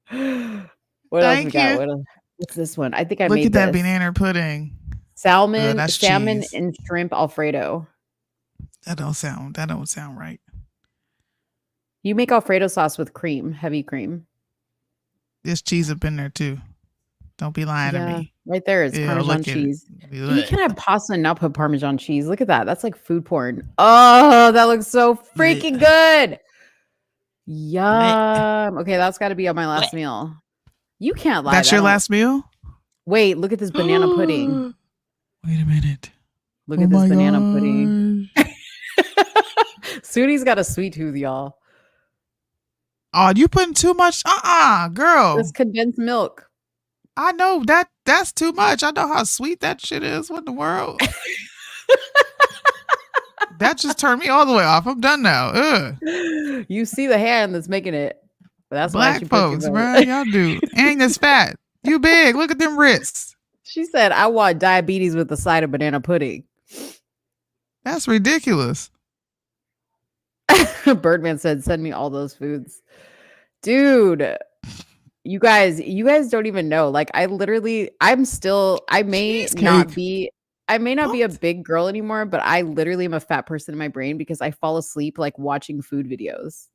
What else we Thank got? you. What's this one? I think I Look made at that this. banana pudding. Salmon that's salmon cheese. and shrimp Alfredo. That don't sound right. You make Alfredo sauce with cream, heavy cream. There's cheese up in there too. Don't be lying to Yeah, me. right there is Ew, Parmesan look at it. cheese. You Blech. can have pasta and not put Parmesan cheese. Look at that. That's like food porn. Oh, that looks so freaking good. Yum. Okay, that's got to be on my last meal. You can't lie. That's that your don't- last meal? Wait, look at this banana pudding. Wait a minute. Look at this banana pudding. Sooney's got a sweet tooth, y'all. Oh, you putting too much? Girl. It's condensed milk. I know that's too much. I know how sweet that shit is. What in the world? That just turned me all the way off. I'm done now. Ugh. You see the hand that's making it. But that's why Black she put you folks, on bro. it. Y'all do. Ain't this fat. You big. Look at them wrists. She said, I want diabetes with the side of banana pudding. That's ridiculous. Birdman said, send me all those foods. Dude, you guys don't even know. Like I may not be a big girl anymore, but I literally am a fat person in my brain because I fall asleep like watching food videos.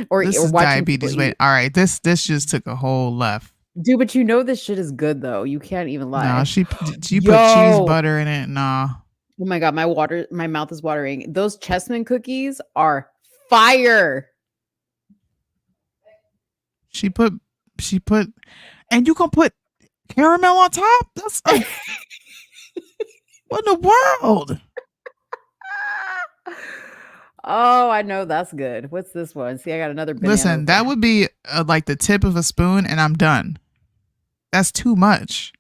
or This or is watching diabetes. people Wait, eat. all right. This just took a whole left. Dude, but you know this shit is good though. You can't even lie. No, she put cheese Yo. butter in it. Nah. Oh my god, my mouth is watering. Those Chessman cookies are fire. She put, and you can put caramel on top. That's what in the world? Oh, I know that's good. What's this one? See, I got another banana. Listen, that would be like the tip of a spoon, and I'm done. That's too much.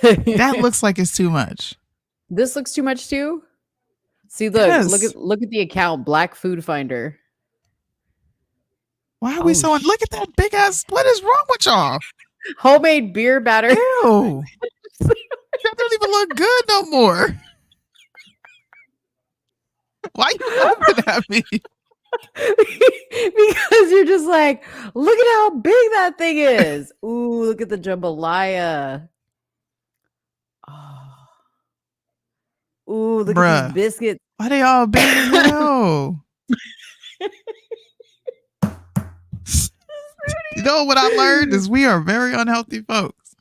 That looks like it's too much. This looks too much too. See, look, Yes. look at the account, Black Food Finder. Why are we so? Look at that big ass. What is wrong with y'all? Homemade beer batter. Ew. That don't even look good no more. Why you laughing at me? Because you're just like, look at how big that thing is. Ooh, look at the jambalaya. Oh. Ooh, look at these biscuits. Why they all big as hell? You know what I learned is we are very unhealthy folks.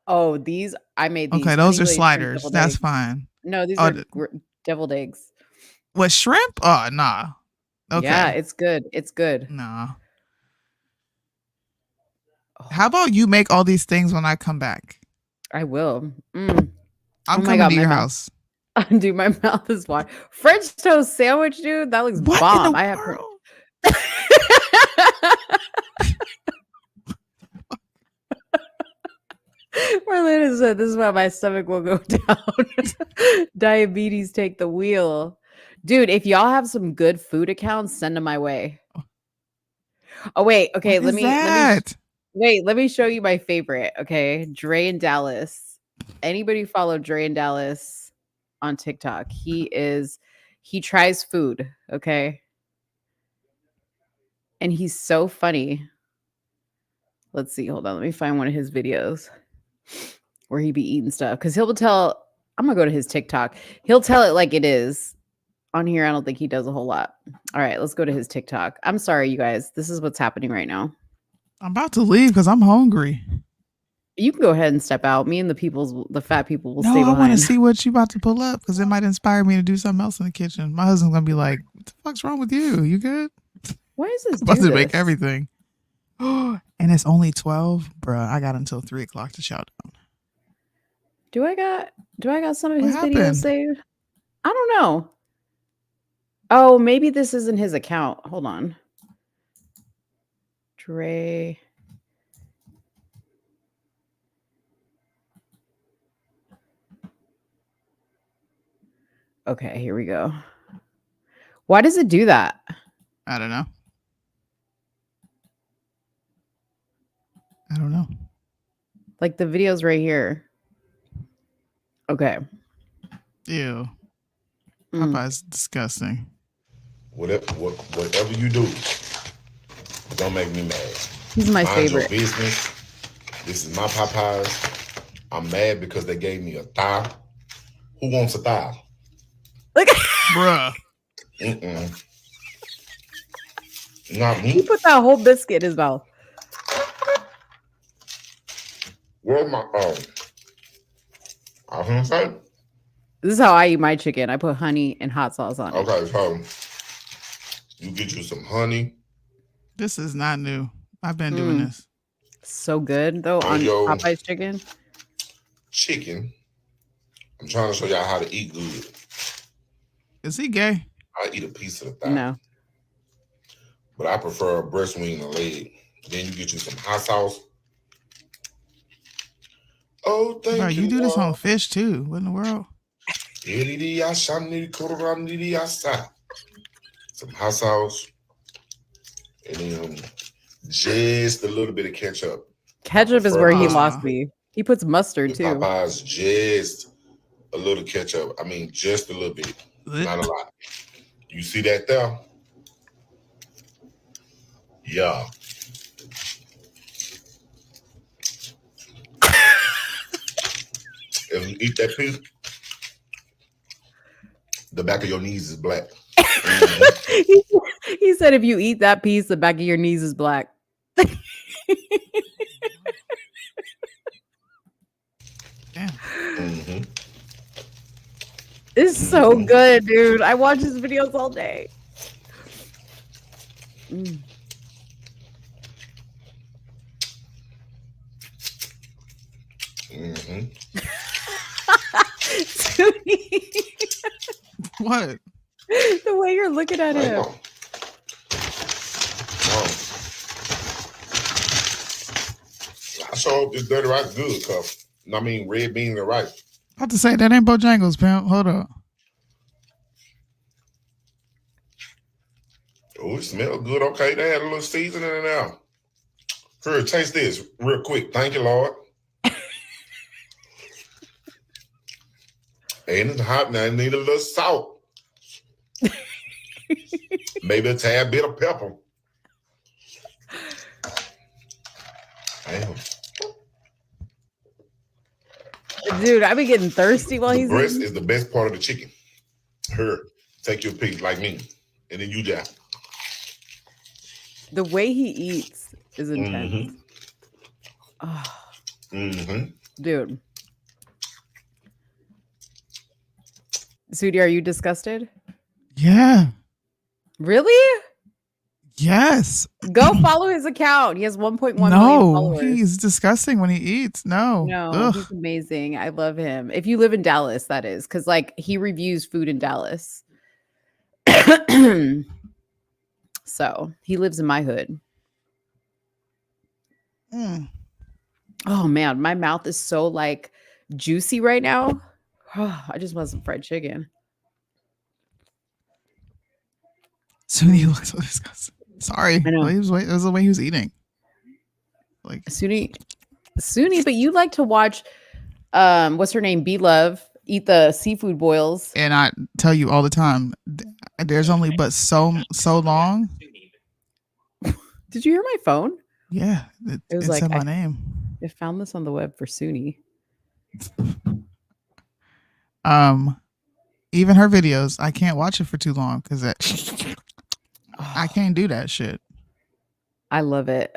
Oh, these I made these. Okay, those honey are glazed shrimp sliders. deviled That's eggs. fine. No, these Oh, are deviled eggs. What, shrimp? Oh, nah. Okay. Yeah, it's good. It's good. Nah. How about you make all these things when I come back? I will. I'm Oh my coming God, to my your mouth. house. Dude, my mouth is watering. French toast sandwich, dude. That looks What bomb. in the I have. Marlena said, "This is why my stomach will go down. Diabetes take the wheel." Dude, if y'all have some good food accounts, send them my way. Oh wait, okay. What is that? Let me show you my favorite. Okay, Dre in Dallas. Anybody follow Dre in Dallas on TikTok? He He tries food, okay? And he's so funny. Let's see. Hold on. Let me find one of his videos where he be eating stuff. Because he'll tell, I'm going to go to his TikTok. He'll tell it like it is. On here, I don't think he does a whole lot. All right, let's go to his TikTok. I'm sorry, you guys. This is what's happening right now. I'm about to leave because I'm hungry. You can go ahead and step out. Me and the fat people will No, stay I want to behind. see what you about to pull up because it might inspire me to do something else in the kitchen. My husband's gonna be like, "What the fuck's wrong with you? You good?" Why is this? I'm about to do make this? everything. And it's only 12, bruh. I got until 3:00 to shout down. Do I got some of What his videos happened? saved? I don't know. Oh, maybe this isn't his account. Hold on. Dre. Okay, here we go. Why does it do that? I don't know. I don't know. Like the video's right here. Okay. Ew. Popeye's disgusting. Whatever you do, don't make me mad. He's my Mind favorite. your business. This is my Popeyes. I'm mad because they gave me a thigh. Who wants a thigh? Look, bruh. Not me. He put that whole biscuit in his mouth. Where's my say? This is how I eat my chicken. I put honey and hot sauce on it. Okay, so you get you some honey. This is not new. I've been doing this. So good though on Yo. Popeye's chicken. Chicken. I'm trying to show y'all how to eat good. Is he gay? I eat a piece of the thigh. No. But I prefer a breast wing and a leg. Then you get you some hot sauce. Oh, thank Bro, you. you do this on fish too. What in the world? Some hot sauce. And then just a little bit of ketchup. Ketchup is where he lost me. He puts mustard too. Popeyes, just a little ketchup. I mean, just a little bit. Not a lot. You see that there? Yeah. If you eat that piece, the back of your knees is black. He said if you eat that piece, the back of your knees is black. Mm-hmm. It's so good, dude. I watch his videos all day. What? The way you're looking at him. I sure hope this dirty rice good, cuz. I mean, red beans and rice. About to say that ain't Bojangles, pimp. Hold up. Oh, it smells good. Okay, they had a little seasoning in there. Here, taste this real quick. Thank you, Lord. And it's hot now. It need a little salt. Maybe a tad bit of pepper. Damn. Dude, I be getting thirsty while The he's breast eating. is the best part of the chicken. Here, take your piece like me. And then you just. The way he eats is intense. Dude. Soonie, are you disgusted? Yeah. Really? Yes. Go follow his account. He has 1.1 million No, followers. he's disgusting when he eats. No. No, Ugh. he's amazing. I love him. If you live in Dallas, that is, because like he reviews food in Dallas. So he lives in my hood. Oh man, my mouth is so like juicy right now. I just want some fried chicken. Soonie looks so disgusting. Sorry. I know. It was the way he was eating. Like Soonie, but you like to watch what's her name? B Love. eat the seafood boils. And I tell you all the time, there's only but so long. Did you hear my phone? Yeah, It was it like said my name. I found this on the web for Soonie. Even her videos, I can't watch it for too long because I can't do that shit. I love it.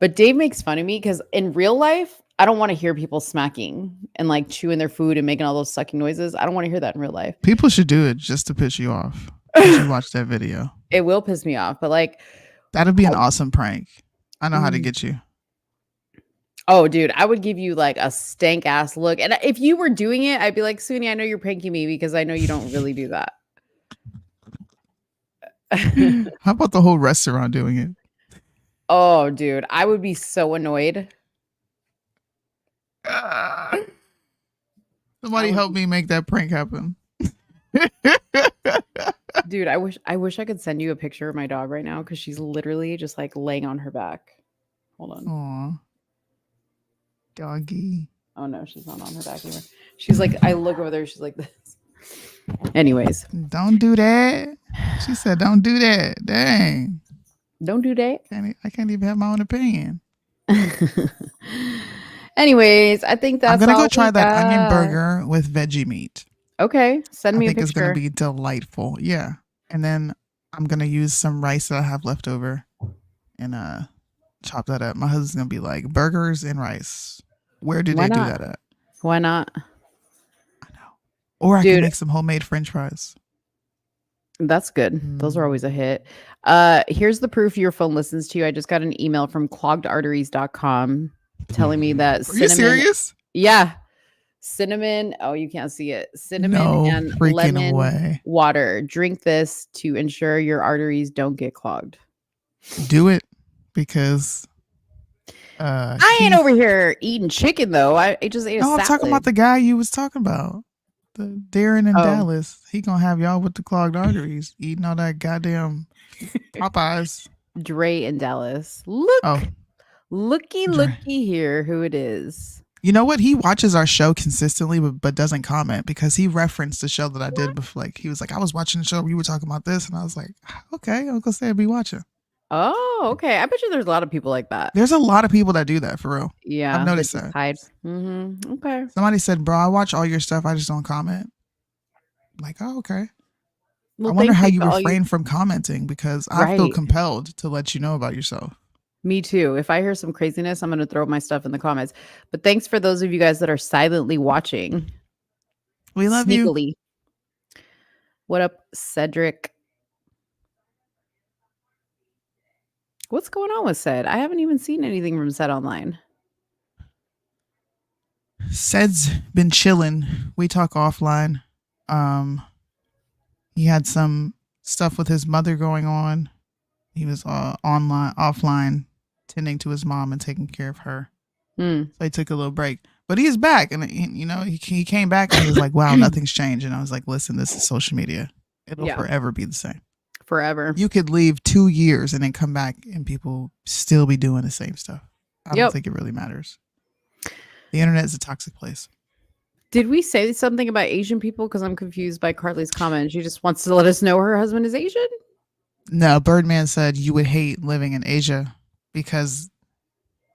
But Dave makes fun of me because in real life, I don't want to hear people smacking and like chewing their food and making all those sucking noises. I don't want to hear that in real life. People should do it just to piss you off. You should watch that video. It will piss me off, but like that'd be an awesome prank. I know how to get you. Oh, dude, I would give you like a stank ass look. And if you were doing it, I'd be like, Soonie, I know you're pranking me because I know you don't really do that. How about the whole restaurant doing it? Oh, dude, I would be so annoyed. Somebody help me make that prank happen. Dude, I wish I could send you a picture of my dog right now because she's literally just like laying on her back. Hold on. Aw. Doggy. Oh no, she's not on her back anymore. She's like, I look over there, she's like this. Anyways. Don't do that. She said, don't do that. Dang. Don't do that. I can't even have my own opinion. Anyways, I think that's I'm gonna all go try we that onion got. burger with veggie meat. Okay, send me I a think it's gonna picture. be delightful. Yeah, and then I'm gonna use some rice that I have left over and chop that up. My husband's gonna be like, burgers and rice. Where did Why they do not? that at? Why not? Or I Dude. can make some homemade French fries. That's good. Those are always a hit. Here's the proof your phone listens to you. I just got an email from cloggedarteries.com telling me that Are you serious? Yeah. Cinnamon. Oh, you can't see it. Cinnamon No and freaking lemon way. water. Drink this to ensure your arteries don't get clogged. Do it because I ain't over here eating chicken though. I just ate a No, I'm salad. talking about the guy you was talking about. The Darren in Oh. Dallas. He gonna have y'all with the clogged arteries eating all that goddamn Popeyes. Dre in Dallas. Look. Oh. Looky here who it is. You know what? He watches our show consistently, but doesn't comment because he referenced the show that I did before. Like he was like, I was watching the show where you were talking about this, and I was like, okay, Uncle Sam be watching. Oh, okay. I bet you there's a lot of people like that. There's a lot of people that do that for real. Yeah. I've noticed they just that. hide. Mm-hmm. Okay. Somebody said, bro, I watch all your stuff. I just don't comment. I'm like, oh, okay. Well, I wonder thank how you you for all refrain from commenting because I feel Right. compelled to let you know about yourself. Me too. If I hear some craziness, I'm going to throw my stuff in the comments. But thanks for those of you guys that are silently watching. We love you. Sneakily. What up, Cedric? What's going on with Ced? I haven't even seen anything from Ced online. Ced's been chilling. We talk offline. He had some stuff with his mother going on. He was offline, tending to his mom and taking care of her. So he took a little break, but he is back, and he came back and he was like, "Wow, nothing's changed." And I was like, "Listen, this is social media. It'll Yeah. forever be the same. Forever. You could leave 2 years and then come back, and people still be doing the same stuff. I don't Yep. think it really matters. The internet is a toxic place." Did we say something about Asian people? Because I'm confused by Carly's comment. She just wants to let us know her husband is Asian. No, Birdman said you would hate living in Asia because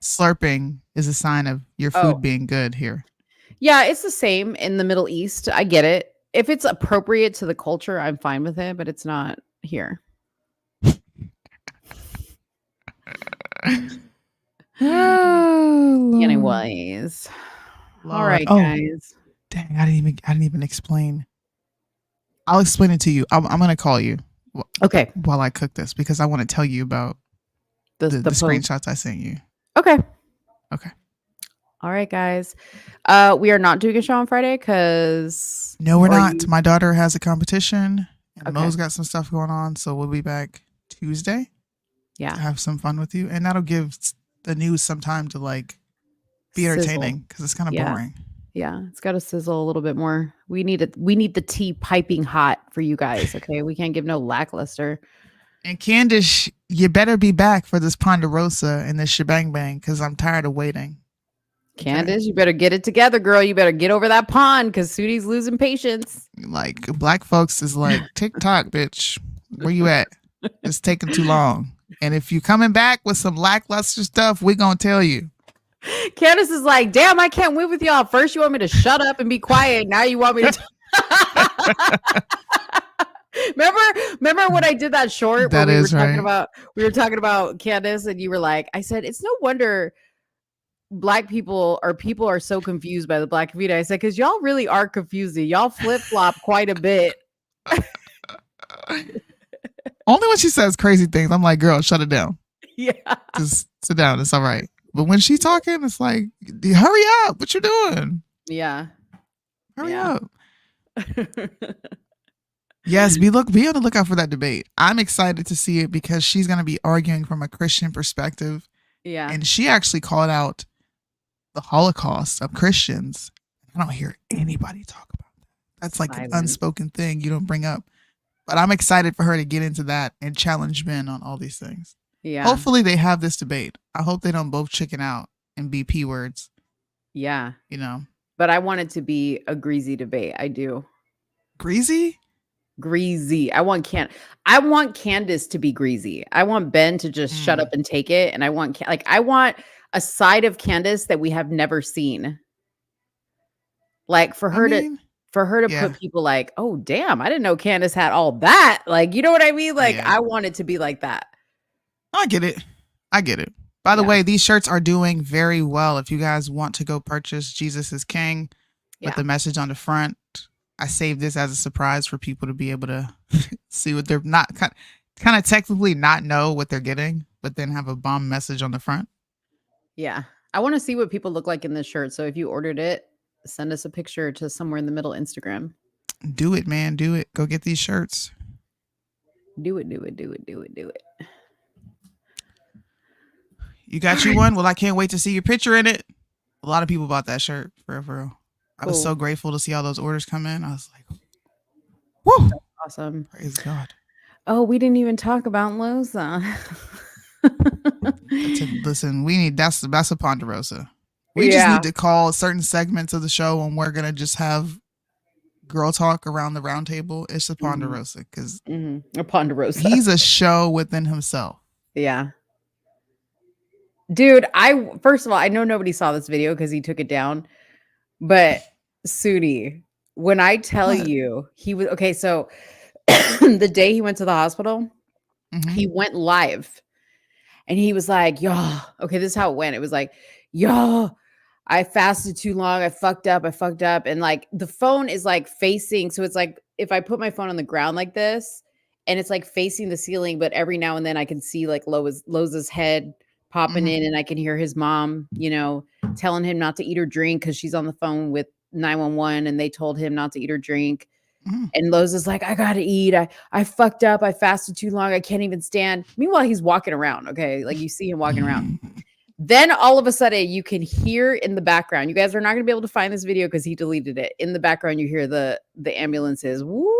slurping is a sign of your food Oh. being good here. Yeah, it's the same in the Middle East. I get it. If it's appropriate to the culture, I'm fine with it, but it's not here. Oh, Lord. Anyways. All Lord. right, Oh, guys. dang, I didn't even explain. I'll explain it to you. I'm gonna call you. Okay. While I cook this because I want to tell you about the post. screenshots I sent you. Okay. Okay. All right, guys. We are not doing a show on Friday because No, we're not. My daughter has a competition and Okay. Mo's got some stuff going on, so we'll be back Tuesday. Yeah. To have some fun with you, and that'll give the news some time to like be entertaining because it's kind of boring. Yeah, it's got to sizzle a little bit more. We need it. We need the tea piping hot for you guys. Okay, we can't give no lackluster. And Candice, you better be back for this Ponderosa and this shebang bang because I'm tired of waiting. Candace, you better get it together, girl. You better get over that pond because Soonie's losing patience. Like black folks is like TikTok, bitch. Where you at? It's taking too long. And if you coming back with some lackluster stuff, we gonna tell you. Candace is like, damn, I can't win with y'all. First, you want me to shut up and be quiet. Now you want me to. Remember when I did that short? That where is right. We were talking about Candace, and you were like, I said, it's no wonder black people are so confused by the black community. I said, because y'all really are confusing. Y'all flip flop quite a bit. Only when she says crazy things, I'm like, girl, shut it down. Yeah. Just sit down. It's all right. But when she's talking, it's like, hurry up. What you doing? Yeah. Hurry up. Yes, be on the lookout for that debate. I'm excited to see it because she's going to be arguing from a Christian perspective. Yeah. And she actually called out the Holocaust of Christians. I don't hear anybody talk about that. That's like an unspoken thing you don't bring up. But I'm excited for her to get into that and challenge men on all these things. Yeah. Hopefully they have this debate. I hope they don't both chicken out and be P words. Yeah. You know. But I want it to be a greasy debate. I do. Greasy? Greasy. I want Candace to be greasy. I want Ben to just shut up and take it. And I want a side of Candace that we have never seen. Like for her to put people like, oh damn, I didn't know Candace had all that. Like, you know what I mean? Like, I want it to be like that. I get it. By the way, these shirts are doing very well. If you guys want to go purchase Jesus is King with the message on the front, I saved this as a surprise for people to be able to see what they're not kind of technically not know what they're getting, but then have a bomb message on the front. Yeah. I want to see what people look like in this shirt. So if you ordered it, send us a picture to somewhere in the middle Instagram. Do it, man. Do it. Go get these shirts. Do it. You got you one? Well, I can't wait to see your picture in it. A lot of people bought that shirt, for real. I was so grateful to see all those orders come in. I was like, woo! That's awesome. Praise God. Oh, we didn't even talk about Loza. Listen, that's a Ponderosa. We just need to call certain segments of the show when we're going to just have girl talk around the round table. It's a Ponderosa because a Ponderosa. He's a show within himself. Yeah. Dude, first of all, I know nobody saw this video because he took it down, but Soonie, when I tell you he was okay, so the day he went to the hospital, he went live and he was like, yo, okay, this is how it went. It was like, yo, I fasted too long. I fucked up. And like the phone is like facing. So it's like if I put my phone on the ground like this and it's like facing the ceiling, but every now and then I can see like Loza's head popping in and I can hear his mom, telling him not to eat or drink because she's on the phone with 911 and they told him not to eat or drink. And Loza's like, I gotta eat. I fucked up. I fasted too long. I can't even stand. Meanwhile, he's walking around. Okay. Like you see him walking around. Then all of a sudden you can hear in the background, you guys are not going to be able to find this video because he deleted it. In the background, you hear the ambulances. Woo!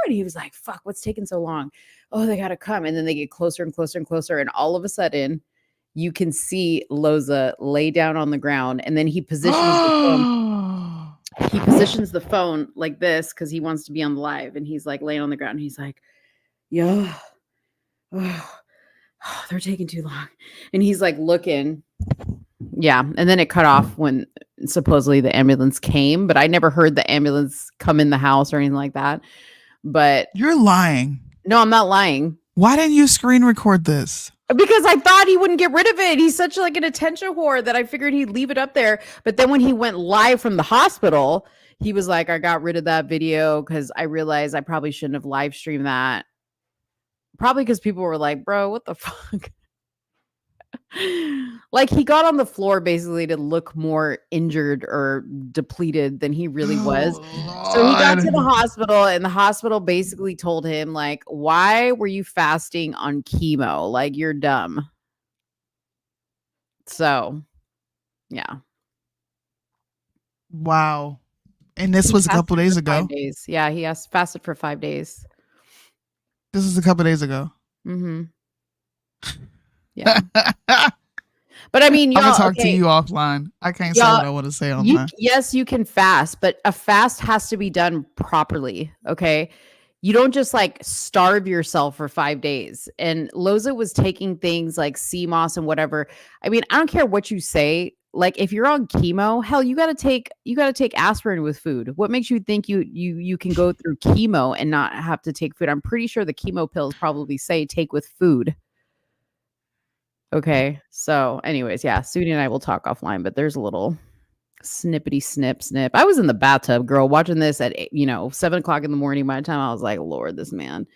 And he was like, fuck, what's taking so long? Oh, they got to come. And then they get closer and closer and closer. And all of a sudden you can see Loza lay down on the ground. And then he positions the phone. He positions the phone like this because he wants to be on the live. And he's like laying on the ground. And he's like, yo, they're taking too long. And he's like looking. Yeah. And then it cut off when supposedly the ambulance came, but I never heard the ambulance come in the house or anything like that. But you're lying. No, I'm not lying. Why didn't you screen record this? Because I thought he wouldn't get rid of it. He's such like an attention whore that I figured he'd leave it up there. But then when he went live from the hospital, he was like, I got rid of that video because I realized I probably shouldn't have live streamed that. Probably because people were like, bro, what the fuck? Like he got on the floor basically to look more injured or depleted than he really was. So he got to the hospital and the hospital basically told him like, why were you fasting on chemo? Like you're dumb. So yeah. Wow. And this was a couple days ago. 5 days. Yeah, he fasted for 5 days. This was a couple days ago. Yeah. But I mean, I'm gonna y'all, talk to okay, you offline. I can't say y'all, what I want to say online. yes, you can fast, but a fast has to be done properly. Okay. You don't just like starve yourself for 5 days. And Loza was taking things like sea moss and whatever. I mean, I don't care what you say. Like if you're on chemo, hell, you gotta take aspirin with food. What makes you think you can go through chemo and not have to take food? I'm pretty sure the chemo pills probably say take with food. Okay. So anyways, yeah, Soonie and I will talk offline, but there's a little snippety snip. I was in the bathtub, girl, watching this at 7 o'clock in the morning. By the time I was like, Lord, this man.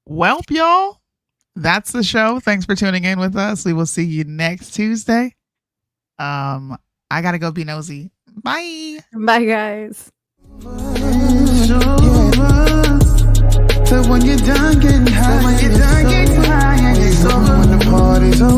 Welp, y'all. That's the show. Thanks for tuning in with us. We will see you next Tuesday. I gotta go be nosy. Bye. Bye, guys. So when you're done getting high, when the party's over.